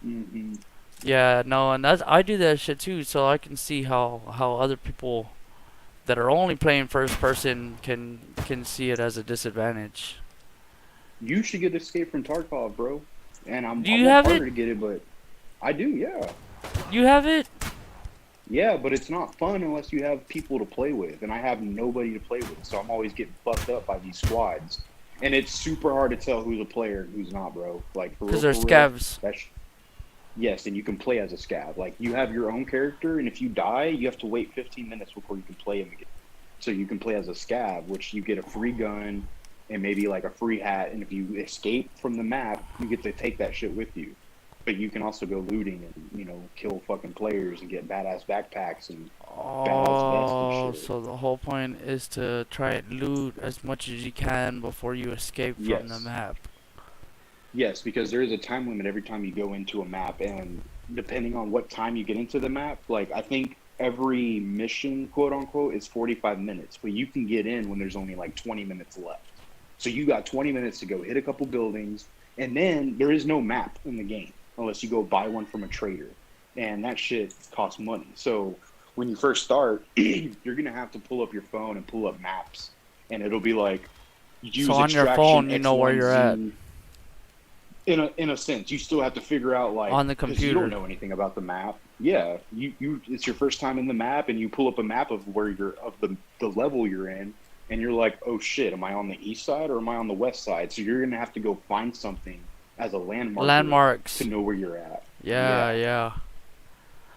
C: Mm-hmm.
B: Yeah, no, and that's I do that shit too, so I can see how other people that are only playing first person can see it as a disadvantage.
C: You should get Escape from Tarkov, bro. And
B: Do
C: I
B: you
C: want
B: have
C: harder
B: it?
C: to get it, but I do, yeah.
B: You have it?
C: Yeah, but it's not fun unless you have people to play with, and I have nobody to play with, so I'm always getting fucked up by these squads. And it's super hard to tell who's a player and who's not, bro. Like, for real,
B: Because they're
C: for real,
B: scavs.
C: yes, and you can play as a scav. Like, you have your own character, and if you die, you have to wait 15 minutes before you can play him again. So you can play as a scav, which you get a free gun and maybe like a free hat, and if you escape from the map, you get to take that shit with you. But you can also go looting and, you know, kill fucking players and get badass backpacks and
B: Oh,
C: shit.
B: so the whole point is to try and loot as much as you can before you escape from the
C: Yes.
B: map.
C: Yes, because there is a time limit every time you go into a map, and depending on what time you get into the map, like I think every mission, quote unquote, is 45 minutes, but you can get in when there's only like 20 minutes left. So you got 20 minutes to go hit a couple buildings, and then there is no map in the game unless you go buy one from a trader, and that shit costs money. So when you first start, you're gonna have to pull up your phone and pull up maps, and it'll be like use
B: So on your
C: extraction
B: phone, you know where you're at.
C: X1Z. In a sense, you still have to figure out like
B: On the
C: 'cause you
B: computer.
C: don't know anything about the map. Yeah, you it's your first time in the map, and you pull up a map of where you're of the level you're in, and you're like, oh shit, am I on the east side or am I on the west side? So you're gonna have to go find something as a landmark
B: Landmarks.
C: to know where you're at.
B: Yeah.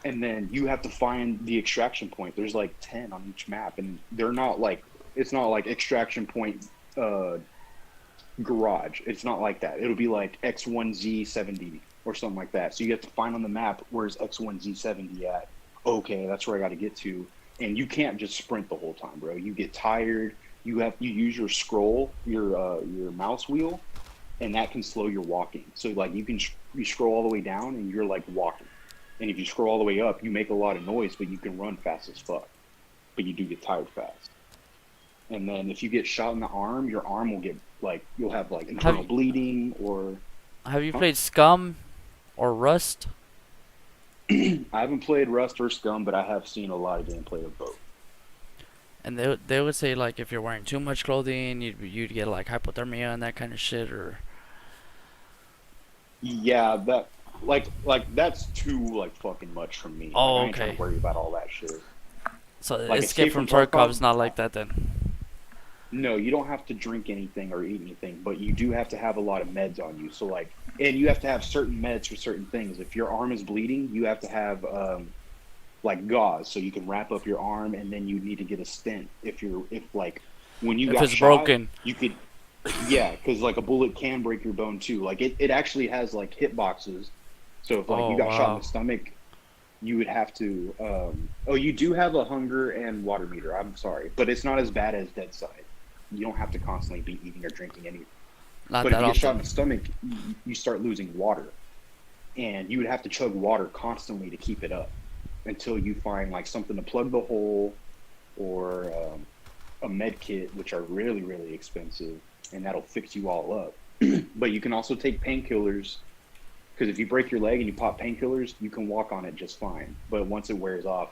C: And then you have to find the extraction point. There's like 10 on each map, and they're not like it's not like extraction point garage. It's not like that. It'll be like X1Z70 or something like that. So you have to find on the map where's X1Z70 at. Okay, that's where I got to get to. And you can't just sprint the whole time, bro. You get tired. You use your scroll, your mouse wheel, and that can slow your walking. So like you scroll all the way down and you're like walking. And if you scroll all the way up, you make a lot of noise, but you can run fast as fuck. But you do get tired fast. And then if you get shot in the arm, your arm will get like you'll have like internal bleeding or.
B: Have you played Scum or Rust?
C: I haven't played Rust or Scum, but I have seen a lot of gameplay of both.
B: And they would say like if you're wearing too much clothing, you'd get like hypothermia and that kind of shit, or.
C: Yeah, that like that's too like fucking much for me.
B: Oh,
C: like, I ain't trying
B: okay.
C: to worry about all that shit.
B: So
C: Like
B: Escape from Tarkov is not like that then.
C: No, you don't have to drink anything or eat anything, but you do have to have a lot of meds on you. So like, and you have to have certain meds for certain things. If your arm is bleeding, you have to have like gauze so you can wrap up your arm, and then you need to get a stent if like when you
B: If
C: got
B: it's
C: shot,
B: broken.
C: you could, yeah, because like a bullet can break your bone too. Like it actually has like hit boxes. So if like
B: Oh,
C: you got shot in
B: wow.
C: the stomach, you would have to oh, you do have a hunger and water meter. I'm sorry, but it's not as bad as DEADSIDE. You don't have to constantly be eating or drinking anything.
B: Not
C: But if
B: that
C: you get shot in
B: often.
C: the stomach, you start losing water, and you would have to chug water constantly to keep it up until you find like something to plug the hole, or a med kit, which are really really expensive, and that'll fix you all up. But you can also take painkillers, because if you break your leg and you pop painkillers, you can walk on it just fine. But once it wears off,